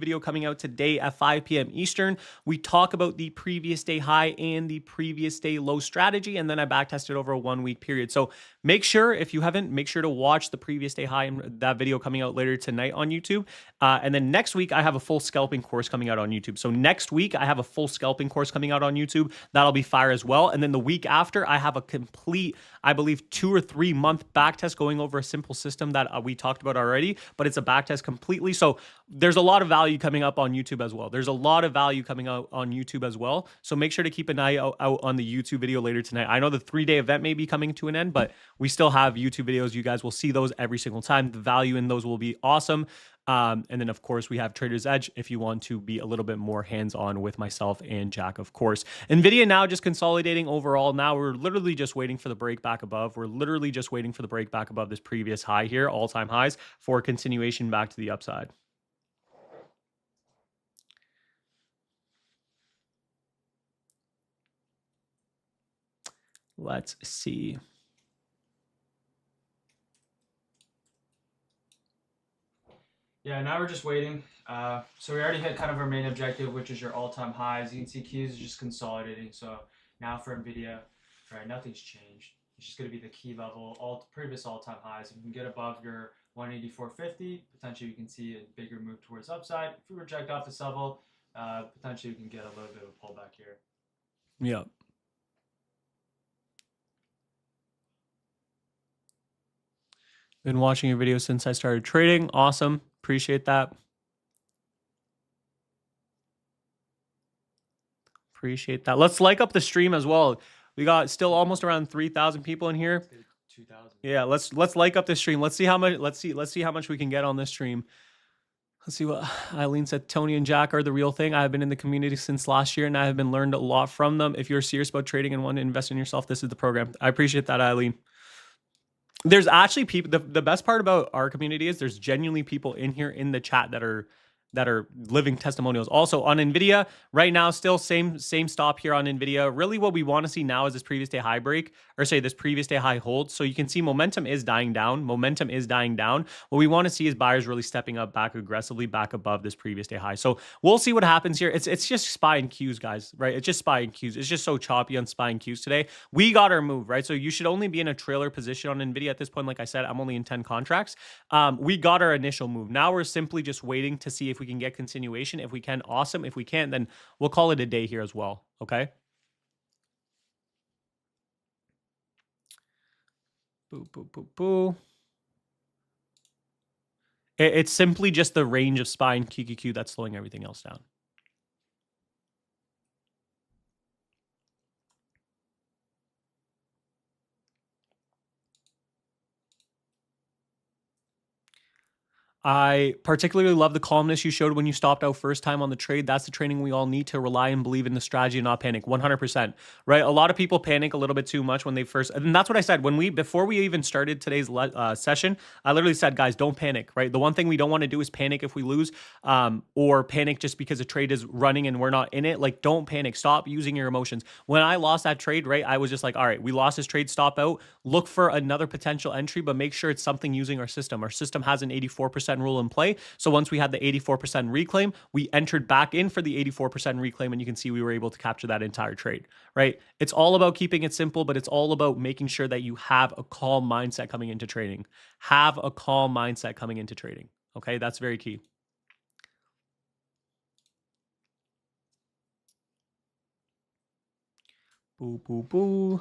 video coming out today at 5 p.m. Eastern. We talk about the previous day high and the previous day low strategy, and then I backtest it over a 1-week period. So make sure, if you haven't, make sure to watch the previous day high and that video coming out later tonight on YouTube. And then next week, I have a full scalping course coming out on YouTube. So next week, I have a full scalping course coming out on YouTube. That'll be fire as well. And then the week after, I have a complete, I believe, 2 or 3 month backtest going over a simple system that we talked about already, but it's a back test completely. So there's a lot of value coming up on YouTube as well. There's a lot of value coming out on YouTube as well. So make sure to keep an eye out on the YouTube video later tonight. I know the 3-day event may be coming to an end, but we still have YouTube videos. You guys will see those every single time. The value in those will be awesome. And then, of course, we have Trader's Edge if you want to be a little bit more hands-on with myself and Jack, of course. NVIDIA now just consolidating overall. Now we're literally just waiting for the break back above. We're literally just waiting for the break back above this previous high here, all-time highs, for continuation back to the upside. Let's see. Yeah, now we're just waiting. So we already hit kind of our main objective, which is your all-time highs. You can see Qs is just consolidating. So now for NVIDIA, right, nothing's changed. It's just going to be the key level, previous all-time highs. If you can get above your 184.50, potentially you can see a bigger move towards upside. If we reject off this level, potentially we can get a little bit of a pullback here. Yeah. Been watching your video since I started trading. Awesome. Appreciate that. Appreciate that. Let's like up the stream as well. We got still almost around 3,000 people in here. 2,000. Yeah, let's like up the stream. Let's see how much let's see how much we can get on this stream. Let's see what Eileen said. Tony and Jack are the real thing. I have been in the community since last year and I have been learned a lot from them. If you're serious about trading and want to invest in yourself, this is the program. I appreciate that, Eileen. There's actually people, the best part about our community is there's genuinely people in here in the chat that are living testimonials. Also on NVIDIA right now, still same stop here on NVIDIA. Really what we want to see now is this previous day high break, or say this previous day high hold. So you can see momentum is dying down. Momentum is dying down. What we want to see is buyers really stepping up back aggressively back above this previous day high. So we'll see what happens here. It's just SPY and Qs, guys, right? It's just SPY and Qs. It's just so choppy on SPY and Qs today. We got our move, right? So you should only be in a trailer position on NVIDIA at this point. Like I said, I'm only in 10 contracts. We got our initial move. Now we're simply just waiting to see if we can get continuation. If we can, awesome. If we can't, then we'll call it a day here as well. Okay. Boo, boo, boo, boo. It's simply just the range of SPY and QQQ that's slowing everything else down. I particularly love the calmness you showed when you stopped out first time on the trade. That's the training we all need to rely and believe in the strategy and not panic. 100%, right? A lot of people panic a little bit too much when they first, and that's what I said before we even started today's session. I literally said, guys, don't panic, right? The one thing we don't want to do is panic if we lose, or panic just because a trade is running and we're not in it. Like, don't panic. Stop using your emotions. When I lost that trade, right, I was just like, all right, we lost this trade, stop out, look for another potential entry, but make sure it's something using our system. Our system has an 84% rule in play. So once we had the 84% reclaim, we entered back in for the 84% reclaim, and you can see we were able to capture that entire trade, right? It's all about keeping it simple, but it's all about making sure that you have a calm mindset coming into trading. Have a calm mindset coming into trading. Okay, that's very key. Boo, boo, boo.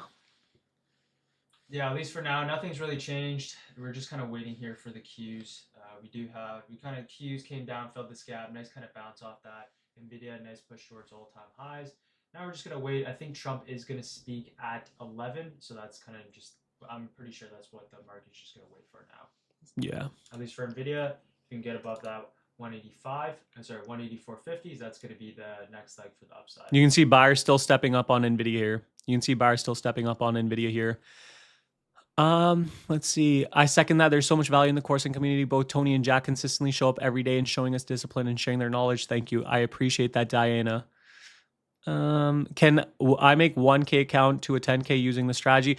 Yeah, at least for now, nothing's really changed. We're just kind of waiting here for the Qs. Qs came down, filled this gap, nice kind of bounce off that. NVIDIA, nice push towards all-time highs. Now we're just going to wait. I think Trump is going to speak at 11, so that's kind of just, I'm pretty sure that's what the market's just going to wait for now. Yeah. At least for NVIDIA, if you can get above that 184.50s, that's going to be the next leg for the upside. You can see buyers still stepping up on NVIDIA here. You can see buyers still stepping up on NVIDIA here. Let's see. I second that. There's so much value in the coursing community. Both Tony and Jack consistently show up every day and showing us discipline and sharing their knowledge. Thank you. I appreciate that, Diana. Can I make 1K account to a 10K using the strategy?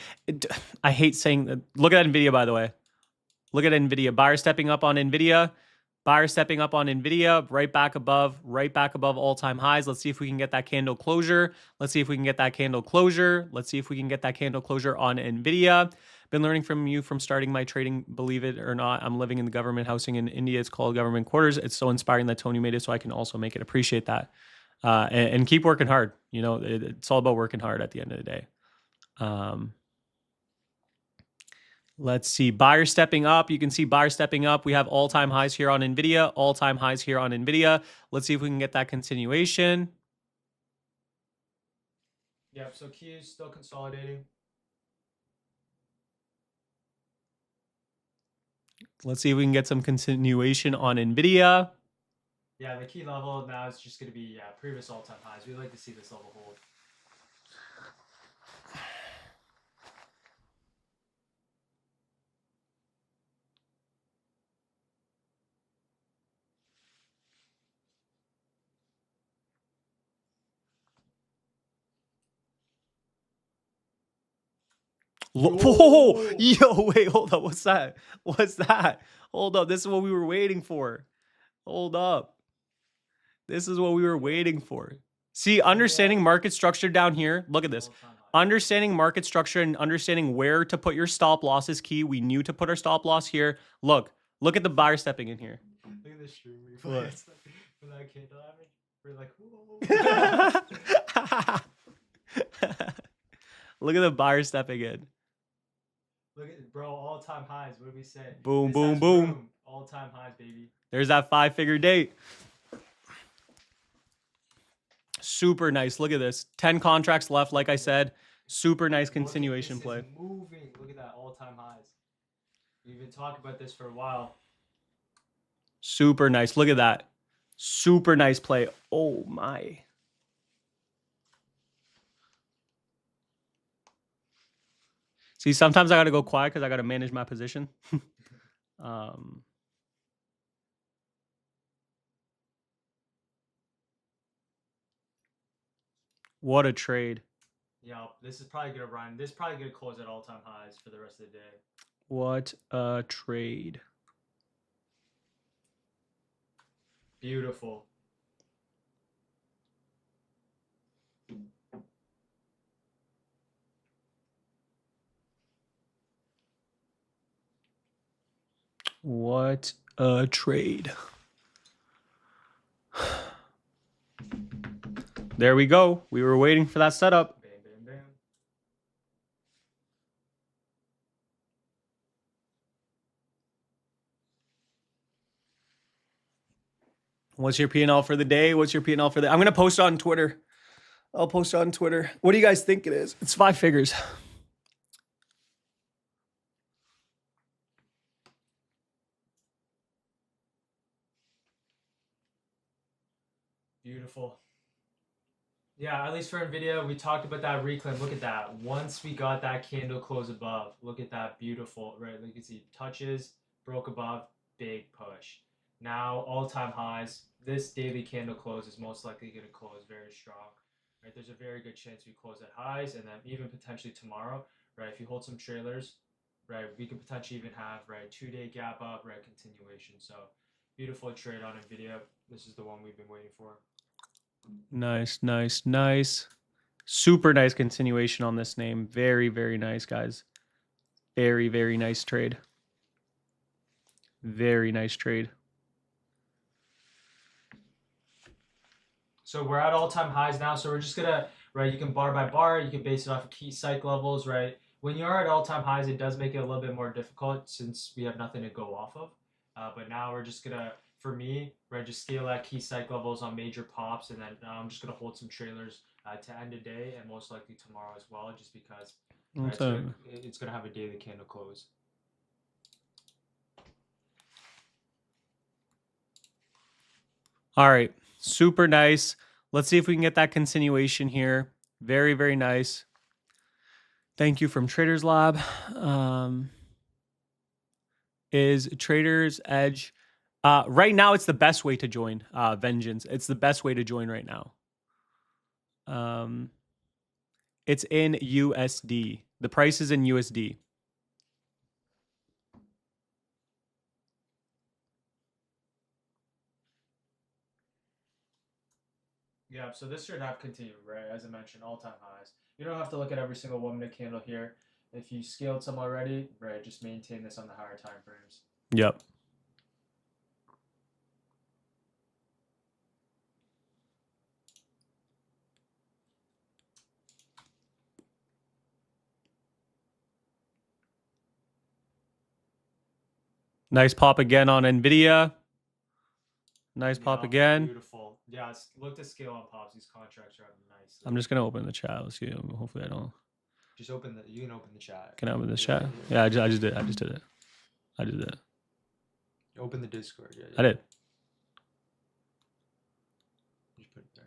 I hate saying that. Look at NVIDIA, by the way. Look at NVIDIA. Buyer stepping up on NVIDIA. Buyer stepping up on NVIDIA, right back above all-time highs. Let's see if we can get that candle closure. Let's see if we can get that candle closure. Let's see if we can get that candle closure on NVIDIA. Been learning from you from starting my trading, believe it or not. I'm living in the government housing in India. It's called government quarters. It's so inspiring that Tony made it so I can also make it. Appreciate that. And keep working hard. You know, it's all about working hard at the end of the day. Let's see. Buyer stepping up. You can see buyer stepping up. We have all-time highs here on NVIDIA. All-time highs here on NVIDIA. Let's see if we can get that continuation. Yep, so key is still consolidating. Let's see if we can get some continuation on NVIDIA. Yeah, the key level now is just going to be previous all-time highs. We'd like to see this level hold. Whoa, yo, wait, hold up. What's that? What's that? Hold up. This is what we were waiting for. Hold up. This is what we were waiting for. See, understanding market structure down here. Look at this. Understanding market structure and understanding where to put your stop loss is key. We knew to put our stop loss here. Look at the buyer stepping in here. Look at the stream replay. What? For that candle average. We're like, whoa. Look at the buyer stepping in. Look at bro, all-time highs. What did we say? Boom, This boom, has boom. room. All-time highs, baby. There's that 5-figure date. Super nice. Look at this. 10 contracts left, like I said. Super nice continuation This play. is moving. Look at that, all-time highs. We've been talking about this for a while. Super nice. Look at that. Super nice play. Oh my. See, sometimes I got to go quiet because I got to manage my position. What a trade. Yeah, this is probably going to run. This is probably going to close at all-time highs for the rest of the day. What a trade. Beautiful. What a trade. There we go. We were waiting for that setup. Bam, bam, bam. What's your P&L for the day? What's your P&L for the... I'm going to post it on Twitter. I'll post it on Twitter. What do you guys think it is? It's 5 figures. Beautiful. Yeah, at least for NVIDIA, we talked about that reclaim. Look at that. Once we got that candle close above, look at that beautiful, right? You can see touches, broke above, big push. Now, all-time highs. This daily candle close is most likely going to close very strong. Right? There's a very good chance we close at highs, and then even potentially tomorrow, right? If you hold some trailers, right, we could potentially even have, right, 2-day gap up, right, continuation. So, beautiful trade on NVIDIA. This is the one we've been waiting for. Nice, nice, nice. Super nice continuation on this name. Very, very nice, guys. Very, very nice trade. Very nice trade. So we're at all-time highs now. So we're just gonna, right, you can bar by bar, you can base it off of key psych levels, right? When you are at all-time highs, it does make it a little bit more difficult since we have nothing to go off of. But now we're just gonna, for me, right, just scale at key psych levels on major pops, and then I'm just gonna hold some trailers to end the day and most likely tomorrow as well, just because right, it's gonna have a daily candle close. All right, super nice. Let's see if we can get that continuation here. Very, very nice. Thank you from Traders Lab. Is Traders Edge... right now, it's the best way to join Vengeance. It's the best way to join right now. It's in USD. The price is in USD. Yeah, so this should have continued, right? As I mentioned, all-time highs. You don't have to look at every single 1-minute candle here. If you scaled some already, right, just maintain this on the higher time frames. Yep. Nice pop again on NVIDIA. Nice pop Yeah, again. Beautiful. Yeah, look to scale on pops. These contracts are nice. I'm just gonna open the chat. Let's see. Hopefully I don't. Just open the. You can open the chat. Can I open the chat? Yeah, I just did. I just did it. I just did it. Open the Discord. Yeah. I did. Just put it there.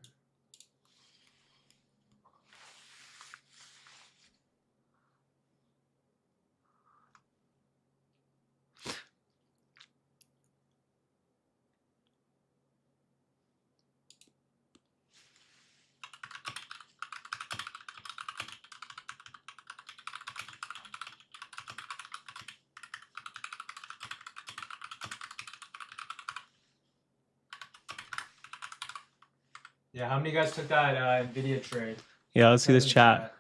Yeah, how many guys took that NVIDIA trade? Yeah, let's see this chat.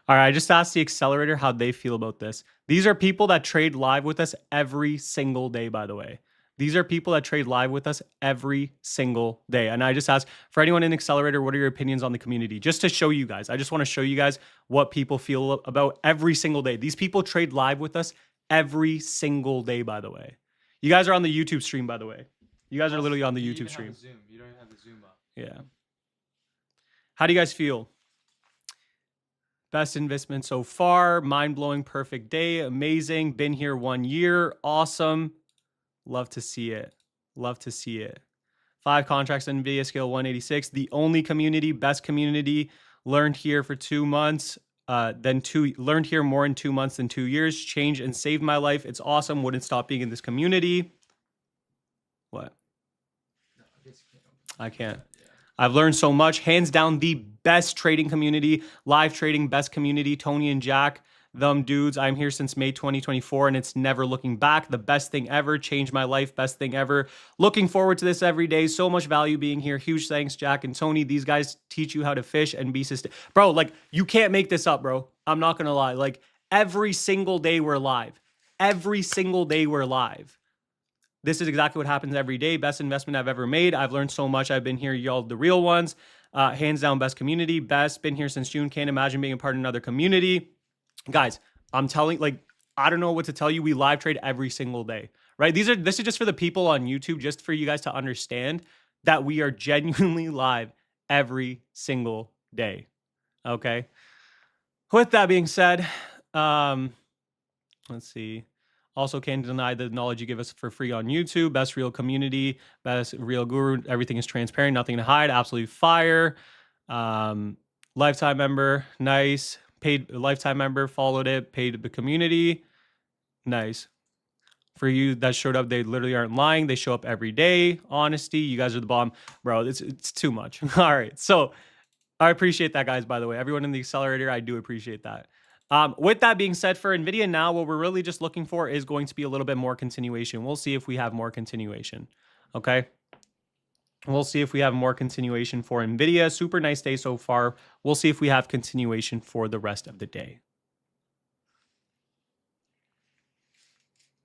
All right, I just asked the accelerator how they feel about this. These are people that trade live with us every single day, by the way. These are people that trade live with us every single day. And I just asked for anyone in accelerator, what are your opinions on the community? Just to show you guys. I just want to show you guys what people feel about every single day. These people trade live with us every single day, by the way. You guys are on the YouTube stream, by the way. You guys are literally on the YouTube stream. You don't even have the Zoom up. Yeah. How do you guys feel? Best investment so far. Mind-blowing, perfect day. Amazing. Been here 1 year. Awesome. Love to see it. Love to see it. 5 contracts on NVIDIA scale 186. The only community, best community. Learned here for 2 months. Learned here more in 2 months than 2 years. Changed and saved my life. It's awesome. Wouldn't stop being in this community. What? No, I guess you can't. I can't. I've learned so much. Hands down, the best trading community, live trading, best community. Tony and Jack, them dudes. I'm here since May 2024, and it's never looking back. The best thing ever. Changed my life. Best thing ever. Looking forward to this every day. So much value being here. Huge thanks, Jack and Tony. These guys teach you how to fish and be sustainable. Bro, like, you can't make this up, bro. I'm not going to lie. Like, every single day we're live. Every single day we're live. This is exactly what happens every day. Best investment I've ever made. I've learned so much. I've been here, y'all, the real ones. Hands down, best community. Best. Been here since June. Can't imagine being a part of another community. Guys, I'm telling, like, I don't know what to tell you. We live trade every single day, right? This is just for the people on YouTube, just for you guys to understand that we are genuinely live every single day. Okay. With that being said, let's see. Also can't deny the knowledge you give us for free on YouTube. Best real community, best real guru. Everything is transparent, nothing to hide. Absolute fire. Lifetime member, nice. Paid lifetime member, followed it. Paid the community, nice. For you that showed up, they literally aren't lying. They show up every day. Honesty, you guys are the bomb, bro. It's too much. All right, so I appreciate that, guys. By the way, everyone in the accelerator, I do appreciate that. With that being said, for NVIDIA now, what we're really just looking for is going to be a little bit more continuation. We'll see if we have more continuation. Okay. We'll see if we have more continuation for NVIDIA. Super nice day so far. We'll see if we have continuation for the rest of the day.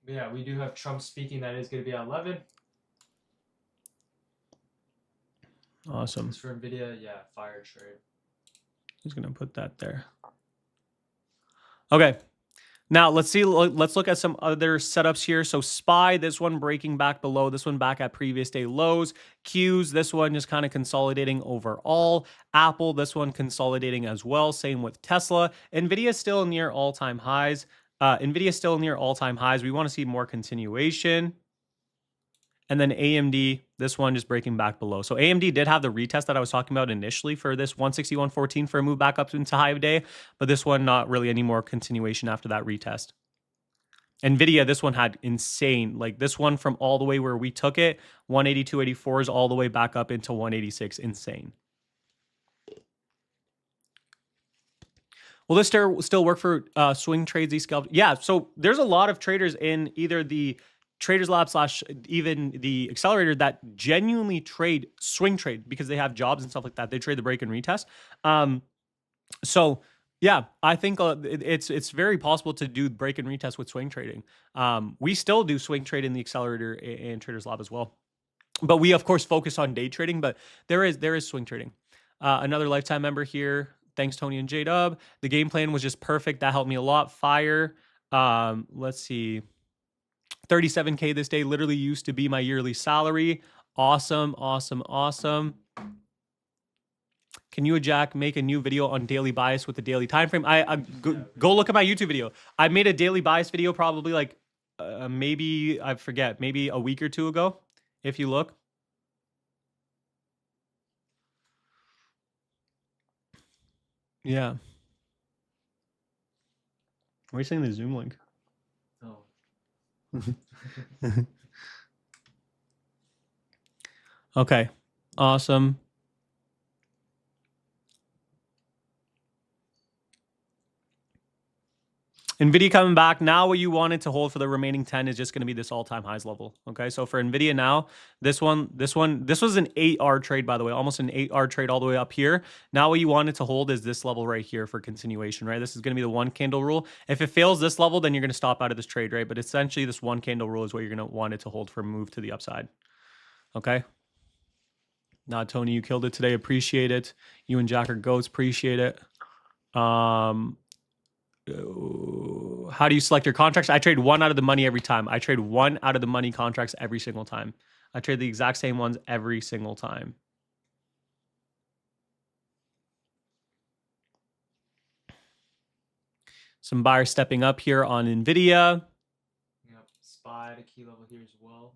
Yeah, we do have Trump speaking. That is going to be at 11. Awesome. As for NVIDIA, yeah, fire trade. Who's going to put that there? Okay. Now let's look at some other setups here. So SPY, this one breaking back below, this one back at previous day lows. Qs, this one just kind of consolidating overall. Apple, this one consolidating as well. Same with Tesla. NVIDIA still near all-time highs. NVIDIA still near all-time highs. We want to see more continuation. And then AMD, this one just breaking back below. So AMD did have the retest that I was talking about initially for this 161.14 for a move back up into high of day, but this one not really any more continuation after that retest. NVIDIA, this one had insane, like this one from all the way where we took it, 182.84s all the way back up into 186, insane. Will this still work for swing trades, these scalp? Yeah, so there's a lot of traders in either the Traders Lab / even the accelerator that genuinely trade swing trade because they have jobs and stuff like that. They trade the break and retest. So yeah, I think it's very possible to do break and retest with swing trading. We still do swing trade in the accelerator and Traders Lab as well, but we of course focus on day trading. But there is swing trading. Another lifetime member here. Thanks, Tony and J-Dub. The game plan was just perfect. That helped me a lot. Fire. Let's see. 37K this day literally used to be my yearly salary. Awesome, awesome, awesome. Can you and Jack make a new video on daily bias with the daily time frame? Go look at my YouTube video. I made a daily bias video probably like maybe I forget, maybe a week or two ago. If you look. Yeah. Why are you saying the Zoom link? Oh. Okay. Awesome. NVIDIA coming back. Now what you wanted to hold for the remaining 10 is just going to be this all-time highs level. Okay, so for NVIDIA now, this was an 8R trade, by the way, almost an 8R trade all the way up here. Now what you wanted to hold is this level right here for continuation, right? This is going to be the one candle rule. If it fails this level, then you're going to stop out of this trade, right? But essentially this one candle rule is what you're going to want it to hold for a move to the upside. Okay. Nah, Tony, you killed it today. Appreciate it. You and Jack are goats. Appreciate it. How do you select your contracts? I trade one out of the money every time. I trade one out of the money contracts every single time. I trade the exact same ones every single time. Some buyers stepping up here on NVIDIA. Yep, SPY at a key level here as well.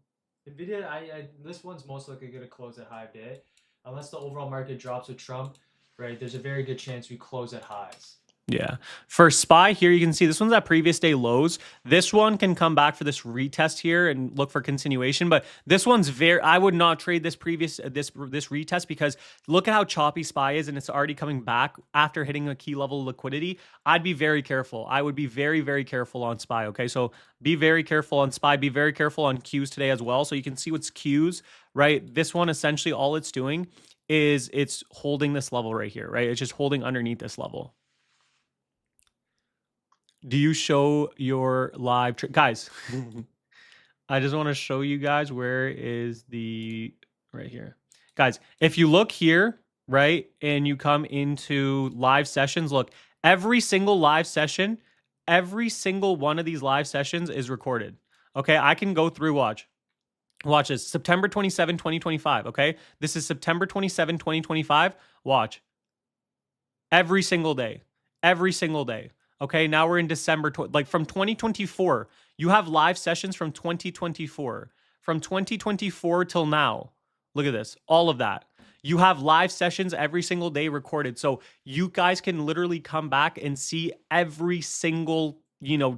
NVIDIA, this one's most likely going to close at high day. Unless the overall market drops with Trump, right, there's a very good chance we close at highs. Yeah. For SPY here, you can see this one's at previous day lows. This one can come back for this retest here and look for continuation. But this one's I would not trade this this retest because look at how choppy SPY is and it's already coming back after hitting a key level of liquidity. I'd be very careful. I would be very, very careful on SPY. Okay. So be very careful on SPY. Be very careful on Qs today as well. So you can see what's Qs, right? This one, essentially all it's doing is it's holding this level right here, right? It's just holding underneath this level. Do you show your live guys? I just want to show you guys where is the right here. Guys, if you look here, right, and you come into live sessions, look, every single live session, every single one of these live sessions is recorded. Okay, I can go through, watch this, September 27, 2025, okay? This is September 27, 2025. Watch. Every single day. Every single day. Okay, now we're in December, like from 2024. You have live sessions from 2024. From 2024 till now. Look at this, all of that. You have live sessions every single day recorded. So you guys can literally come back and see every single,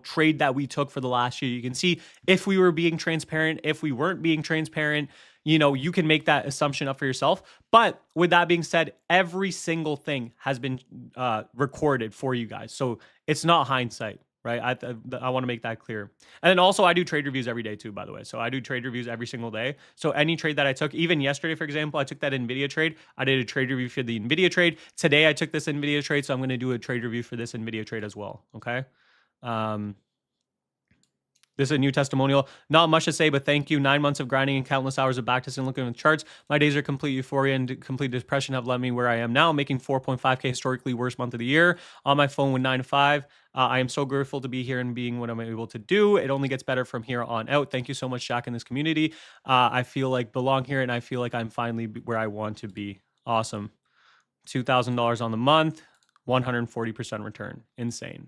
trade that we took for the last year. You can see if we were being transparent, if we weren't being transparent. You can make that assumption up for yourself. But with that being said, every single thing has been recorded for you guys. So it's not hindsight, right? I want to make that clear. And then also I do trade reviews every day too, by the way. So I do trade reviews every single day. So any trade that I took, even yesterday, for example, I took that NVIDIA trade. I did a trade review for the NVIDIA trade. Today I took this NVIDIA trade. So I'm going to do a trade review for this NVIDIA trade as well. Okay. This is a new testimonial. Not much to say, but thank you. 9 months of grinding and countless hours of backtesting and looking at the charts. My days of complete euphoria and complete depression have led me where I am now, making 4.5K historically worst month of the year on my phone with 9 to 5. I am so grateful to be here and being what I'm able to do. It only gets better from here on out. Thank you so much, Jack, in this community. I feel like belong here and I feel like I'm finally where I want to be. Awesome. $2,000 on the month, 140% return. Insane.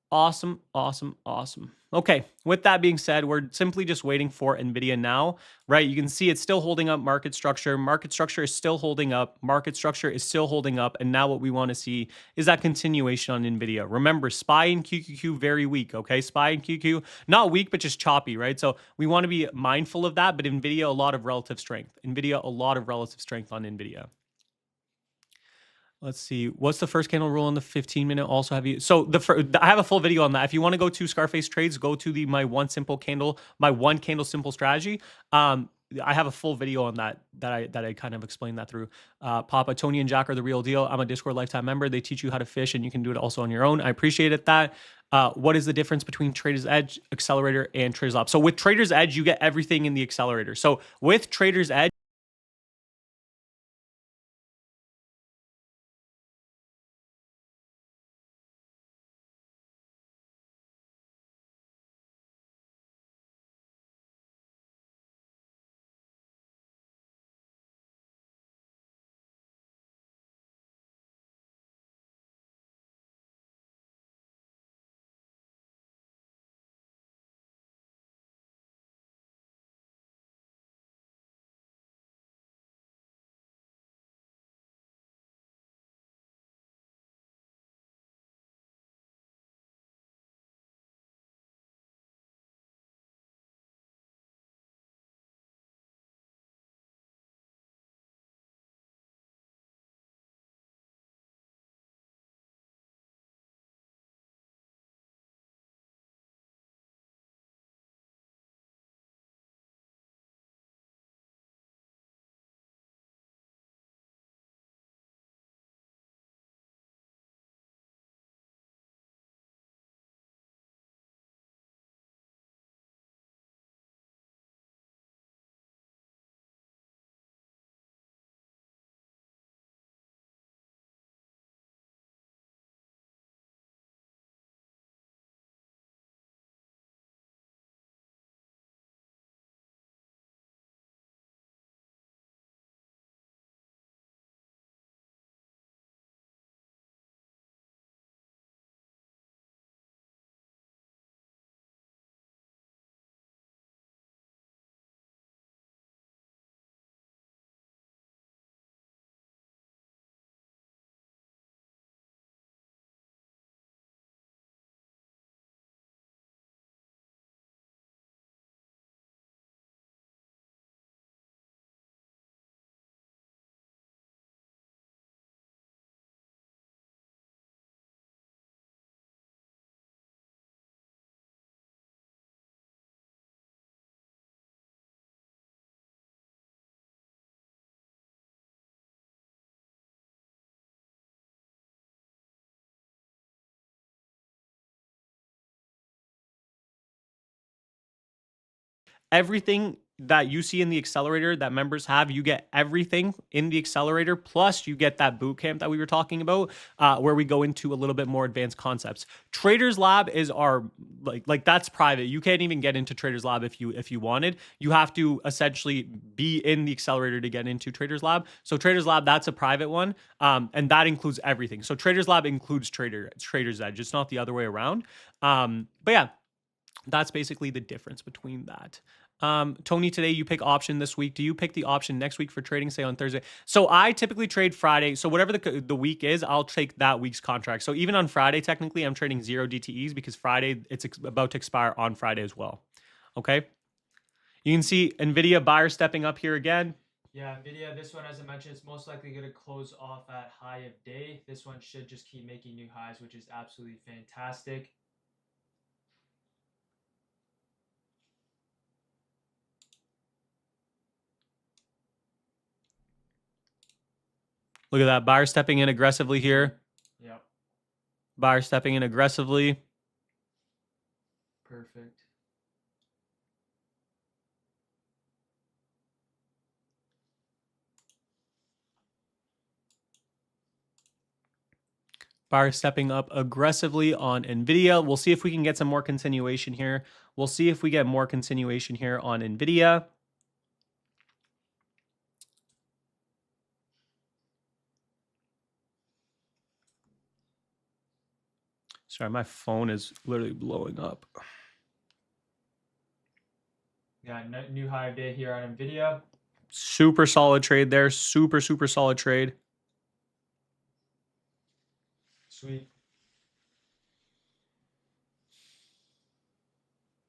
Awesome, awesome, awesome. Okay, with that being said, we're simply just waiting for NVIDIA now, right? You can see it's still holding up market structure. Market structure is still holding up. Market structure is still holding up. And now what we want to see is that continuation on NVIDIA. Remember, SPY and QQQ very weak, okay? SPY and QQ, not weak, but just choppy, right? So we want to be mindful of that, but NVIDIA, a lot of relative strength. NVIDIA, a lot of relative strength on NVIDIA. Let's see. What's the first candle rule on the 15-minute? Also have you? So I have a full video on that. If you want to go to Scarface Trades, go to my one candle simple strategy. I have a full video on that I kind of explained that through. Papa, Tony, and Jack are the real deal. I'm a Discord lifetime member. They teach you how to fish, and you can do it also on your own. I appreciate it. What is the difference between Trader's Edge, Accelerator, and Trader's Lab? So with Trader's Edge, you get everything in the Accelerator. So with Trader's Edge, everything that you see in the accelerator that members have, you get everything in the accelerator, plus you get that boot camp that we were talking about, where we go into a little bit more advanced concepts. Traders Lab is our like that's private. You can't even get into Traders Lab if you wanted. You have to essentially be in the accelerator to get into Traders Lab. So Traders Lab, that's a private one, and that includes everything. So Traders Lab includes Traders Edge. It's not the other way around. But yeah, that's basically the difference between that. Tony, today you pick option this week. Do you pick the option next week for trading, say on Thursday? So I typically trade Friday. So whatever the week is, I'll take that week's contract. So even on Friday, technically, I'm trading 0 DTEs because Friday, it's about to expire on Friday as well. Okay. You can see NVIDIA buyer stepping up here again. Yeah, NVIDIA, this one, as I mentioned, it's most likely going to close off at high of day. This one should just keep making new highs, which is absolutely fantastic. Look at that. Buyer stepping in aggressively here. Yep. Buyer stepping in aggressively. Perfect. Buyer stepping up aggressively on NVIDIA. We'll see if we can get some more continuation here. We'll see if we get more continuation here on NVIDIA. Sorry, my phone is literally blowing up. Yeah, new high of day here on NVIDIA. Super solid trade there. Super solid trade. Sweet.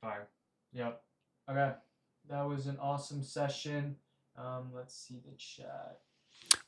Fire. Yep. Okay. That was an awesome session. Let's see the chat.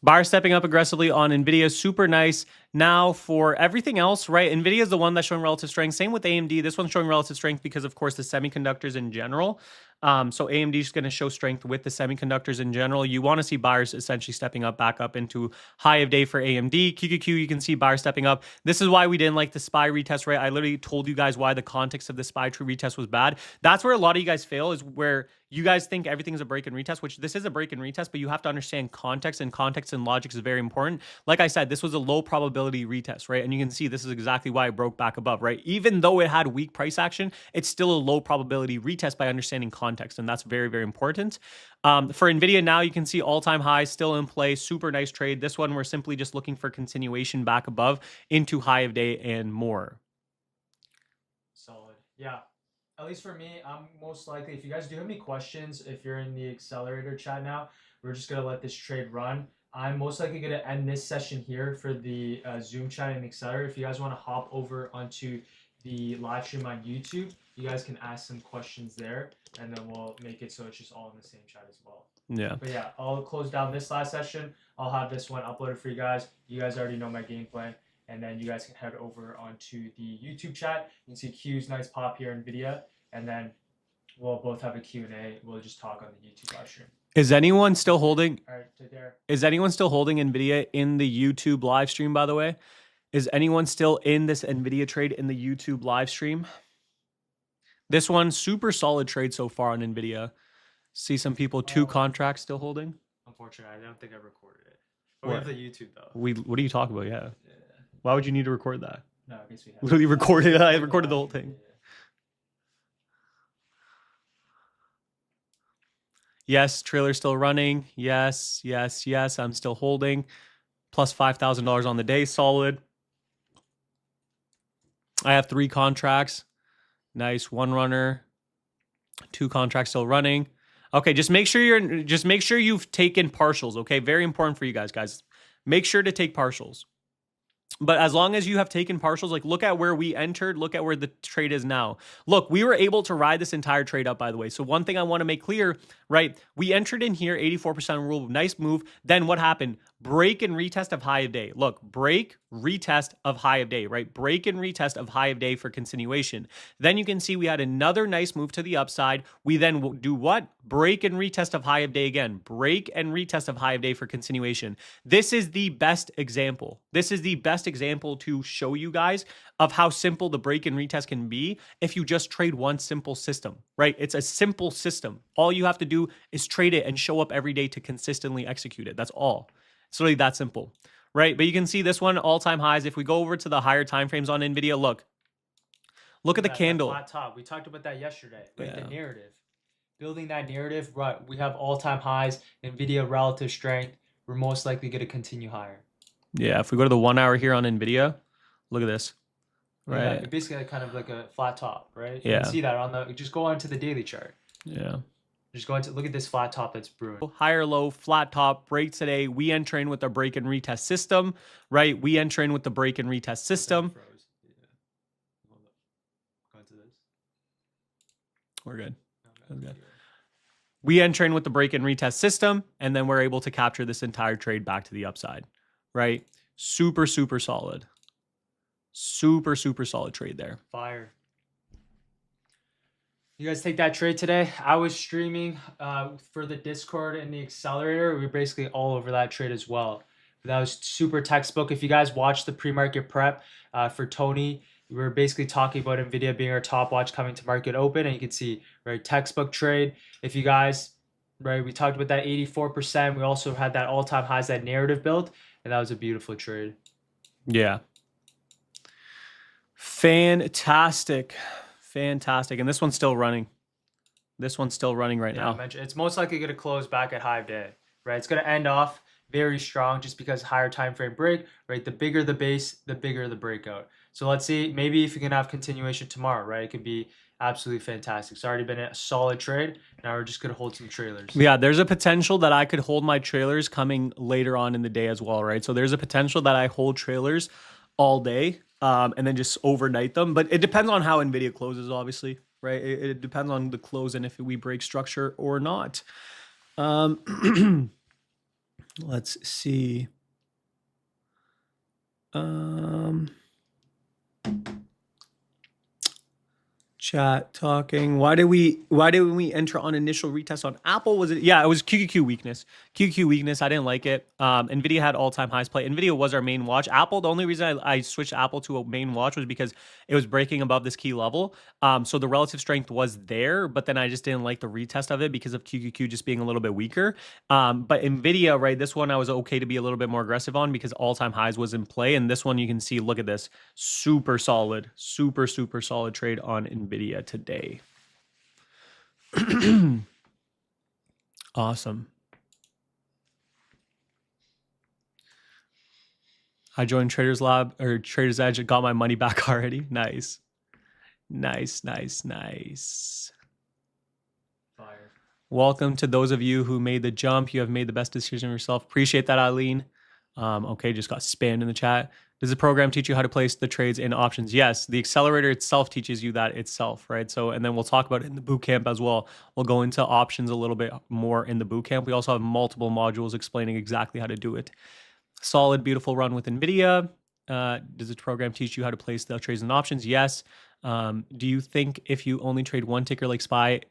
Buyer stepping up aggressively on NVIDIA. Super nice. Now for everything else, right? NVIDIA is the one that's showing relative strength. Same with AMD. This one's showing relative strength because, of course, the semiconductors in general. So AMD is going to show strength with the semiconductors in general. You want to see buyers essentially stepping up back up into high of day for AMD. QQQ, you can see buyers stepping up. This is why we didn't like the SPY retest, right? I literally told you guys why the context of the SPY true retest was bad. That's where a lot of you guys fail, is where you guys think everything is a break and retest, which this is a break and retest, but you have to understand context, and context and logic is very important. Like I said, this was a low probability retest, right? And you can see this is exactly why it broke back above, right? Even though it had weak price action, it's still a low probability retest by understanding context, and that's very important. For NVIDIA now, you can see all-time highs still in play. Super nice trade. This one, we're simply just looking for continuation back above into high of day and more. Solid. Yeah. At least for me, I'm most likely, if you guys do have any questions, if you're in the accelerator chat now, we're just going to let this trade run. I'm most likely going to end this session here for the Zoom chat and accelerator. If you guys want to hop over onto the live stream on YouTube, you guys can ask some questions there, and then we'll make it so it's just all in the same chat as well. Yeah. But yeah, I'll close down this last session. I'll have this one uploaded for you guys. You guys already know my game plan. And then you guys can head over onto the YouTube chat. You can see Q's nice pop here in NVIDIA. And then we'll both have a Q&A. We'll just talk on the YouTube live stream. Is anyone still holding? All right, take care. Is anyone still holding NVIDIA in the YouTube live stream, by the way? Is anyone still in this NVIDIA trade in the YouTube live stream? This one, super solid trade so far on NVIDIA. See some people, two contracts still holding. Unfortunately, I don't think I recorded it. But we have the YouTube, though. What are you talking about? Yeah. Why would you need to record that? No, I guess we have. Literally recorded. I recorded the whole thing. Yes, trailer still running. Yes. I'm still holding. Plus $5,000 on the day. Solid. I have 3 contracts. Nice. 1 runner. 2 contracts still running. Okay, just make sure you've taken partials. Okay, very important for you guys. Make sure to take partials. But as long as you have taken partials, like look at where we entered, look at where the trade is now. Look, we were able to ride this entire trade up, by the way. So one thing I want to make clear, right? We entered in here, 84% rule, nice move. Then what happened? Break and retest of high of day. Look, break, retest of high of day, right? Break and retest of high of day for continuation. Then you can see we had another nice move to the upside. We then do what? Break and retest of high of day again. Break and retest of high of day for continuation. This is the best example. This is the best best example to show you guys of how simple the break and retest can be if you just trade one simple system, right? It's a simple system. All you have to do is trade it and show up every day to consistently execute it. That's all. It's really that simple, right? But you can see this one, all-time highs. If we go over to the higher time frames on NVIDIA, look at the candle. Flat top. We talked about that yesterday, right? Yeah. The narrative. Building that narrative, right? We have all-time highs, NVIDIA relative strength. We're most likely going to continue higher. Yeah, if we go to the 1 hour here on NVIDIA, look at this. Right. Yeah, basically kind of like a flat top, right? Yeah. You can see that on the, just go on to the daily chart. Yeah. Just go into, look at this flat top that's brewing. Higher low, flat top, break today. We enter in with a break and retest system, right? We enter in with the break and retest system. Froze. Yeah. Hold up. Go into this. We're good. Okay. That's good. We enter in with the break and retest system, and then we're able to capture this entire trade back to the upside, right? Super, super solid. Super, super solid trade there. Fire. You guys take that trade today? I was streaming for the Discord and the accelerator. We were basically all over that trade as well. That was super textbook. If you guys watched the pre-market prep for Tony, we were basically talking about NVIDIA being our top watch coming to market open, and you can see, right, textbook trade. If you guys, right, we talked about that 84%. We also had that all-time highs, that narrative build, and that was a beautiful trade. Yeah. Fantastic. Fantastic. And this one's still running. This one's still running right now. It's most likely going to close back at high day, right? It's going to end off very strong just because higher time frame break, right? The bigger the base, the bigger the breakout. So let's see, maybe if you can have continuation tomorrow, right? It could be absolutely fantastic. It's already been a solid trade. Now we're just going to hold some trailers. Yeah, there's a potential that I could hold my trailers coming later on in the day as well, right? So there's a potential that I hold trailers all day and then just overnight them. But it depends on how NVIDIA closes, obviously, right? It depends on the close and if we break structure or not. Let's see. Chat talking. Why did we enter on initial retest on Apple? Was it? Yeah, it was QQQ weakness. QQQ weakness. I didn't like it. NVIDIA had all-time highs play. NVIDIA was our main watch. Apple, the only reason I switched Apple to a main watch was because it was breaking above this key level. So the relative strength was there, but then I just didn't like the retest of it because of QQQ just being a little bit weaker. But NVIDIA, right, this one I was okay to be a little bit more aggressive on because all-time highs was in play. And this one you can see, look at this. Super solid, super, super solid trade on NVIDIA today. Awesome. I joined Traders Lab or Traders Edge and got my money back already. Nice. Nice, nice, nice. Fire. Welcome to those of you who made the jump. You have made the best decision yourself. Appreciate that, Eileen. Okay, just got spammed in the chat. Does the program teach you how to place the trades in options? Yes, the accelerator itself teaches you that itself, right? So, and then we'll talk about it in the bootcamp as well. We'll go into options a little bit more in the bootcamp. We also have multiple modules explaining exactly how to do it. Solid, beautiful run with NVIDIA. Does the program teach you how to place the trades in options? Yes. Do you think if you only trade one ticker like SPY,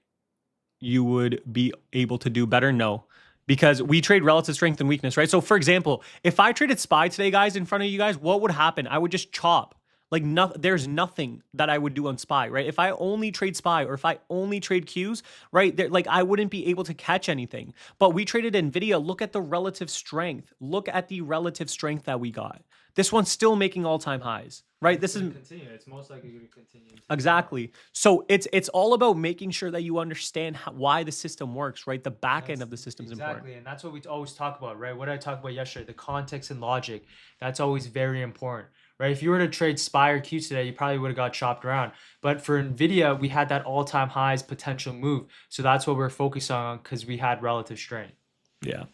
you would be able to do better? No. Because we trade relative strength and weakness, right? So for example, if I traded SPY today, guys, in front of you guys, what would happen? I would just chop. Like there's nothing that I would do on SPY, right? If I only trade SPY or if I only trade Qs, right? Like I wouldn't be able to catch anything. But we traded NVIDIA. Look at the relative strength. Look at the relative strength that we got. This one's still making all-time highs, right? This is continue. It's most likely going to continue. Exactly. So it's all about making sure that you understand why the system works, right? The back end of the system is important. Exactly, and that's what we always talk about, right? What I talked about yesterday, the context and logic. That's always very important, right? If you were to trade SPY or Q today, you probably would have got chopped around. But for NVIDIA, we had that all-time highs potential move. So that's what we're focused on because we had relative strength. Yeah.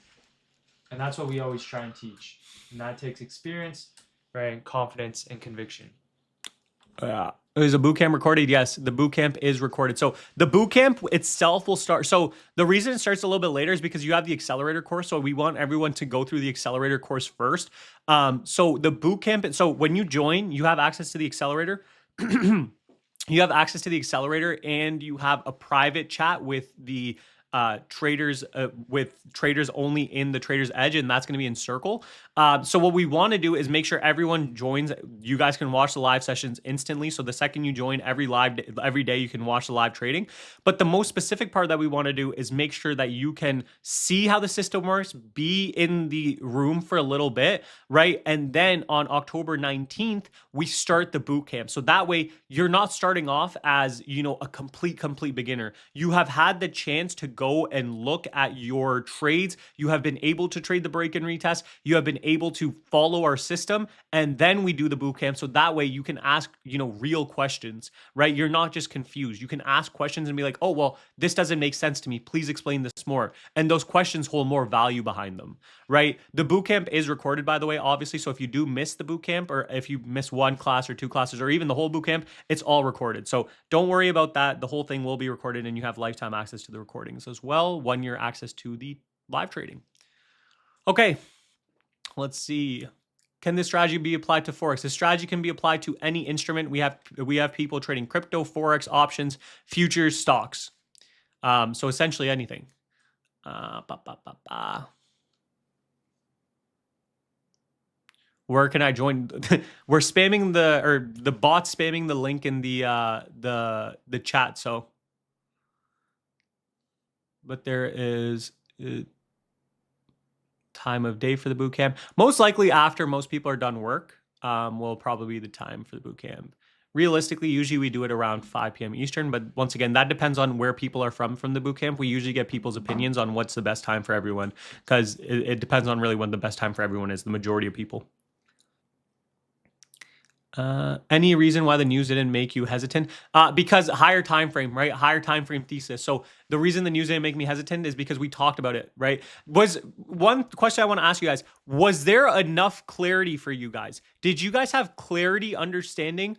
And that's what we always try and teach. And that takes experience, right? And confidence and conviction. Is a bootcamp recorded? Yes, the bootcamp is recorded. So the bootcamp itself will start. So the reason it starts a little bit later is because you have the accelerator course. So we want everyone to go through the accelerator course first. So the bootcamp, so when you join, you have access to the accelerator. You have access to the accelerator and you have a private chat with the traders with traders only in the Traders Edge, and that's going to be in Circle. So what we want to do is make sure everyone joins. You guys can watch the live sessions instantly. So the second you join every day, you can watch the live trading. But the most specific part that we want to do is make sure that you can see how the system works, be in the room for a little bit, right? And then on October 19th, we start the boot camp. So that way you're not starting off as, a complete beginner. You have had the chance to go and look at your trades. You have been able to trade the break and retest. You have been able to follow our system, and then we do the boot camp. So that way you can ask, real questions, right? You're not just confused. You can ask questions and be like, oh, well, this doesn't make sense to me. Please explain this more. And those questions hold more value behind them, right? The boot camp is recorded, by the way, obviously. So if you do miss the boot camp, or if you miss one class or two classes, or even the whole boot camp, it's all recorded. So don't worry about that. The whole thing will be recorded, and you have lifetime access to the recordings as well. 1 year access to the live trading. Okay, let's see. Can this strategy be applied to Forex? This strategy can be applied to any instrument. We have people trading crypto, Forex, options, futures, stocks. So essentially anything. Where can I join? We're spamming the bot's spamming the link in the chat. So, but there is time of day for the boot camp. Most likely after most people are done work, will probably be the time for the boot camp. Realistically, usually we do it around 5 p.m. Eastern, but once again, that depends on where people are from the boot camp. We usually get people's opinions on what's the best time for everyone, because it depends on really when the best time for everyone is, the majority of people. Any reason why the news didn't make you hesitant? Because higher time frame, right? Higher time frame thesis. So the reason the news didn't make me hesitant is because we talked about it, right? Was one question I want to ask you guys, was there enough clarity for you guys? Did you guys have clarity, understanding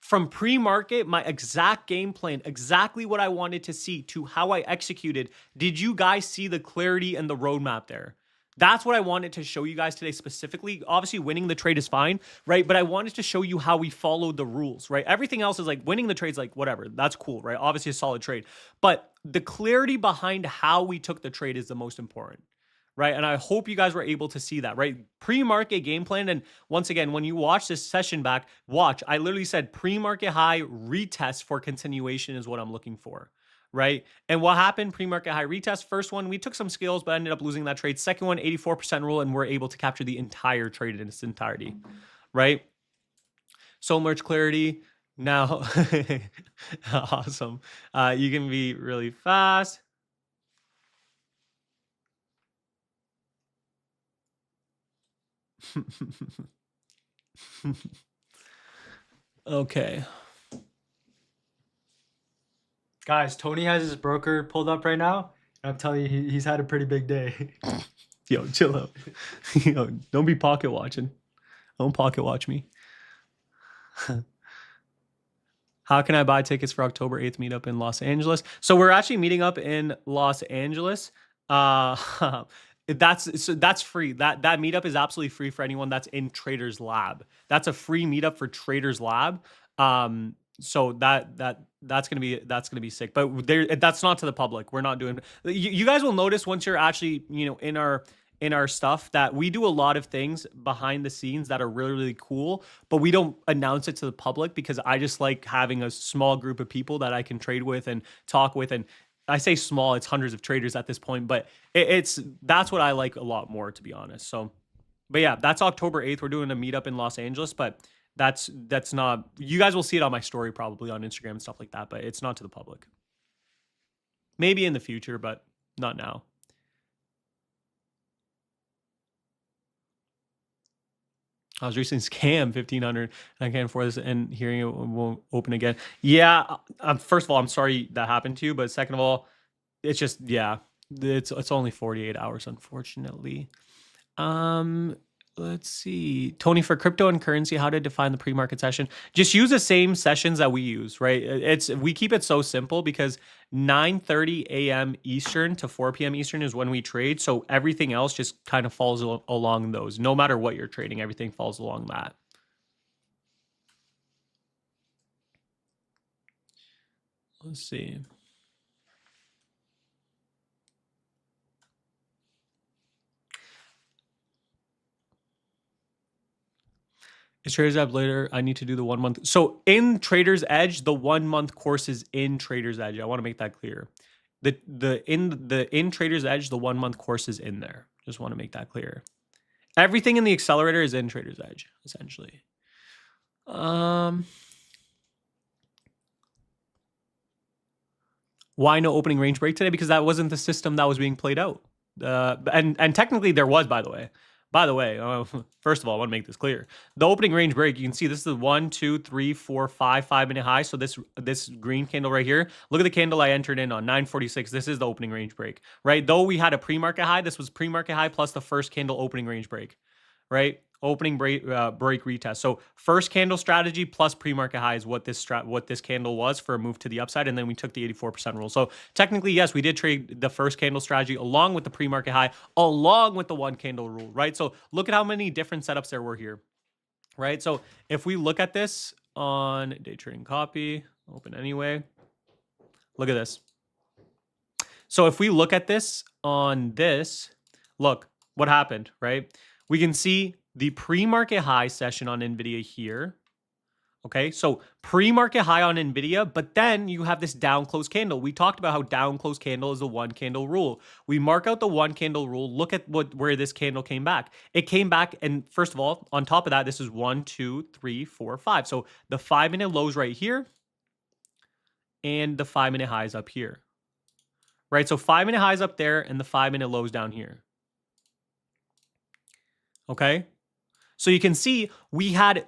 from pre-market, my exact game plan, exactly what I wanted to see, to how I executed? Did you guys see the clarity and the roadmap there? That's what I wanted to show you guys today specifically. Obviously, winning the trade is fine, right? But I wanted to show you how we followed the rules, right? Everything else is like winning the trade's like whatever. That's cool, right? Obviously, a solid trade. But the clarity behind how we took the trade is the most important, right? And I hope you guys were able to see that, right? Pre-market game plan. And once again, when you watch this session back, watch, I literally said pre-market high retest for continuation is what I'm looking for, right? And what happened? Pre-market high retest. First one, we took some skills, but ended up losing that trade. Second one, 84% rule, and we're able to capture the entire trade in its entirety, right? So much clarity. Now, awesome. You can be really fast. Okay. Guys, Tony has his broker pulled up right now. And I'm telling you, he's had a pretty big day. Yo, chill out. Yo, don't be pocket watching. Don't pocket watch me. How can I buy tickets for October 8th meetup in Los Angeles? So we're actually meeting up in Los Angeles. That's free. That meetup is absolutely free for anyone that's in Traders Lab. That's a free meetup for Traders Lab. So that's gonna be sick. But that's not to the public. We're not doing. You guys will notice once you're actually in our stuff that we do a lot of things behind the scenes that are really, really cool, but we don't announce it to the public because I just like having a small group of people that I can trade with and talk with. And I say small, it's hundreds of traders at this point, but that's what I like a lot more, to be honest. So, but yeah, that's October 8th. We're doing a meetup in Los Angeles, but that's not, you guys will see it on my story probably on Instagram and stuff like that, but it's not to the public. Maybe in the future, but not now. I was recently scammed 1,500 and I can't afford this, and hearing it won't open again. Yeah. First of all, I'm sorry that happened to you, but second of all, it's just, yeah, it's only 48 hours, unfortunately. Let's see. Tony, for crypto and currency, how to define the pre-market session? Just use the same sessions that we use, right? We keep it so simple because 9:30 a.m. Eastern to 4 p.m. Eastern is when we trade. So everything else just kind of falls along those. No matter what you're trading, everything falls along that. Let's see. Is Trader's Edge later? I need to do the 1 month. So in Trader's Edge, the 1 month course is in Trader's Edge. I want to make that clear. In Trader's Edge, the 1 month course is in there. Just want to make that clear. Everything in the accelerator is in Trader's Edge, essentially. Why no opening range break today? Because that wasn't the system that was being played out. And technically there was, by the way. By the way, first of all, I want to make this clear. The opening range break, you can see this is the 1, 2, 3, 4, 5-minute high. So this green candle right here, look at the candle I entered in on 946. This is the opening range break, right? Though we had a pre-market high, this was pre-market high plus the first candle opening range break, right? Opening break retest. So first candle strategy plus pre-market high is what this candle was for a move to the upside, and then we took the 84% rule. So technically, yes, we did trade the first candle strategy along with the pre-market high, along with the 1 candle rule, right? So look at how many different setups there were here, right? So if we look at this on day trading copy, open anyway, look at this. So if we look at this on this, look what happened, right? We can see the pre-market high session on NVIDIA here. Okay, so pre-market high on NVIDIA, but then you have this down close candle. We talked about how down close candle is the 1 candle rule. We mark out the 1 candle rule. Look at where this candle came back. It came back, and first of all, on top of that, this is 1, 2, 3, 4, 5. So the 5-minute lows right here, and the 5-minute highs up here. Right, so 5-minute highs up there, and the 5-minute lows down here. Okay. So you can see we had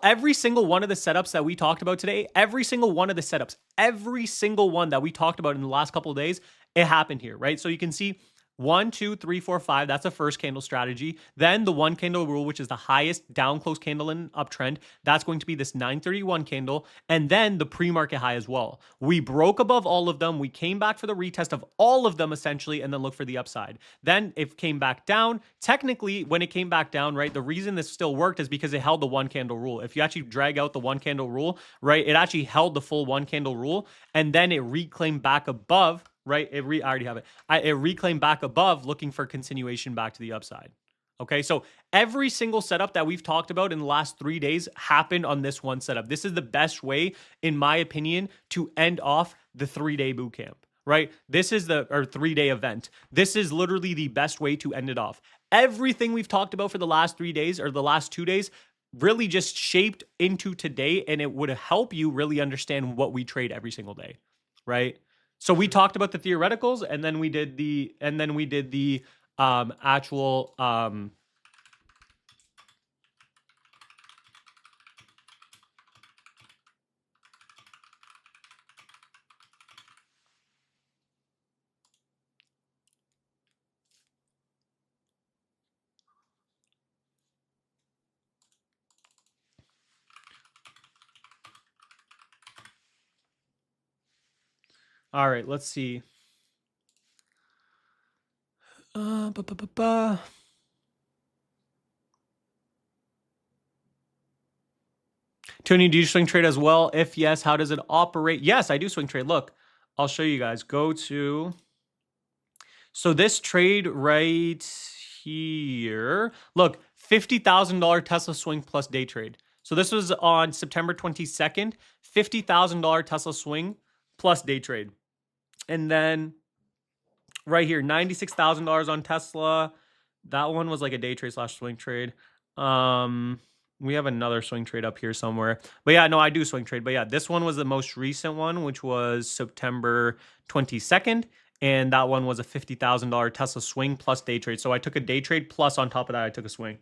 every single one of the setups that we talked about today, every single one of the setups, every single one that we talked about in the last couple of days, it happened here, right? So you can see 1, 2, 3, 4, 5. That's a first candle strategy. Then the 1 candle rule, which is the highest down close candle in uptrend. That's going to be this 931 candle. And then the pre-market high as well. We broke above all of them. We came back for the retest of all of them essentially, and then look for the upside. Then it came back down. Technically, when it came back down, right, the reason this still worked is because it held the 1 candle rule. If you actually drag out the 1 candle rule, right, it actually held the full 1 candle rule, and then it reclaimed back above. Right, I already have it. It reclaimed back above, looking for continuation back to the upside. Okay, so every single setup that we've talked about in the last 3 days happened on this one setup. This is the best way, in my opinion, to end off the 3-day boot camp. Right, this is the 3-day event. This is literally the best way to end it off. Everything we've talked about for the last 3 days or the last 2 days really just shaped into today, and it would help you really understand what we trade every single day. Right. So we talked about the theoreticals, and then we did the actual all right, let's see. Tony, do you swing trade as well? If yes, how does it operate? Yes, I do swing trade. Look, I'll show you guys. Go to, so this trade right here, look, $50,000 Tesla swing plus day trade. So this was on September 22nd, $50,000 Tesla swing plus day trade. And then right here, $96,000 on Tesla. That one was like a day trade / swing trade. We have another swing trade up here somewhere. But yeah, no, I do swing trade. But yeah, this one was the most recent one, which was September 22nd. And that one was a $50,000 Tesla swing plus day trade. So I took a day trade plus on top of that, I took a swing.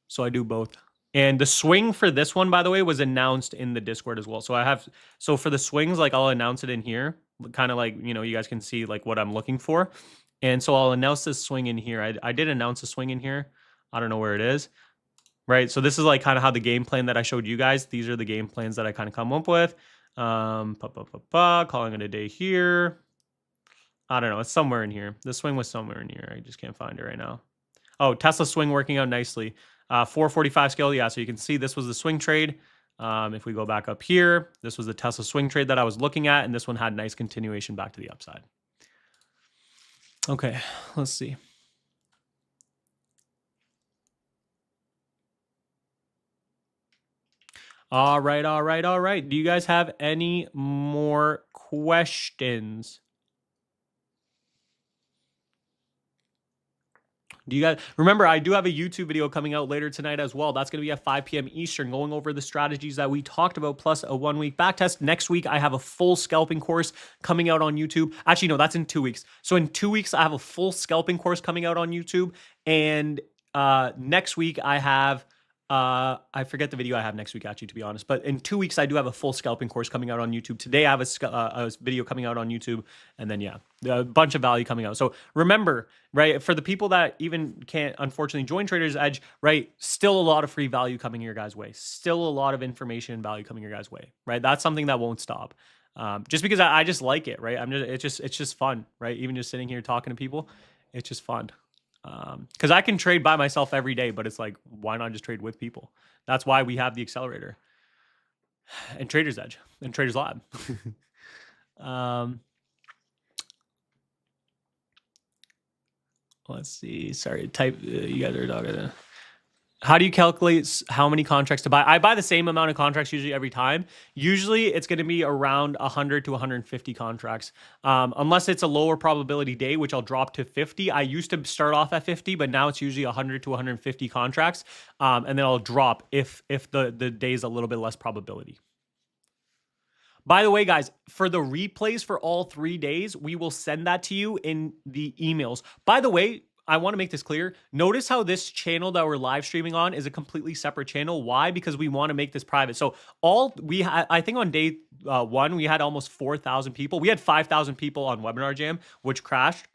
So I do both. And the swing for this one, by the way, was announced in the Discord as well. So for the swings, like I'll announce it in here, kind of like, you know, you guys can see like what I'm looking for. And so I'll announce this swing in here. I did announce a swing in here. I don't know where it is. Right. So this is like kind of how the game plan that I showed you guys. These are the game plans that I kind of come up with. Calling it a day here. I don't know. It's somewhere in here. The swing was somewhere in here. I just can't find it right now. Oh, Tesla swing working out nicely. 445 scale. Yeah. So you can see this was the swing trade. If we go back up here, this was the Tesla swing trade that I was looking at. And this one had nice continuation back to the upside. Okay. Let's see. All right, all right, all right. Do you guys have any more questions? Do you guys remember? I do have a YouTube video coming out later tonight as well. That's going to be at 5 p.m. Eastern, going over the strategies that we talked about, plus a 1-week back test. Next week, I have a full scalping course coming out on YouTube. Actually, no, that's in 2 weeks. So in 2 weeks, I have a full scalping course coming out on YouTube. And next week, I have I forget the video I have next week, actually, to be honest. But in 2 weeks, I do have a full scalping course coming out on YouTube. Today, I have a video coming out on YouTube. And then, yeah, a bunch of value coming out. So remember, right, for the people that even can't, unfortunately, join Trader's Edge, right, still a lot of free value coming your guys' way. Still a lot of information and value coming your guys' way, right? That's something that won't stop. Just because I just like it, right? It's just fun, right? Even just sitting here talking to people, it's just fun. Because I can trade by myself every day, but it's like, why not just trade with people? That's why we have the accelerator and Trader's Edge and Trader's Lab. Let's see. Sorry, type. You guys are talking. How do you calculate how many contracts to buy? I buy the same amount of contracts usually every time. Usually it's going to be around 100 to 150 contracts. Unless it's a lower probability day, which I'll drop to 50. I used to start off at 50, but now it's usually 100 to 150 contracts. And then I'll drop if the day is a little bit less probability. By the way, guys, for the replays for all 3 days, we will send that to you in the emails. By the way, I want to make this clear. Notice how this channel that we're live streaming on is a completely separate channel. Why? Because we want to make this private. So I think on day 1, we had almost 4,000 people. We had 5,000 people on Webinar Jam, which crashed.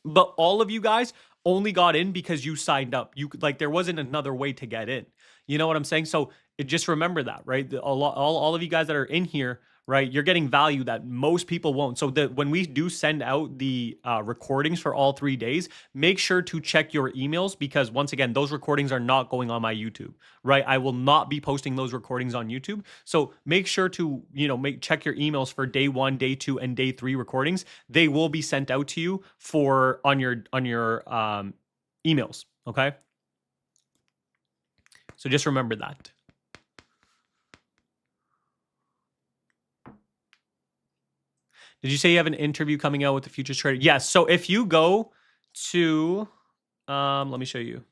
But all of you guys only got in because you signed up. There wasn't another way to get in. You know what I'm saying? So just remember that, right? All of you guys that are in here, right? You're getting value that most people won't. So when we do send out the recordings for all 3 days, make sure to check your emails, because once again, those recordings are not going on my YouTube, right? I will not be posting those recordings on YouTube. So make sure to, check your emails for day 1, day 2, and day 3 recordings. They will be sent out to you on your emails. Okay. So just remember that. Did you say you have an interview coming out with the Futures Trader? Yes. So if you go to, let me show you.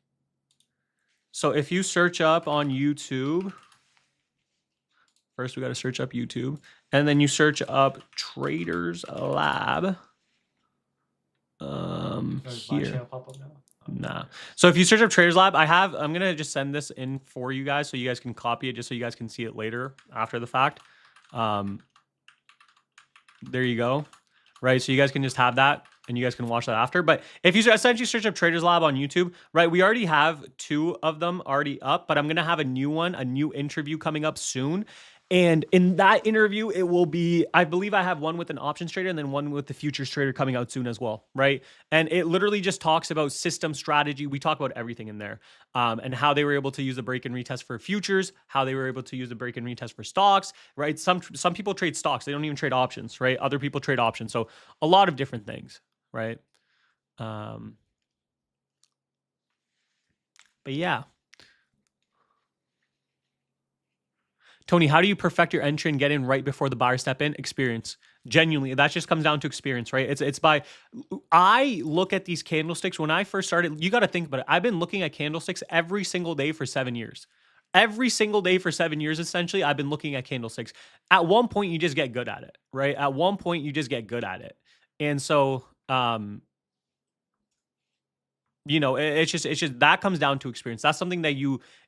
So if you search up on YouTube, first we got to search up YouTube, and then you search up Trader's Lab. Here. Nah. So if you search up Trader's Lab, I'm going to just send this in for you guys so you guys can copy it, just so you guys can see it later after the fact. There you go. Right. So you guys can just have that and you guys can watch that after. But if you essentially search up Trader's Lab on YouTube, right, we already have 2 of them already up, but I'm going to have a new interview coming up soon. And in that interview, it will be, I believe I have one with an options trader and then one with the futures trader coming out soon as well, right? And it literally just talks about system strategy. We talk about everything in there, and how they were able to use the break and retest for futures, how they were able to use the break and retest for stocks, right? Some people trade stocks. They don't even trade options, right? Other people trade options. So a lot of different things, right? But yeah. Tony, how do you perfect your entry and get in right before the buyer step in? Experience. Genuinely, that just comes down to experience, right? I look at these candlesticks. When I first started, you got to think about it. I've been looking at candlesticks every single day for 7 years. Every single day for 7 years, essentially, I've been looking at candlesticks. At one point, you just get good at it, right? At one point, you just get good at it. And so, it's just that comes down to experience. That's something that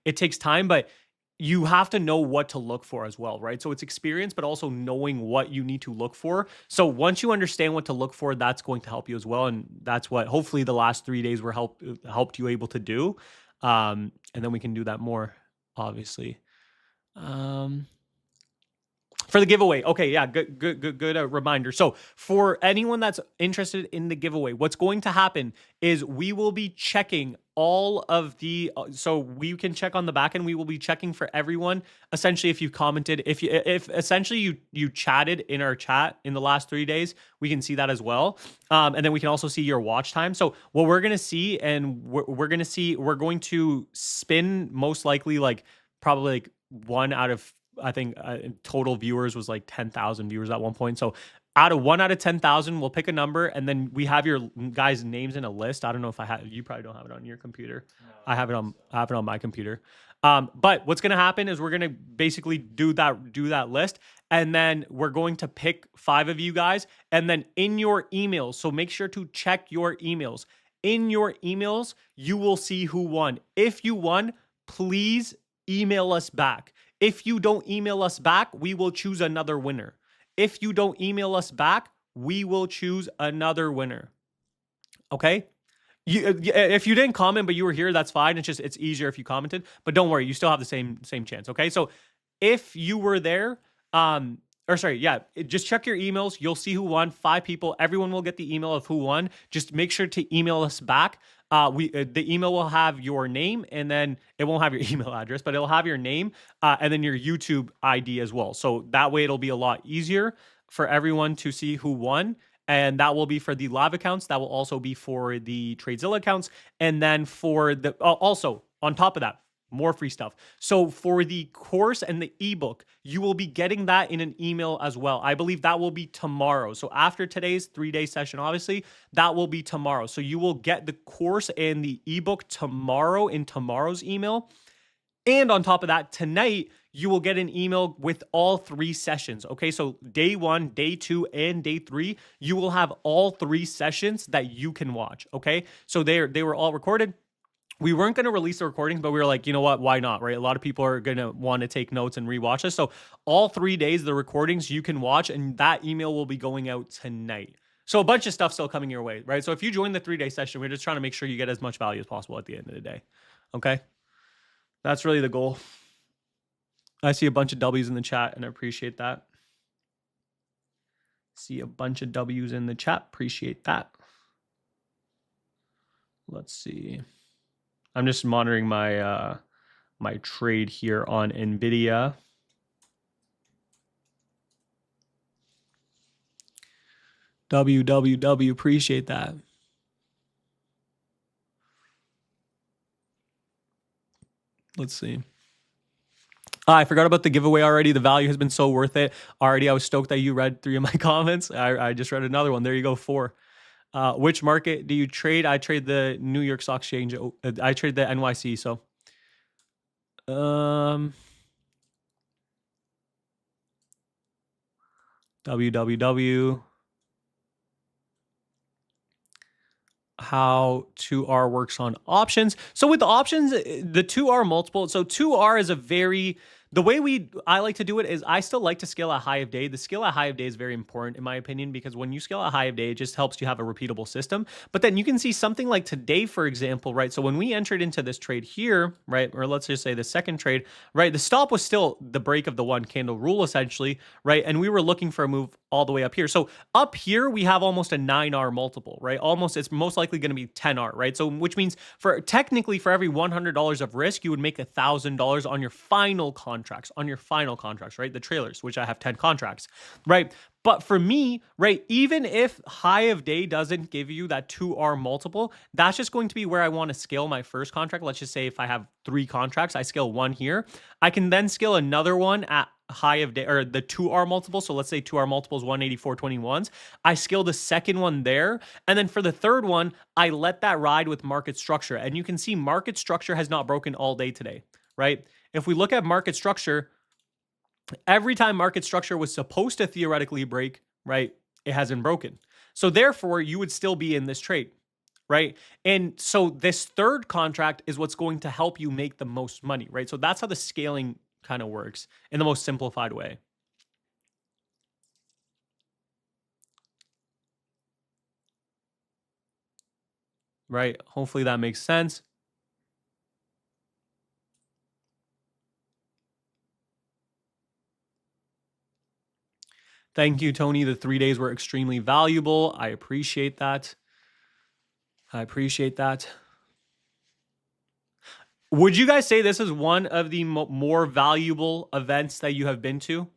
it takes time, but you have to know what to look for as well, right? So it's experience, but also knowing what you need to look for. So once you understand what to look for, that's going to help you as well. And that's what hopefully the last 3 days were helped you able to do. And then we can do that more, obviously. For the giveaway. Okay, yeah, good reminder. So for anyone that's interested in the giveaway, what's going to happen is we will be checking all of the, so we can check on the back end. We will be checking for everyone. Essentially, if you commented, if essentially you chatted in our chat in the last 3 days, we can see that as well. And then we can also see your watch time. So what we're going to see, and we're going to spin most likely probably 1 out of I think total viewers was like 10,000 viewers at one point. So out of 10,000, we'll pick a number, and then we have your guys' names in a list. I don't know if I have. You probably don't have it on your computer. No, I have it don't on. think I have it on my computer. But what's gonna happen is we're gonna basically do that list, and then we're going to pick 5 of you guys, and then in your emails. So make sure to check your emails. In your emails, you will see who won. If you won, please email us back. If you don't email us back, we will choose another winner. If you don't email us back, we will choose another winner. Okay? If you didn't comment but you were here, that's fine. It's easier if you commented, but don't worry, you still have the same chance. Okay? So if you were there, just check your emails. You'll see who won. 5 people. Everyone will get the email of who won. Just make sure to email us back. The email will have your name, and then it won't have your email address, but it'll have your name and then your YouTube ID as well. So that way it'll be a lot easier for everyone to see who won. And that will be for the live accounts. That will also be for the Tradezilla accounts. And then for the also on top of that, more free stuff. So for the course and the ebook, you will be getting that in an email as well. I believe that will be tomorrow. So after today's 3-day session, obviously, that will be tomorrow. So you will get the course and the ebook tomorrow in tomorrow's email. And on top of that, tonight, you will get an email with all 3 sessions. Okay, so day 1, day 2, and day 3, you will have all 3 sessions that you can watch. Okay, so they were all recorded. We weren't going to release the recordings, but we were like, you know what? Why not, right? A lot of people are going to want to take notes and rewatch this. So all 3 days, the recordings you can watch, and that email will be going out tonight. So a bunch of stuff still coming your way, right? So if you join the 3-day session, we're just trying to make sure you get as much value as possible at the end of the day. Okay? That's really the goal. I see a bunch of W's in the chat, and I appreciate that. See a bunch of W's in the chat. Appreciate that. Let's see. I'm just monitoring my my trade here on NVIDIA. WWW, appreciate that. Let's see. I forgot about the giveaway already. The value has been so worth it. Already, I was stoked that you read 3 of my comments. I just read another one. There you go, 4. Which market do you trade? I trade the New York Stock Exchange. I trade the NYC. So, www. How 2R works on options. So with the options, the 2R multiple. So 2R is the way I like to do it is I still like to scale at high of day. The scale at high of day is very important in my opinion, because when you scale at high of day, it just helps you have a repeatable system. But then you can see something like today, for example, right? So when we entered into this trade here, right? Or let's just say the second trade, right? The stop was still the break of the 1 candle rule essentially, right? And we were looking for a move all the way up here. So up here, we have almost a 9R multiple, right? It's most likely going to be 10R, right? So which means technically for every $100 of risk, you would make $1,000 on your final contracts, right? The trailers, which I have 10 contracts, right? But for me, right, even if high of day doesn't give you that 2R multiple, that's just going to be where I want to scale my first contract. Let's just say if I have 3 contracts, I scale 1 here. I can then scale another one at high of day, or the 2R multiple. So let's say 2R multiple is 184.21s. I scale the second one there. And then for the third one, I let that ride with market structure. And you can see market structure has not broken all day today, right? If we look at market structure, every time market structure was supposed to theoretically break, right, it hasn't broken. So therefore, you would still be in this trade, right? And so this third contract is what's going to help you make the most money, right? So that's how the scaling kind of works in the most simplified way. Right? Hopefully that makes sense. Thank you, Tony. The 3 days were extremely valuable. I appreciate that. Would you guys say this is one of the more valuable events that you have been to?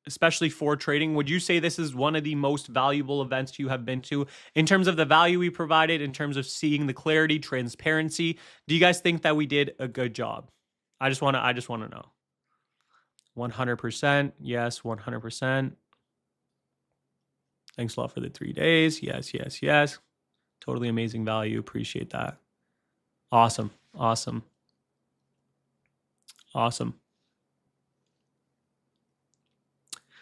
Especially for trading, would you say this is one of the most valuable events you have been to in terms of the value we provided, in terms of seeing the clarity, transparency? Do you guys think that we did a good job? I just want to know. 100%. Yes, 100%. Thanks a lot for the 3 days. Yes, yes, yes. Totally amazing value. Appreciate that. Awesome. Awesome. Awesome.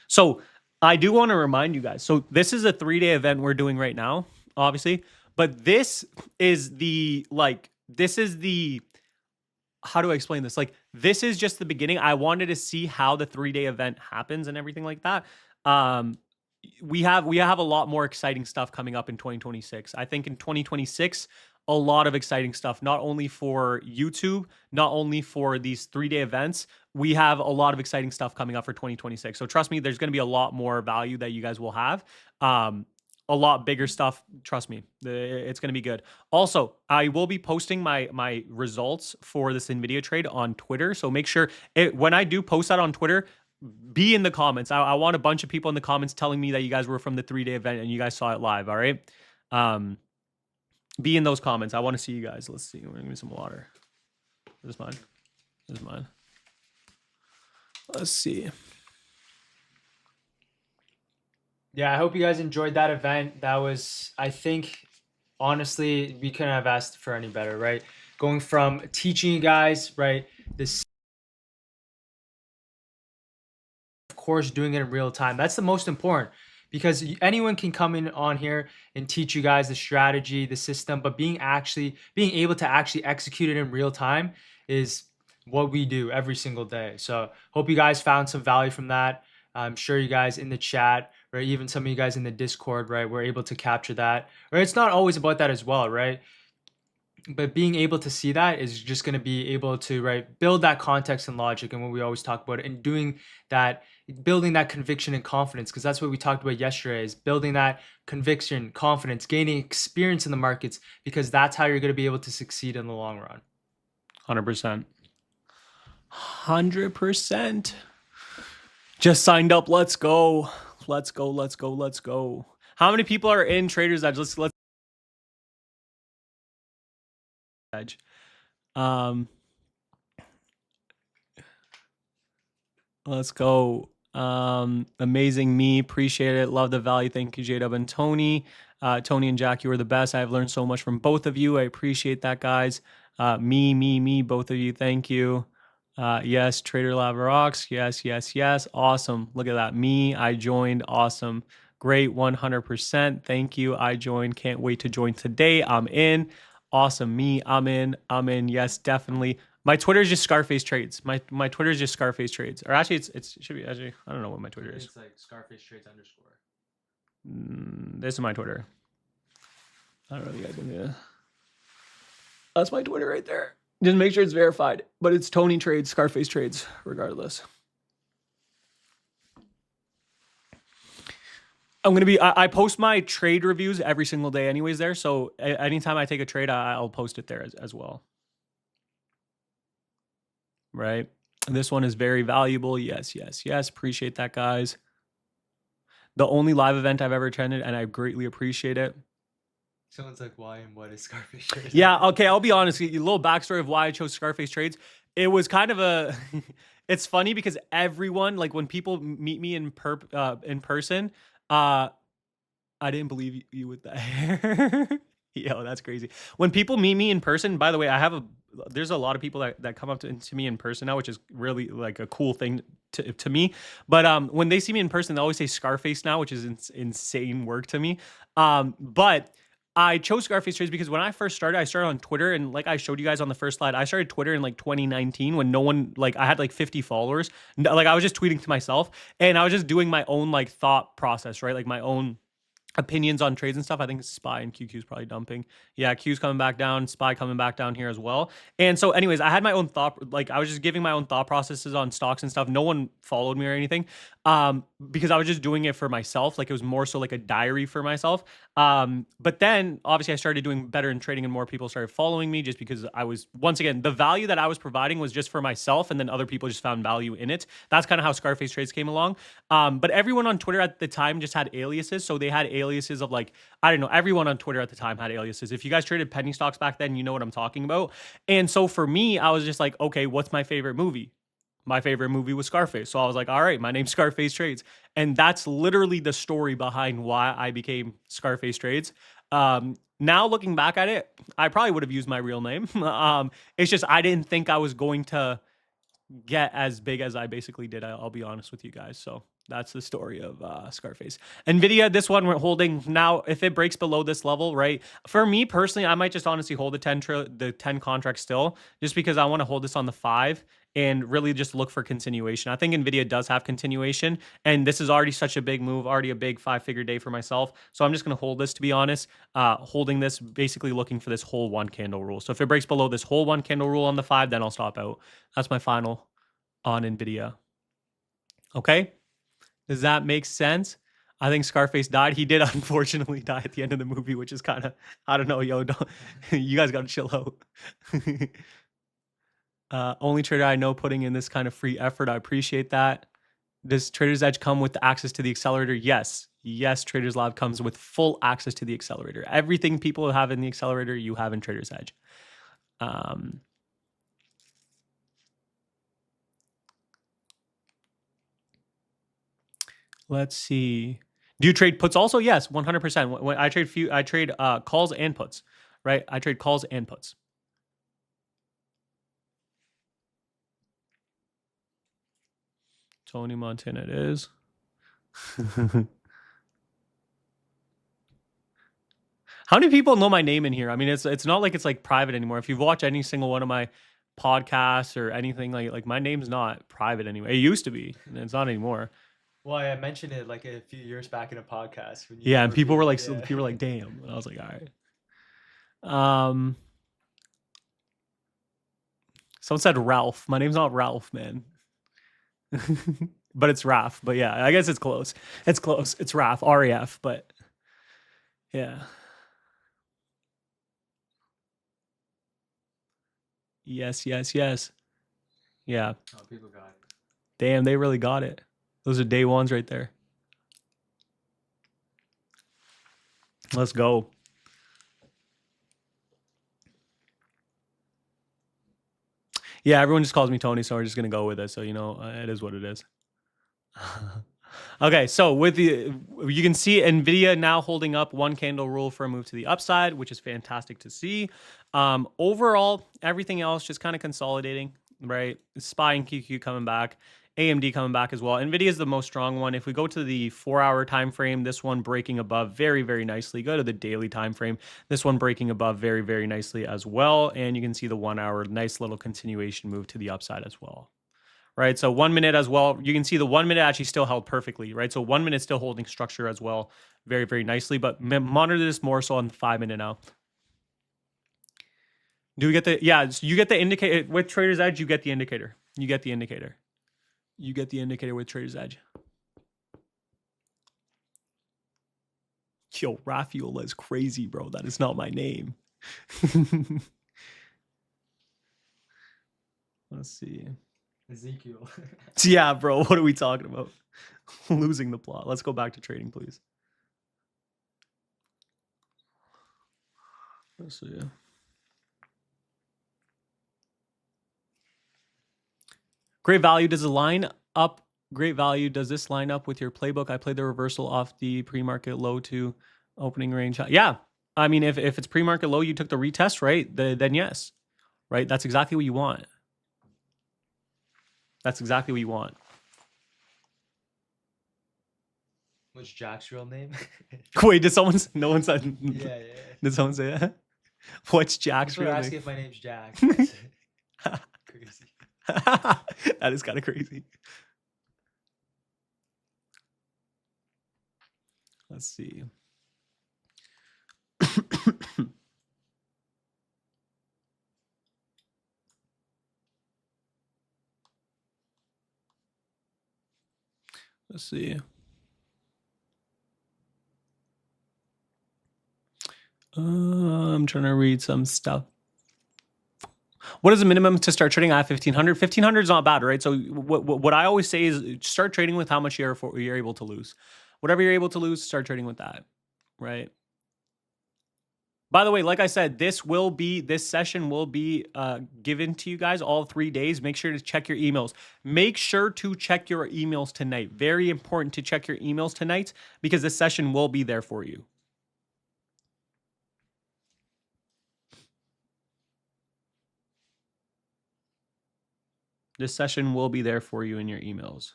So I do want to remind you guys. So this is a 3-day event we're doing right now, obviously. But this is the, how do I explain this? Like, this is just the beginning. I wanted to see how the 3-day event happens and everything like that. We have a lot more exciting stuff coming up in 2026. I think in 2026, a lot of exciting stuff, not only for YouTube, not only for these 3-day events. We have a lot of exciting stuff coming up for 2026. So trust me, there's going to be a lot more value that you guys will have. A lot bigger stuff. Trust me, it's going to be good. Also, I will be posting my results for this NVIDIA trade on Twitter. So make sure when I do post that on Twitter, be in the comments. I want a bunch of people in the comments telling me that you guys were from the 3-day event and you guys saw it live. All right. Be in those comments. I want to see you guys. Let's see. We're gonna give me some water. This is mine. This is mine. Let's see. Yeah, I hope you guys enjoyed that event. That was, I think, honestly, we couldn't have asked for any better, right? Going from teaching you guys, right, this, of course, doing it in real time. That's the most important, because anyone can come in on here and teach you guys the strategy, the system, but being able to actually execute it in real time is what we do every single day. So hope you guys found some value from that. I'm sure you guys in the chat, right, even some of you guys in the Discord, right, were able to capture that. Right, it's not always about that as well, right? But being able to see that is just going to be able to, right, build that context and logic, and what we always talk about, and doing that, building that conviction and confidence, because that's what we talked about yesterday, is building that conviction, confidence, gaining experience in the markets, because that's how you're going to be able to succeed in the long run. 100%. 100%. Just signed up. Let's go. Let's go. Let's go. Let's go. How many people are in Traders Edge? Let's Edge. Let's go. Amazing me. Appreciate it. Love the value. Thank you, J-Dub and Tony. Tony and Jack, you were the best. I've learned so much from both of you. I appreciate that, guys. Me, both of you. Thank you. Yes, Trader Lab rocks. Yes, yes, yes. Awesome. Look at that. Me, I joined. Awesome. Great. 100%. Thank you. I joined. Can't wait to join today. I'm in. Awesome. Me, I'm in. I'm in. Yes, definitely. My Twitter is just Scarface Trades. My Twitter is just Scarface Trades. Or actually, it should be actually. I don't know what my Twitter is. It's like Scarface Trades underscore. This is my Twitter. I don't know if you guys can do. That's my Twitter right there. Just make sure it's verified. But it's Tony Trades, Scarface Trades, regardless. I'm going to be, I post my trade reviews every single day anyways there. So anytime I take a trade, I'll post it there as well. Right. This one is very valuable. Yes, yes, yes. Appreciate that, guys. The only live event I've ever attended, and I greatly appreciate it. Someone's like, why and what is Scarface Trades? Yeah, okay, I'll be honest. A little backstory of why I chose Scarface Trades. It was kind of a... It's funny because everyone, like when people meet me in person, I didn't believe you with that hair. Yo, that's crazy. When people meet me in person, by the way, there's a lot of people that come up to me in person now, which is really like a cool thing to me. But when they see me in person, they always say Scarface now, which is insane work to me. But I chose Scarface Trades because when I first started, I started on Twitter, and like I showed you guys on the first slide, I started Twitter in like 2019 when no one, like I had like 50 followers. Like I was just tweeting to myself, and I was just doing my own like thought process, right? Like my own opinions on trades and stuff. I think SPY and QQ is probably dumping. Yeah, Q's coming back down, SPY coming back down here as well. And so anyways, I had my own thought, like I was just giving my own thought processes on stocks and stuff. No one followed me or anything because I was just doing it for myself. Like it was more so like a diary for myself. But then obviously I started doing better in trading and more people started following me just because I was, once again, the value that I was providing was just for myself, and then other people just found value in it. That's kind of how Scarface Trades came along. But everyone on Twitter at the time just had aliases. So they had aliases of like, I don't know, everyone on Twitter at the time had aliases. If you guys traded penny stocks back then, you know what I'm talking about. And so for me, I was just like, okay, what's my favorite movie? my favorite movie was Scarface. So I was like, all right, my name's Scarface Trades. And that's literally the story behind why I became Scarface Trades. Now looking back at it, I probably would have used my real name. It's just I didn't think I was going to get as big as I basically did. I'll be honest with you guys. So that's the story of Scarface. Nvidia, this one we're holding now. If it breaks below this level, right? For me personally, I might just honestly hold the 10 contract still, just because I want to hold this on the 5 and really just look for continuation. I think Nvidia does have continuation, and this is already such a big move, already a big 5-figure day for myself. So I'm just going to hold this, to be honest, holding this, basically looking for this whole 1 candle rule. So if it breaks below this whole 1 candle rule on the 5, then I'll stop out. That's my final on Nvidia. Okay. Does that make sense? I think Scarface died. He did unfortunately die at the end of the movie, which is kind of, I don't know, yo, don't, you guys got to chill out. Only trader I know putting in this kind of free effort. I appreciate that. Does Trader's Edge come with access to the accelerator? Yes. Yes, Trader's Lab comes with full access to the accelerator. Everything people have in the accelerator, you have in Trader's Edge. Let's see. Do you trade puts also? Yes, 100%. When I trade calls and puts, right? I trade calls and puts. Tony Montana it is. How many people know my name in here? I mean, it's not like it's like private anymore. If you've watched any single one of my podcasts or anything, like my name's not private anyway. It used to be, and it's not anymore. Well, I mentioned it like a few years back in a podcast. When Yeah, and people were like, "Damn!" And I was like, "All right." Someone said Ralph. My name's not Ralph, man. But it's Raf. But yeah, I guess it's close. It's close. It's Raf, RAF. But yeah. Yes. Yeah. Oh, people got it. Damn, they really got it. Those are day ones right there. Let's go. Yeah, everyone just calls me Tony, so we're just gonna go with it. So it is what it is. Okay, so with you can see Nvidia now holding up 1 candle rule for a move to the upside, which is fantastic to see. Overall, everything else just kind of consolidating, right? SPY and QQ coming back. AMD coming back as well. Nvidia is the most strong one. If we go to the 4-hour time frame, this one breaking above very, very nicely. Go to the daily time frame. This one breaking above very, very nicely as well. And you can see the 1-hour nice little continuation move to the upside as well. Right, so 1 minute as well. You can see the 1 minute actually still held perfectly, right? So 1 minute still holding structure as well, very, very nicely. But monitor this more so on the 5 minute now. Do we get the, yeah, so you get the indicator with Trader's Edge, you get the indicator. You get the indicator. You get the indicator with Trader's Edge. Yo, Rafaela is crazy, bro. That is not my name. Let's see. Ezekiel. Yeah, bro. What are we talking about? Losing the plot. Let's go back to trading, please. Let's see. Great value. Does it line up? Great value. Does this line up with your playbook? I played the reversal off the pre-market low to opening range. Yeah. I mean, if it's pre-market low, you took the retest, right? Then yes. Right? That's exactly what you want. That's exactly what you want. What's Jack's real name? Wait, did someone? No one said. Yeah. Did someone say that? What's Jack's People real are name? asking if my name's Jack. Crazy. That is kind of crazy. Let's see. Let's see. I'm trying to read some stuff. What is the minimum to start trading at 1500? 1500 is not bad, right? So what I always say is start trading with how much you're able to lose. Whatever you're able to lose, start trading with that, right? By the way, like I said, this session will be given to you guys all 3 days. Make sure to check your emails. Make sure to check your emails tonight. Very important to check your emails tonight because this session will be there for you. This session will be there for you in your emails.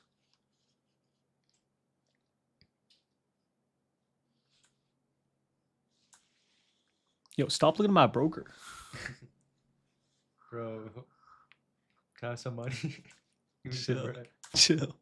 Yo, stop looking at my broker. Bro, can I have some money? Give me some Chill. bread. Chill.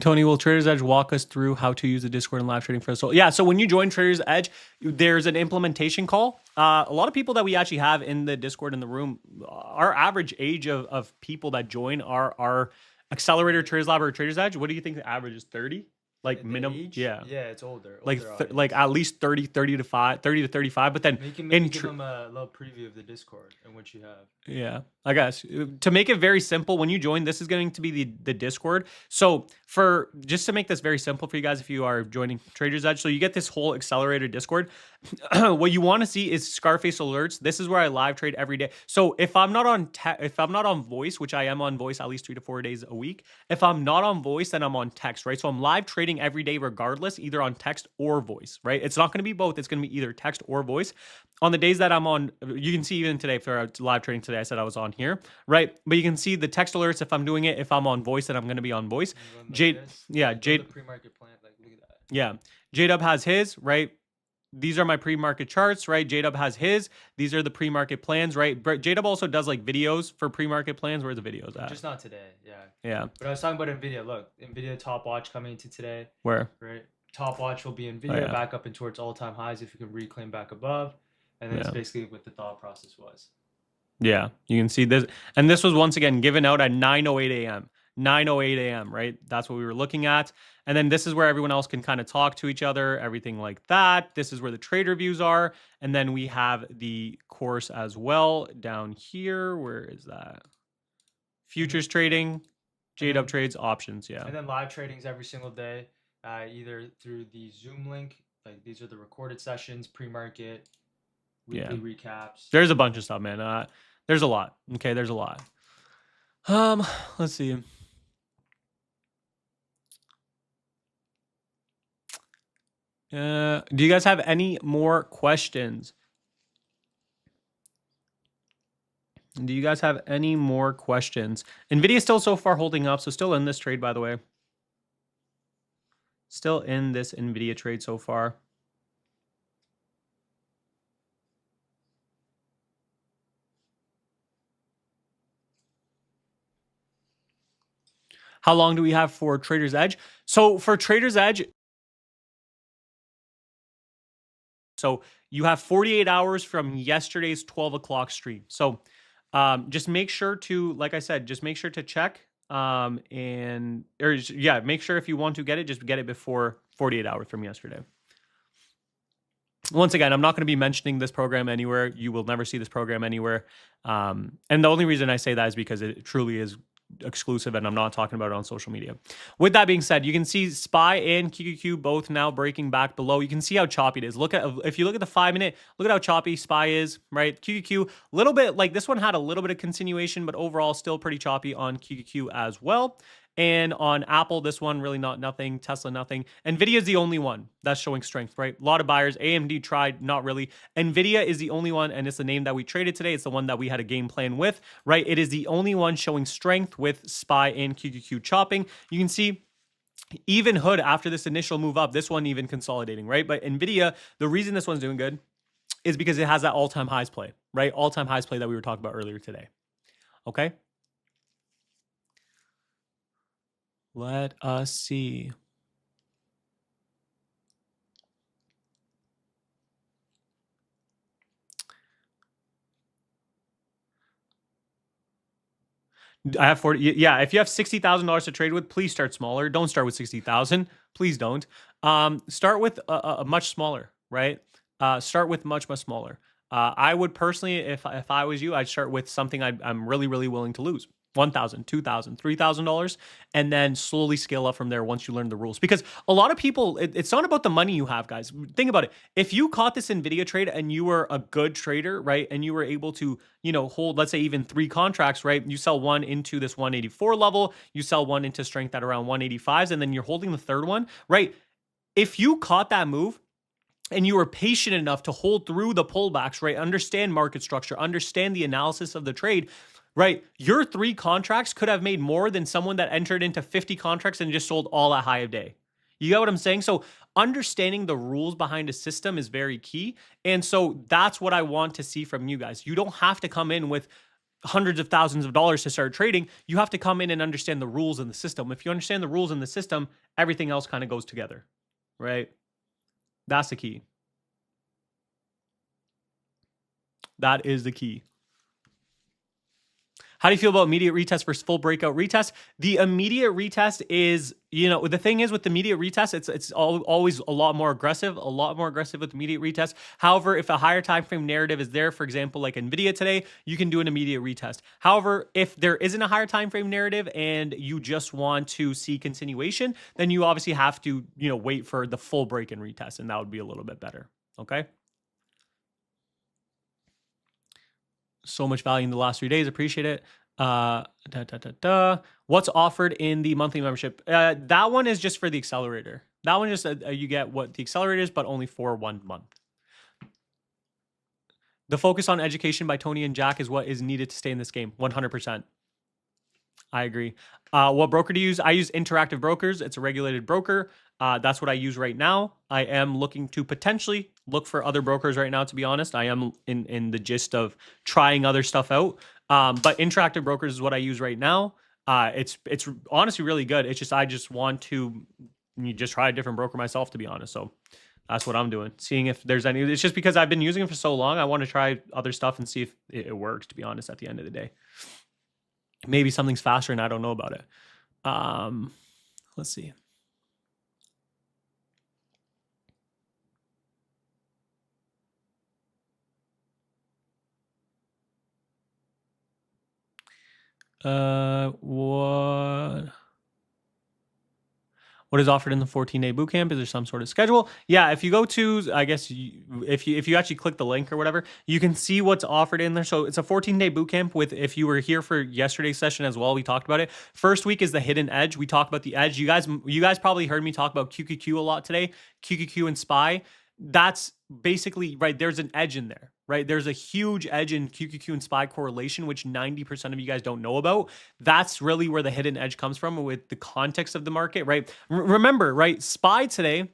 Tony, will Traders Edge walk us through how to use the Discord and live trading for us? So yeah, so when you join Traders Edge, there's an implementation call. A lot of people that we actually have in the Discord in the room, our average age of people that join our Accelerator Traders Lab or Traders Edge. What do you think the average is? 30? Like The minimum? age? Yeah. Yeah, it's older. Like older like audience. at least 30 to 35, but then You can in maybe give tr- them a little preview of the Discord and what you have. yeah, I guess to make it very simple, when you join, this is going to be the Discord. So for just to make this very simple for you guys, if you are joining Traders Edge, so you get this whole accelerator Discord. What you want to see is Scarface alerts. This is where I live trade every day. So if I'm not on if I'm not on voice, which I am on voice at least 3 to 4 days a week, if I'm not on voice, then I'm on text, right? So I'm live trading every day regardless, either on text or voice, right? It's not going to be both. It's going to be either text or voice. On the days that I'm on, you can see even today, for live trading today, I said I was on here, right? But you can see the text alerts if I'm doing it. If I'm on voice, then I'm going to be on voice. Jade, yeah, Jade, The pre-market plan, like look at that. yeah. J-Dub has his, right? These are my pre-market charts, right? J-Dub has his. These are the pre-market plans, right? J-Dub also does like videos for pre-market plans. Where are the videos at? Just not today, yeah. Yeah. But I was talking about Nvidia. Look, Nvidia top watch coming into today, Where? right? Top watch will be Nvidia yeah. back up and towards all-time highs if you can reclaim back above, and that's Yeah. basically what the thought process was. Yeah. You can see this. And this was once again given out at 9:08 a.m. 9:08 a.m., right? That's what we were looking at. And then this is where everyone else can kind of talk to each other, everything like that. This is where the trader views are. And then we have the course as well down here. Where is that? Futures trading, J-Dub trades, options. Yeah. And then live tradings every single day, either through the Zoom link, like these are the recorded sessions, pre-market, weekly recaps. There's a bunch of stuff, man. There's a lot. Okay, there's a lot. Let's see. Do you guys have any more questions? Do you guys have any more questions? Nvidia still so far holding up, so still in this trade, by the way. Still in this Nvidia trade so far. How long do we have for Trader's Edge? So for Trader's Edge, so you have 48 hours from yesterday's 12 o'clock stream. So just make sure to, like I said, just make sure to check make sure if you want to get it, just get it before 48 hours from yesterday. Once again, I'm not going to be mentioning this program anywhere. You will never see this program anywhere. And the only reason I say that is because it truly is exclusive and I'm not talking about it on social media. With that being said, you can see SPY and QQQ both now breaking back below. You can see how choppy it is. If you look at the 5-minute, look at how choppy SPY is, right? QQQ, a little bit, like this one had a little bit of continuation, but overall still pretty choppy on QQQ as well. And on Apple, this one really nothing. Tesla, nothing. Nvidia is the only one that's showing strength, right? A lot of buyers. AMD tried, not really. Nvidia is the only one, and it's the name that we traded today. It's the one that we had a game plan with, right? It is the only one showing strength with SPY and QQQ chopping. You can see even Hood after this initial move up, this one even consolidating, right? But Nvidia, the reason this one's doing good is because it has that all-time highs play, right? All-time highs play that we were talking about earlier today. Okay. Let us see. I have 40. Yeah, if you have $60,000 to trade with, please start smaller. Don't start with 60,000. Please don't. Start with a much smaller, right? Start with much smaller. I would personally, if I was you, I'd start with something I'm really willing to lose. $1,000, $2,000, $3,000, and then slowly scale up from there once you learn the rules. Because a lot of people, it's not about the money you have, guys. Think about it. If you caught this NVIDIA trade and you were a good trader, right, and you were able to, hold, let's say, even 3 contracts, right, you sell one into this 184 level, you sell one into strength at around 185s, and then you're holding the third one, right? If you caught that move, and you were patient enough to hold through the pullbacks, right? Understand market structure, understand the analysis of the trade, right? Your 3 contracts could have made more than someone that entered into 50 contracts and just sold all at high of day. You get what I'm saying? So understanding the rules behind a system is very key. And so that's what I want to see from you guys. You don't have to come in with hundreds of thousands of dollars to start trading. You have to come in and understand the rules in the system. If you understand the rules in the system, everything else kind of goes together, right? That's the key. That is the key. How do you feel about immediate retest versus full breakout retest? The immediate retest is, the thing is with the immediate retest, it's always a lot more aggressive with immediate retest. However, if a higher time frame narrative is there, for example, like NVIDIA today, you can do an immediate retest. However, if there isn't a higher time frame narrative and you just want to see continuation, then you obviously have to, wait for the full break and retest, and that would be a little bit better. Okay. So much value in the last 3 days. Appreciate it. What's offered in the monthly membership? That one is just for the accelerator. That one just you get what the accelerator is, but only for 1 month. The focus on education by Tony and Jack is what is needed to stay in this game. 100%. I agree. What broker do you use? I use Interactive Brokers. It's a regulated broker. That's what I use right now. I am looking to potentially look for other brokers right now, to be honest. I am in the gist of trying other stuff out. But Interactive Brokers is what I use right now. It's honestly really good. It's just I just want to just try a different broker myself, to be honest. So that's what I'm doing. Seeing if there's any. It's just because I've been using it for so long. I want to try other stuff and see if it works, to be honest, at the end of the day. Maybe something's faster and I don't know about it. Let's see. What is offered in the 14-day bootcamp? Is there some sort of schedule? Yeah, if you go to, I guess, if you actually click the link or whatever, you can see what's offered in there. So it's a 14-day bootcamp with, if you were here for yesterday's session as well, we talked about it. First week is the hidden edge. We talked about the edge. You guys probably heard me talk about QQQ a lot today, QQQ and SPY. That's basically, right, there's an edge in there, right? There's a huge edge in QQQ and SPY correlation, which 90% of you guys don't know about. That's really where the hidden edge comes from with the context of the market, right? Remember, right, SPY today,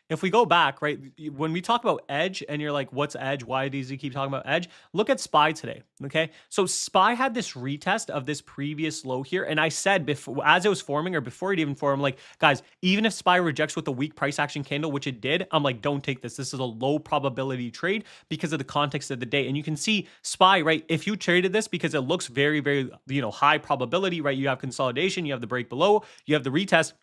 if we go back, right, when we talk about edge and you're like, what's edge? Why does he keep talking about edge? Look at SPY today, okay? So SPY had this retest of this previous low here. And I said before, as it was forming or before it even formed, I'm like, guys, even if SPY rejects with a weak price action candle, which it did, I'm like, don't take this. This is a low probability trade because of the context of the day. And you can see SPY, right, if you traded this because it looks very, very, high probability, right? You have consolidation, you have the break below, you have the retest.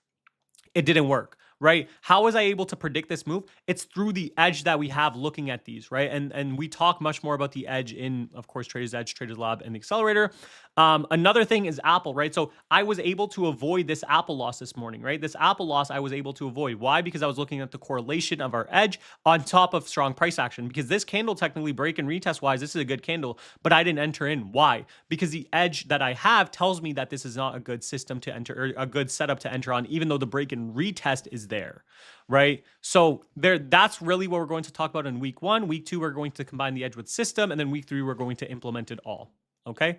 It didn't work, right? How was I able to predict this move? It's through the edge that we have looking at these, right? And we talk much more about the edge in, of course, Traders Edge, Traders Lab, and the Accelerator. Another thing is Apple, right? So I was able to avoid this Apple loss this morning, right? This Apple loss I was able to avoid. Why? Because I was looking at the correlation of our edge on top of strong price action. Because this candle technically break and retest wise, this is a good candle, but I didn't enter in. Why? Because the edge that I have tells me that this is not a good system to enter, or a good setup to enter on, even though the break and retest is there, right? So that's really what we're going to talk about in week 1. Week 2, we're going to combine the edge with system, and then week 3, we're going to implement it all. Okay.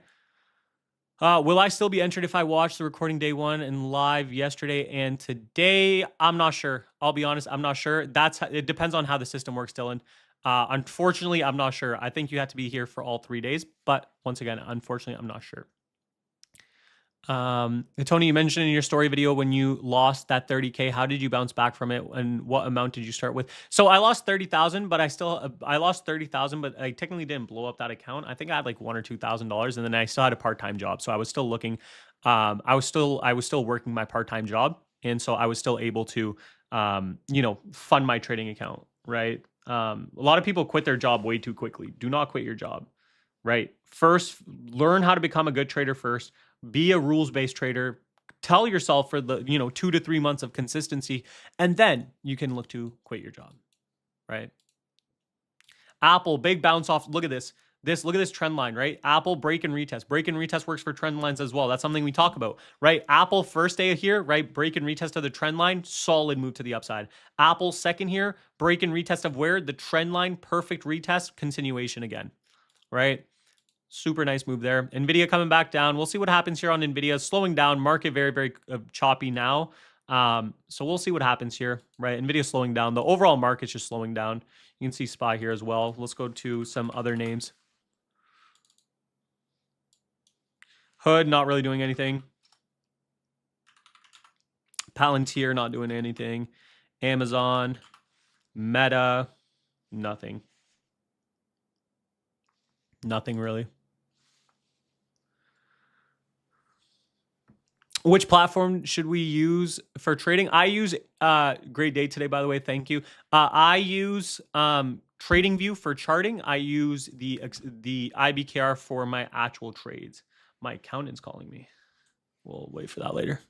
Will I still be entered if I watch the recording day 1 and live yesterday and today? I'm not sure. I'll be honest. I'm not sure. It depends on how the system works, Dylan. Unfortunately, I'm not sure. I think you have to be here for all 3 days, but once again, unfortunately, I'm not sure. Tony, you mentioned in your story video when you lost that 30K, how did you bounce back from it and what amount did you start with? So I lost 30,000, but I lost 30,000, but I technically didn't blow up that account. I think I had like $1,000 or $2,000, and then I still had a part-time job. So I was still looking, I was still working my part-time job. And so I was still able to, fund my trading account, right? A lot of people quit their job way too quickly. Do not quit your job, right? First, learn how to become a good trader first. be a rules-based trader. Tell yourself for the 2 to 3 months of consistency, and then you can look to quit your job, right? Apple, big bounce off. Look at this. Look at this trend line, right? Apple break and retest. Break and retest works for trend lines as well. That's something we talk about, right? Apple first day here, right? Break and retest of the trend line, solid move to the upside. Apple second here, break and retest of where? The trend line, perfect retest, continuation again, right? Super nice move there. Nvidia coming back down. We'll see what happens here on Nvidia. Slowing down. Market very, very choppy now. So we'll see what happens here, right? Nvidia slowing down. The overall market's just slowing down. You can see SPY here as well. Let's go to some other names. Hood, not really doing anything. Palantir, not doing anything. Amazon, Meta, nothing. Nothing really. Which platform should we use for trading? I use great day today, by the way. Thank you. I use TradingView for charting. I use the IBKR for my actual trades. My accountant's calling me. We'll wait for that later.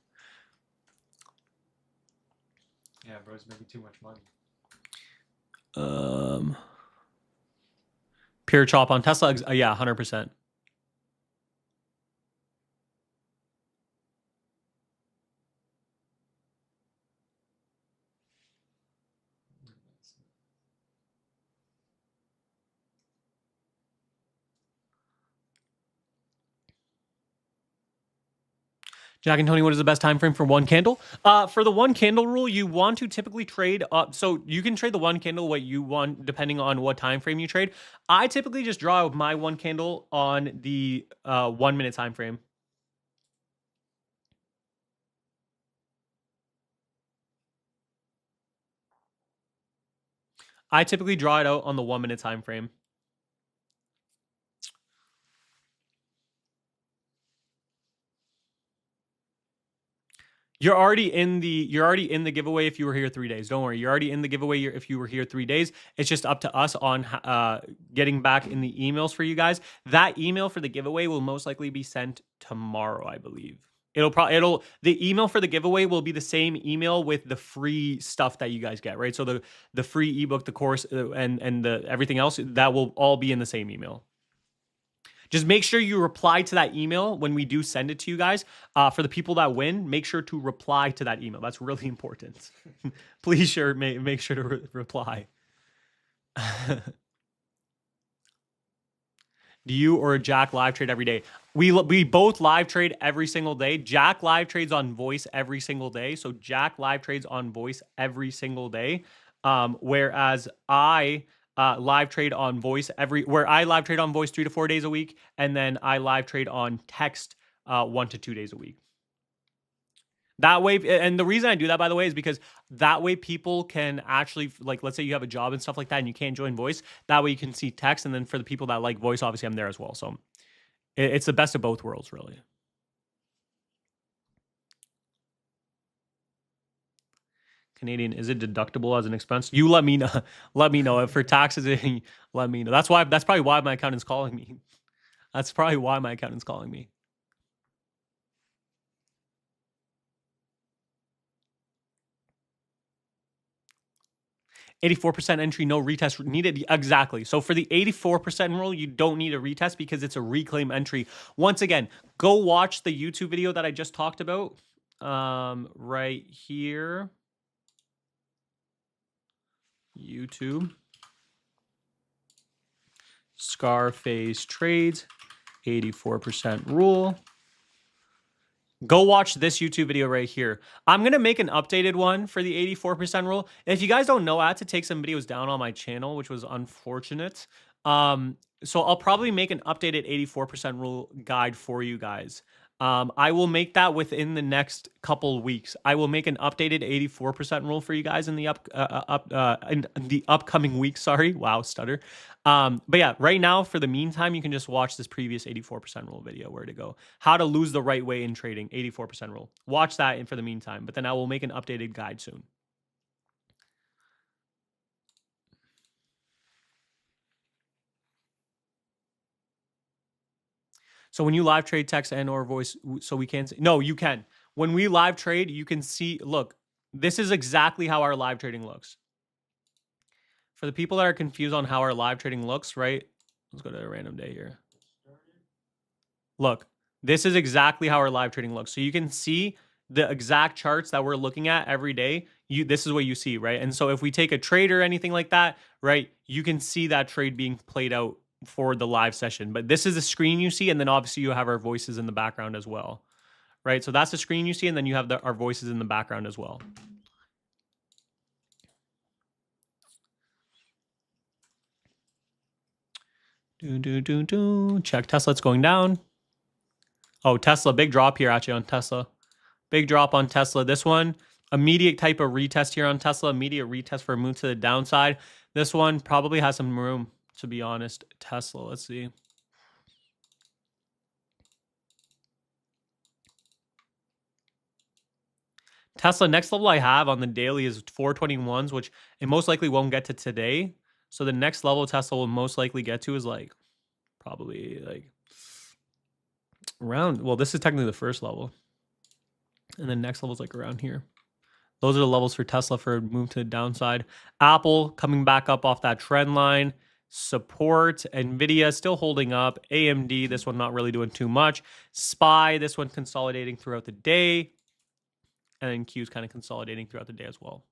Yeah, bro's making too much money. Pure chop on Tesla. Yeah, 100%. Jack and Tony, what is the best time frame for one candle? For the one candle rule, you want to typically trade up. So you can trade the one candle what you want depending on what time frame you trade. I typically just draw my one candle on the 1 minute time frame. I typically draw it out on the 1 minute time frame. You're already in the giveaway if you were here 3 days. Don't worry, you're already in the giveaway if you were here 3 days. It's just up to us on getting back in the emails for you guys. That email for the giveaway will most likely be sent tomorrow, I believe. The email for the giveaway will be the same email with the free stuff that you guys get, right? So the free ebook, the course, and the everything else, that will all be in the same email. Just make sure you reply to that email when we do send it to you guys. For the people that win, make sure to reply to that email. That's really important. Please make sure to reply. Do you or Jack live trade every day? We both live trade every single day. Jack live trades on voice every single day. So Jack live trades on voice every single day. Whereas I live trade on voice I live trade on voice 3 to 4 days a week, and then I live trade on text 1 to 2 days a week. That way, and the reason I do that, by the way, is because that way people can actually, like, let's say you have a job and stuff like that and you can't join voice. That way you can see text, and then for the people that like voice, obviously I'm there as well. So it's the best of both worlds, really. Canadian, is it deductible as an expense? You let me know. Let me know if for taxes. Let me know. That's probably why my accountant's calling me. That's probably why my accountant's calling me. 84% entry, no retest needed. Exactly. So for the 84% rule, you don't need a retest because it's a reclaim entry. Once again, go watch the YouTube video that I just talked about right here. YouTube. Scarface trades, 84% rule. Go watch this YouTube video right here. I'm going to make an updated one for the 84% rule. If you guys don't know, I had to take some videos down on my channel, which was unfortunate. So I'll probably make an updated 84% rule guide for you guys. I will make that within the next couple weeks. I will make an updated 84% rule for you guys in the upcoming weeks. Sorry, wow, stutter. But yeah, right now, for the meantime, you can just watch this previous 84% rule video. Where to go? How to lose the right way in trading. 84% rule. Watch that for the meantime. But then I will make an updated guide soon. So when you live trade, text and or voice, so we can't say, no, you can. When we live trade, you can see, look, this is exactly how our live trading looks. For the people that are confused on how our live trading looks, right? Let's go to a random day here. Look, this is exactly how our live trading looks. So you can see the exact charts that we're looking at every day. This is what you see, right? And so if we take a trade or anything like that, right, you can see that trade being played out for the live session. But this is the screen you see, and then obviously you have our voices in the background as well, right? So that's the screen you see, and then you have our voices in the background as well. Check Tesla, it's going down. Oh, Tesla, big drop here actually on Tesla. Big drop on Tesla. This one, immediate type of retest here on Tesla. Immediate retest for a move to the downside. This one probably has some room, to be honest. Tesla, let's see. Tesla, next level I have on the daily is 421s, which it most likely won't get to today. So the next level Tesla will most likely get to is like, probably like around, well, this is technically the first level. And then next level is like around here. Those are the levels for Tesla for a move to the downside. Apple coming back up off that trend line. Support. NVIDIA still holding up. AMD, this one not really doing too much. SPY, this one consolidating throughout the day. And then Q's kind of consolidating throughout the day as well.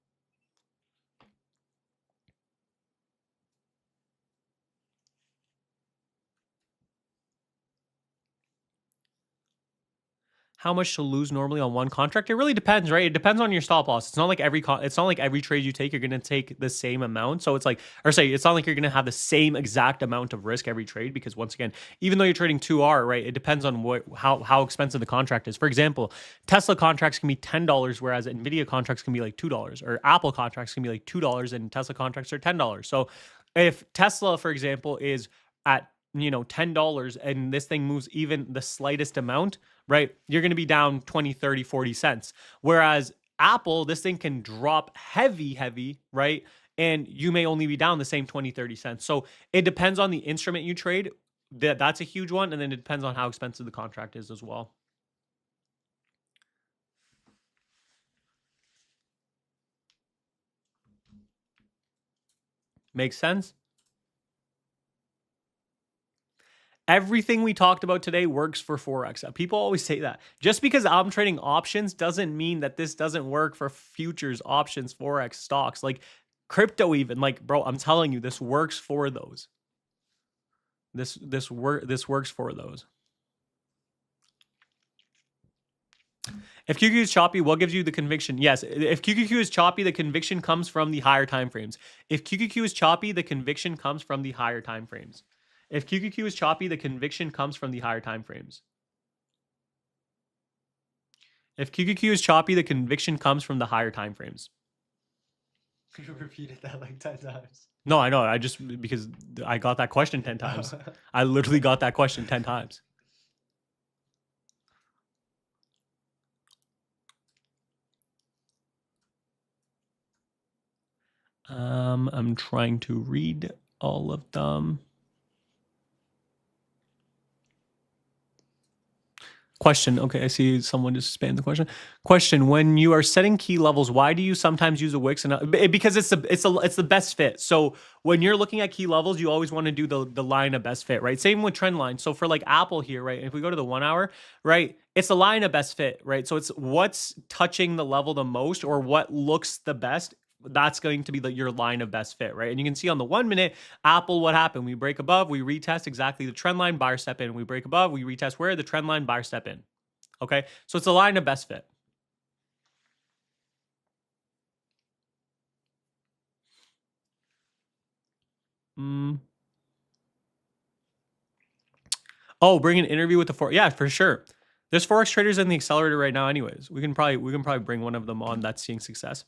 How much to lose normally on one contract? It really depends, right? It depends on your stop loss. It's not like every trade you take, you're going to take the same amount. So it's like, it's not like you're going to have the same exact amount of risk every trade, because once again, even though you're trading 2R, right, it depends on how expensive the contract is. For example, Tesla contracts can be $10, whereas NVIDIA contracts can be like $2, or Apple contracts can be like $2 and Tesla contracts are $10. So if Tesla, for example, is at $10 and this thing moves even the slightest amount, right, you're going to be down 20, 30, 40 cents. Whereas Apple, this thing can drop heavy, right? And you may only be down the same 20, 30 cents. So it depends on the instrument you trade. That's a huge one. And then it depends on how expensive the contract is as well. Makes sense? Everything we talked about today works for Forex. People always say that. Just because I'm trading options doesn't mean that this doesn't work for futures, options, Forex, stocks, like crypto even. Like, bro, I'm telling you, this works for those. This works for those. If QQQ is choppy, what gives you the conviction? Yes, if QQQ is choppy, the conviction comes from the higher time frames. If QQQ is choppy, the conviction comes from the higher time frames. If QQQ is choppy, the conviction comes from the higher time frames. If QQQ is choppy, the conviction comes from the higher time frames. You repeated that like 10 times. No, I know. Because I got that question 10 times. I literally got that question 10 times. I'm trying to read all of them. Question. Okay, I see someone just spammed the question. Question: when you are setting key levels, why do you sometimes use a Wix? Because it's the best fit. So when you're looking at key levels, you always want to do the line of best fit, right? Same with trend line. So for like Apple here, right? If we go to the 1 hour, right, it's the line of best fit, right? So it's what's touching the level the most, or what looks the best. That's going to be your line of best fit, right? And you can see on the 1 minute, Apple, what happened? We break above, we retest exactly the trend line, buyer step in. We break above, we retest where? The trend line, buyer step in. Okay, so it's a line of best fit. Oh, bring an interview with the Forex. Yeah, for sure. There's Forex traders in the accelerator right now anyways. We can probably bring one of them on that's seeing success.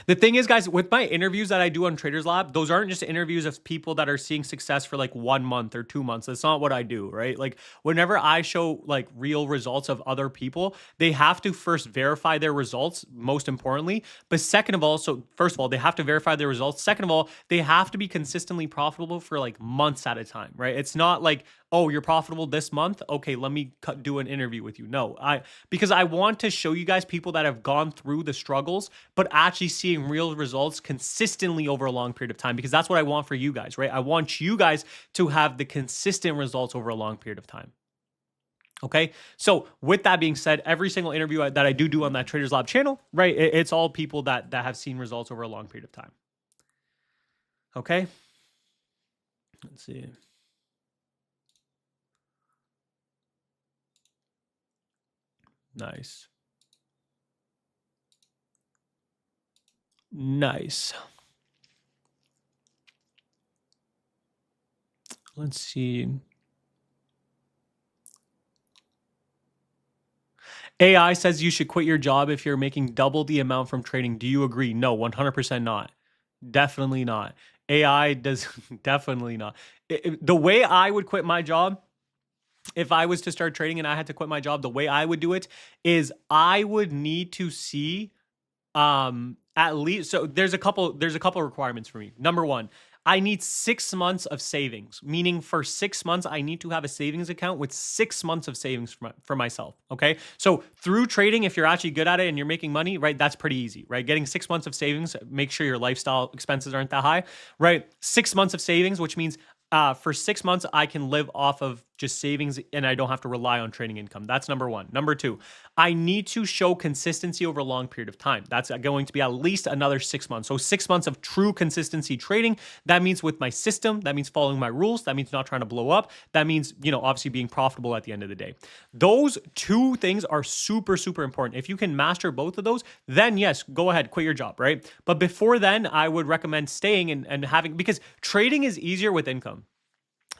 The thing is, guys, with my interviews that I do on Traders Lab, those aren't just interviews of people that are seeing success for like 1 month or 2 months. That's not what I do, right? Like whenever I show like real results of other people, they have to first verify their results, most importantly. But second of all, first of all, they have to verify their results. Second of all, they have to be consistently profitable for like months at a time, right? It's not like, oh, you're profitable this month. Okay, let me do an interview with you. No, because I want to show you guys people that have gone through the struggles, but actually seeing real results consistently over a long period of time, because that's what I want for you guys, right? I want you guys to have the consistent results over a long period of time. Okay, so with that being said, every single interview that I do on that Traders Lab channel, right, it's all people that have seen results over a long period of time. Okay, let's see. Nice. Nice. Let's see. AI says you should quit your job if you're making double the amount from trading. Do you agree? No, 100% not. Definitely not. AI does definitely not. The way I would quit my job, if I was to start trading and I had to quit my job, the way I would do it is I would need to see at least, so there's a couple requirements for me. Number one, I need 6 months of savings, meaning for 6 months, I need to have a savings account with 6 months of savings for myself. Okay. So through trading, if you're actually good at it and you're making money, right, that's pretty easy, right? Getting 6 months of savings, make sure your lifestyle expenses aren't that high, right? 6 months of savings, which means for 6 months, I can live off of just savings and I don't have to rely on trading income. That's number one. Number two, I need to show consistency over a long period of time. That's going to be at least another 6 months. So 6 months of true consistency trading. That means with my system, that means following my rules. That means not trying to blow up. That means, obviously being profitable at the end of the day. Those two things are super, super important. If you can master both of those, then yes, go ahead, quit your job, right? But before then, I would recommend staying and having, because trading is easier with income.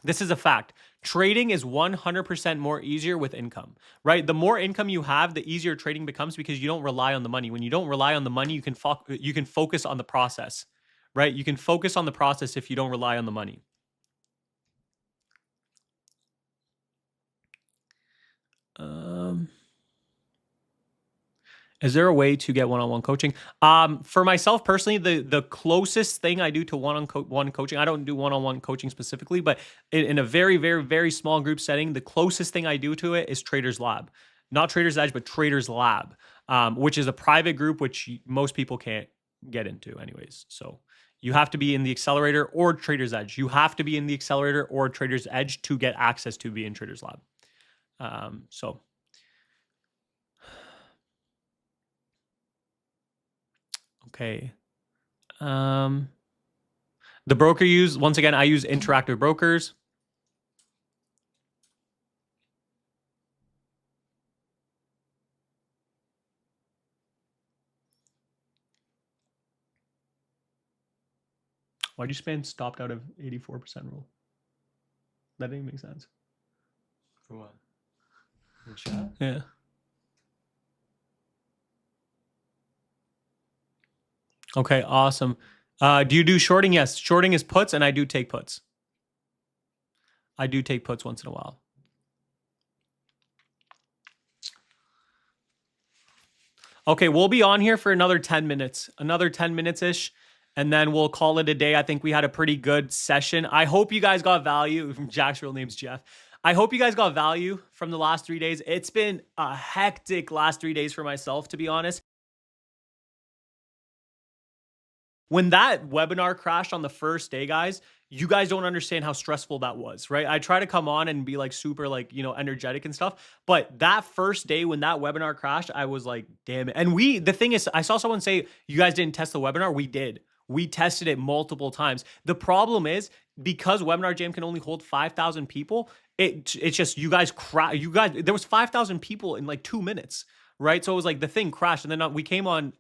This is a fact. Trading is 100% more easier with income, right? The more income you have, the easier trading becomes because you don't rely on the money. When you don't rely on the money, you can focus on the process, right? You can focus on the process if you don't rely on the money. Is there a way to get one-on-one coaching? For myself personally, the closest thing I do to one-on-one coaching, I don't do one-on-one coaching specifically, but in a very, very, very small group setting, the closest thing I do to it is Traders Lab. Not Traders Edge, but Traders Lab, which is a private group, which most people can't get into anyways. So you have to be in the Accelerator or Traders Edge. You have to be in the Accelerator or Traders Edge to get access to be in Traders Lab. Okay. The broker once again, I use Interactive Brokers. Why'd you spam stopped out of 84% rule? That didn't make sense. For what? In chat? Yeah. Okay, awesome. Do you do shorting? Yes, shorting is puts, and I do take puts. I do take puts once in a while. Okay, we'll be on here for another 10 minutes, another 10 minutes-ish, and then we'll call it a day. I think we had a pretty good session. I hope you guys got value. Jack's real name's Jeff. I hope you guys got value from the last 3 days. It's been a hectic last 3 days for myself, to be honest. When that webinar crashed on the first day, guys, you guys don't understand how stressful that was, right? I try to come on and be like super energetic and stuff. But that first day when that webinar crashed, I was like, damn it. And the thing is, I saw someone say, you guys didn't test the webinar. We did. We tested it multiple times. The problem is because Webinar Jam can only hold 5,000 people, it's just you guys, there was 5,000 people in like 2 minutes, right? So it was like the thing crashed. And then we came on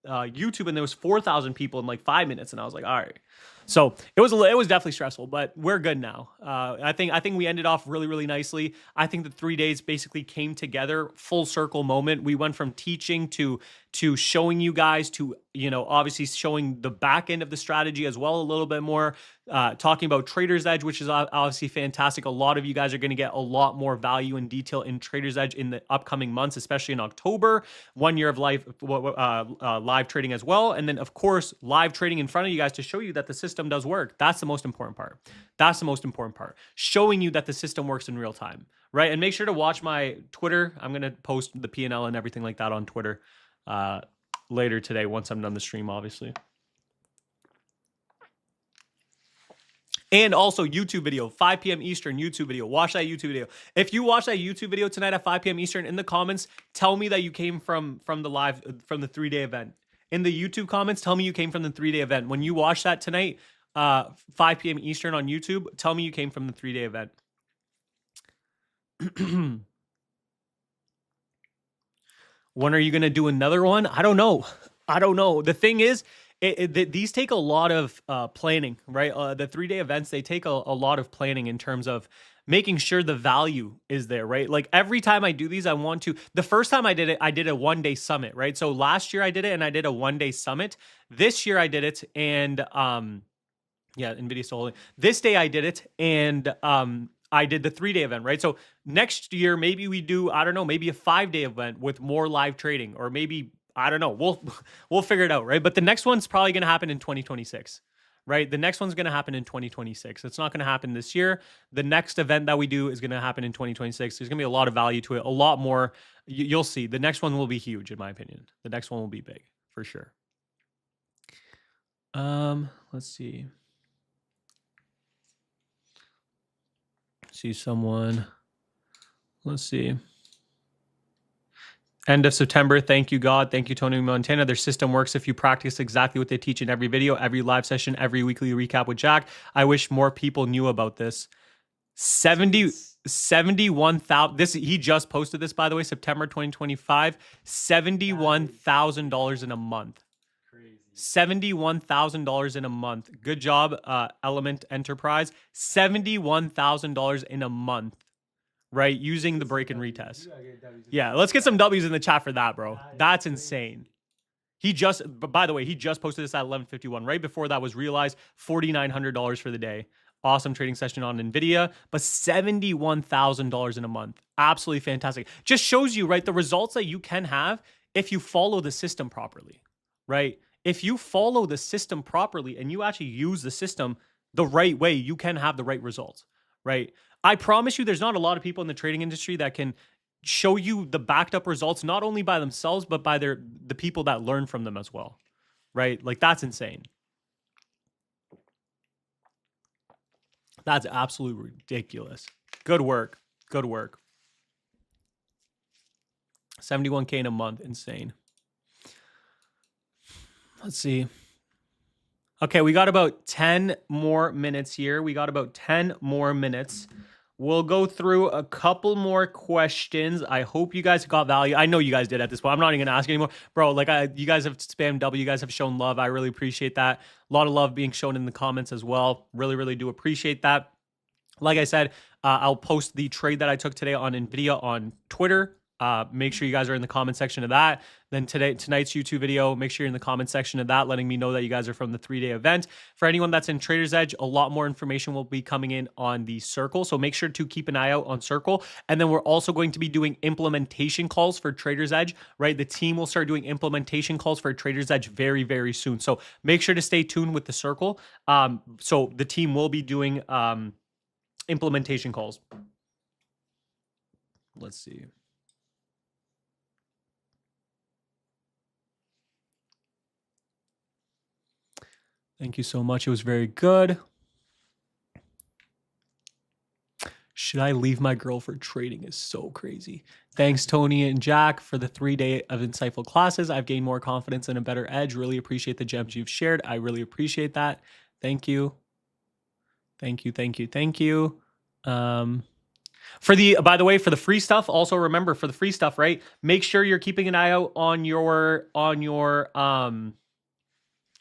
YouTube and there was 4,000 people in like 5 minutes. And I was like, all right. So it was definitely stressful, but we're good now. I think we ended off really, really nicely. I think the 3 days basically came together, full circle moment. We went from teaching to to showing you guys, to, you know, obviously showing the back end of the strategy as well a little bit more, talking about Trader's Edge, which is obviously fantastic. A lot of you guys are going to get a lot more value and detail in Trader's Edge in the upcoming months, especially in October. 1 year of live trading as well. And then, of course, live trading in front of you guys to show you that the system does work. That's the most important part. That's the most important part. Showing you that the system works in real time, right? And make sure to watch my Twitter. I'm going to post the P&L and everything like that on Twitter later today once I'm done the stream, obviously. And also YouTube video, 5 p.m. Eastern YouTube video. Watch that YouTube video. If you watch that YouTube video tonight at 5 p.m. Eastern, in the comments, tell me that you came from the 3-day event. In the YouTube comments, tell me you came from the 3-day event. When you watch that tonight, 5 p.m. Eastern on YouTube, tell me you came from the 3-day event. When are you going to do another one? I don't know. The thing is, these take a lot of planning, right? The 3-day events, they take a lot of planning in terms of making sure the value is there, right? Like every time I do these, I want to, the first time I did it, I did a 1-day summit, right? So last year I did it and I did a 1-day summit. This year I did it and, yeah, NVIDIA still holding. This day I did it and, I did the 3-day event, right? So next year, maybe we do, I don't know, maybe a 5-day event with more live trading, or maybe, I don't know, we'll figure it out, right? But the next one's probably going to happen in 2026, right? The next one's going to happen in 2026. It's not going to happen this year. The next event that we do is going to happen in 2026. There's going to be a lot of value to it, a lot more. You'll see. The next one will be huge, in my opinion. The next one will be big, for sure. Let's see. See someone. Let's see. End of September. Thank you, God. Thank you, Tony Montana. Their system works if you practice exactly what they teach in every video, every live session, every weekly recap with Jack. I wish more people knew about this. 71,000. This, he just posted this, by the way, September 2025. $71,000 in a month. $71,000 in a month. Good job, Element Enterprise. $71,000 in a month, right? Using the break and retest. Yeah, let's get some W's in the chat for that, bro. That's insane. He just, by the way, he just posted this at 11:51. Right before that was realized, $4,900 for the day. Awesome trading session on NVIDIA, but $71,000 in a month. Absolutely fantastic. Just shows you, right, the results that you can have if you follow the system properly, right? If you follow the system properly and you actually use the system the right way, you can have the right results, right? I promise you there's not a lot of people in the trading industry that can show you the backed up results, not only by themselves, but by the people that learn from them as well, right? Like that's insane. That's absolutely ridiculous. Good work. Good work. 71K in a month. Insane. Let's see. Okay, we got about 10 more minutes here. We got about 10 more minutes. We'll go through a couple more questions. I hope you guys got value. I know you guys did at this point. I'm not even going to ask anymore. Bro, like you guys have spammed W. You guys have shown love. I really appreciate that. A lot of love being shown in the comments as well. Really, really do appreciate that. Like I said, I'll post the trade that I took today on NVIDIA on Twitter. Make sure you guys are in the comment section of that. Then tonight's YouTube video, make sure you're in the comment section of that, letting me know that you guys are from the 3-day event. For anyone that's in Trader's Edge, a lot more information will be coming in on the Circle. So make sure to keep an eye out on Circle. And then we're also going to be doing implementation calls for Trader's Edge, right? The team will start doing implementation calls for Trader's Edge very, very soon. So make sure to stay tuned with the Circle. So the team will be doing implementation calls. Let's see. Thank you so much. It was very good. Should I leave my girl for trading is so crazy. Thanks, Tony and Jack, for the 3-day of insightful classes. I've gained more confidence and a better edge. Really appreciate the gems you've shared. I really appreciate that. Thank you. Thank you, thank you, thank you. For the, by the way, for the free stuff, also remember for the free stuff, right? Make sure you're keeping an eye out on your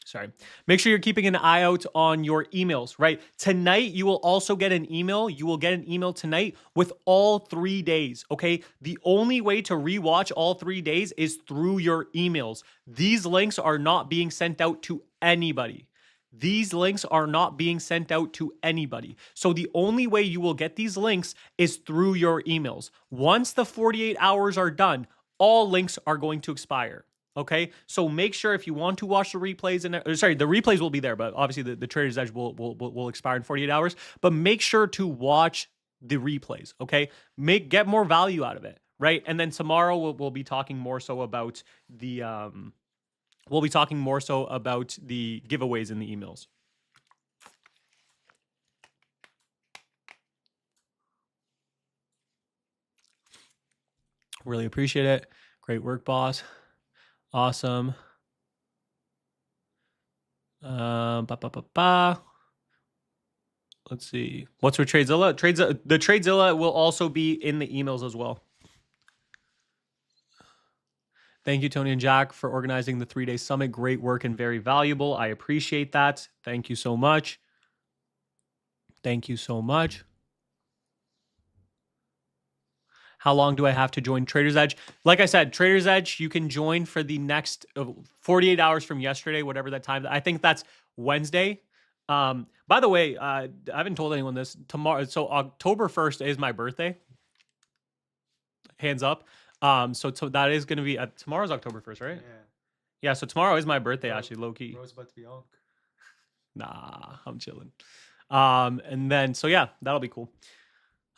Sorry. Make sure you're keeping an eye out on your emails, right? Tonight, you will also get an email. You will get an email tonight with all 3 days, okay? The only way to rewatch all 3 days is through your emails. These links are not being sent out to anybody. These links are not being sent out to anybody. So the only way you will get these links is through your emails. Once the 48 hours are done, all links are going to expire. Okay, so make sure if you want to watch the replays, the replays will be there, but obviously the Trader's Edge will expire in 48 hours. But make sure to watch the replays. Okay, get more value out of it, right? And then tomorrow we'll be talking more so about the giveaways in the emails. Really appreciate it. Great work, boss. Awesome. Let's see. What's for Tradezilla? The Tradezilla will also be in the emails as well. Thank you, Tony and Jack, for organizing the 3-day summit. Great work and very valuable. I appreciate that. Thank you so much. Thank you so much. How long do I have to join Trader's Edge? Like I said, Trader's Edge, you can join for the next 48 hours from yesterday, whatever that time. I think that's Wednesday. By the way, I haven't told anyone this. Tomorrow, so October 1st is my birthday. Hands up. So that is going to be tomorrow's October 1st, right? Yeah. So tomorrow is my birthday, actually, low key. Bro's about to be on. Nah, I'm chilling. And then so yeah, that'll be cool.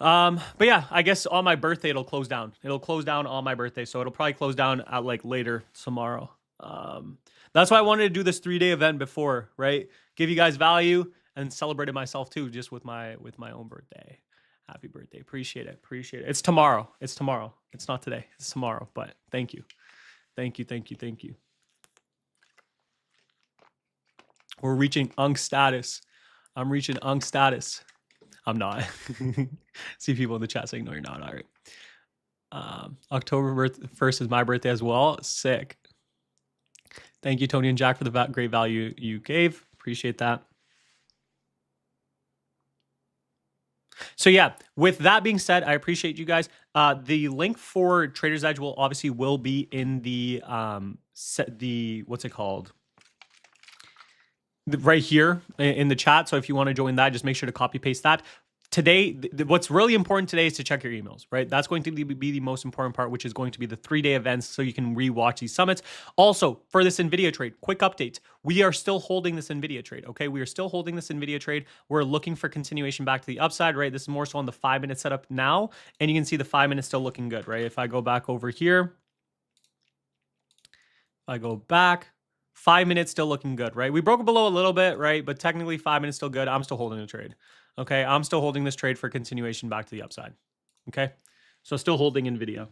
But yeah, I guess on my birthday it'll close down. It'll close down on my birthday, so it'll probably close down at like later tomorrow. That's why I wanted to do this 3-day event before, right? Give you guys value and celebrated myself too, just with my own birthday. Happy birthday. Appreciate it. Appreciate it. It's tomorrow. It's tomorrow. It's not today. It's tomorrow. But thank you. Thank you. Thank you. Thank you. We're reaching UNC status. I'm reaching UNC status. I'm not. See people in the chat saying, no, you're not. All right. October 1st is my birthday as well. Sick. Thank you, Tony and Jack, for the great value you gave. Appreciate that. So yeah, with that being said, I appreciate you guys. The link for Trader's Edge will be in the what's it called? Right here in the chat. So if you want to join that, just make sure to copy paste that. Today, what's really important today is to check your emails, right? That's going to be the most important part, which is going to be the 3-day events so you can rewatch these summits. Also, for this NVIDIA trade, quick update. We are still holding this NVIDIA trade, okay? We are still holding this NVIDIA trade. We're looking for continuation back to the upside, right? This is more so on the 5-minute setup now, and you can see the 5 minutes still looking good, right? If I go back over here, if I go back, 5 minutes still looking good, right? We broke below a little bit, right? But technically 5 minutes still good. I'm still holding the trade. Okay, I'm still holding this trade for continuation back to the upside. Okay, so still holding NVIDIA.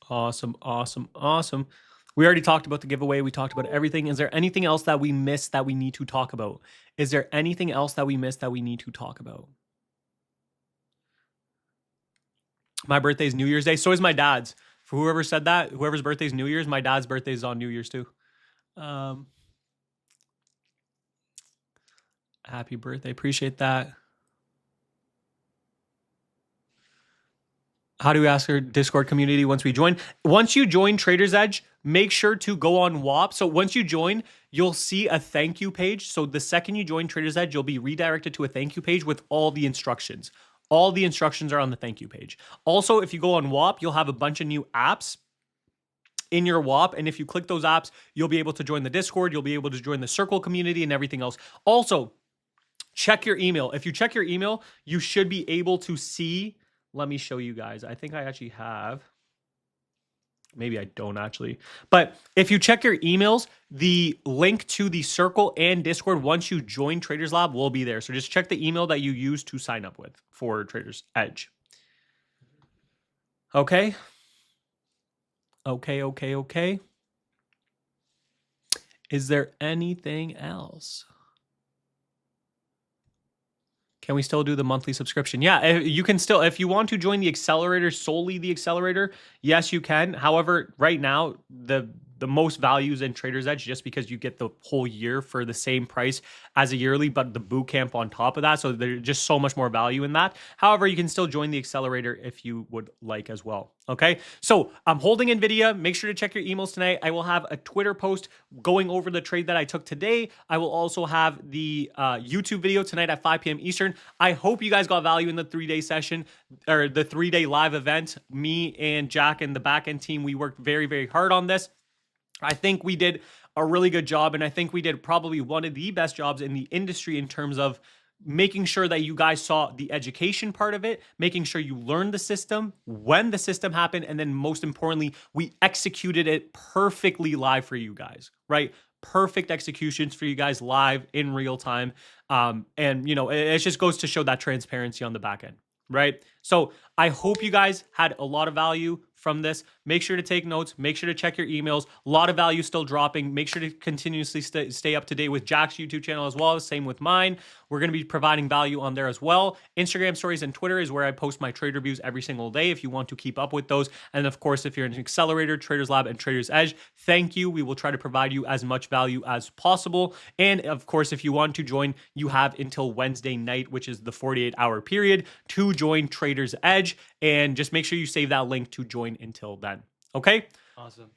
Awesome, awesome, awesome. We already talked about the giveaway. We talked about everything. Is there anything else that we missed that we need to talk about? Is there anything else that we missed that we need to talk about? My birthday is New Year's Day. So is my dad's. For whoever said that, whoever's birthday is New Year's, my dad's birthday is on New Year's too. Happy birthday. Appreciate that. How do we ask our Discord community once we join? Once you join Trader's Edge, make sure to go on WAP. So once you join, you'll see a thank you page. So the second you join Trader's Edge, you'll be redirected to a thank you page with all the instructions. All the instructions are on the thank you page. Also, if you go on WAP, you'll have a bunch of new apps in your WAP. And if you click those apps, you'll be able to join the Discord. You'll be able to join the Circle community and everything else. Also, check your email. If you check your email, you should be able to see. Let me show you guys. I think I actually have. Maybe I don't actually. But if you check your emails, the link to the Circle and Discord once you join Traders Lab will be there. So just check the email that you use to sign up with for Traders Edge. Okay. Okay. Is there anything else? Can we still do the monthly subscription? Yeah, you can still, if you want to join the accelerator, solely the accelerator, yes, you can. However, right now, the most values in Trader's Edge just because you get the whole year for the same price as a yearly, but the boot camp on top of that. So there's just so much more value in that. However, you can still join the accelerator if you would like as well. Okay, so I'm holding NVIDIA. Make sure to check your emails tonight. I will have a Twitter post going over the trade that I took today. I will also have the YouTube video tonight at 5 p.m. Eastern. I hope you guys got value in the 3-day session or the 3-day live event. Me and Jack and the backend team, we worked very, very hard on this. I think we did a really good job, and I think we did probably one of the best jobs in the industry in terms of making sure that you guys saw the education part of it, making sure you learned the system, when the system happened, and then most importantly, we executed it perfectly live for you guys, right? Perfect executions for you guys live in real time. And, you know, it just goes to show that transparency on the back end, right? So I hope you guys had a lot of value from this. Make sure to take notes. Make sure to check your emails. A lot of value still dropping. Make sure to continuously stay up to date with Jack's YouTube channel as well. Same with mine. We're going to be providing value on there as well. Instagram stories and Twitter is where I post my trade reviews every single day if you want to keep up with those. And of course, if you're an accelerator, Traders Lab, and Traders Edge, thank you. We will try to provide you as much value as possible. And of course, if you want to join, you have until Wednesday night, which is the 48-hour period, to join Traders Edge. And just make sure you save that link to join until then. Okay? Awesome.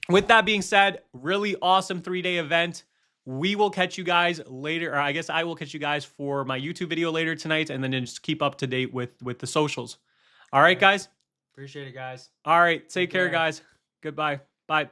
With that being said, really awesome 3-day event. We will catch you guys later, or I guess I will catch you guys for my YouTube video later tonight, and then just keep up to date with the socials. All right, guys? Appreciate it, guys. All right. Take care, care. guys. Goodbye. Bye.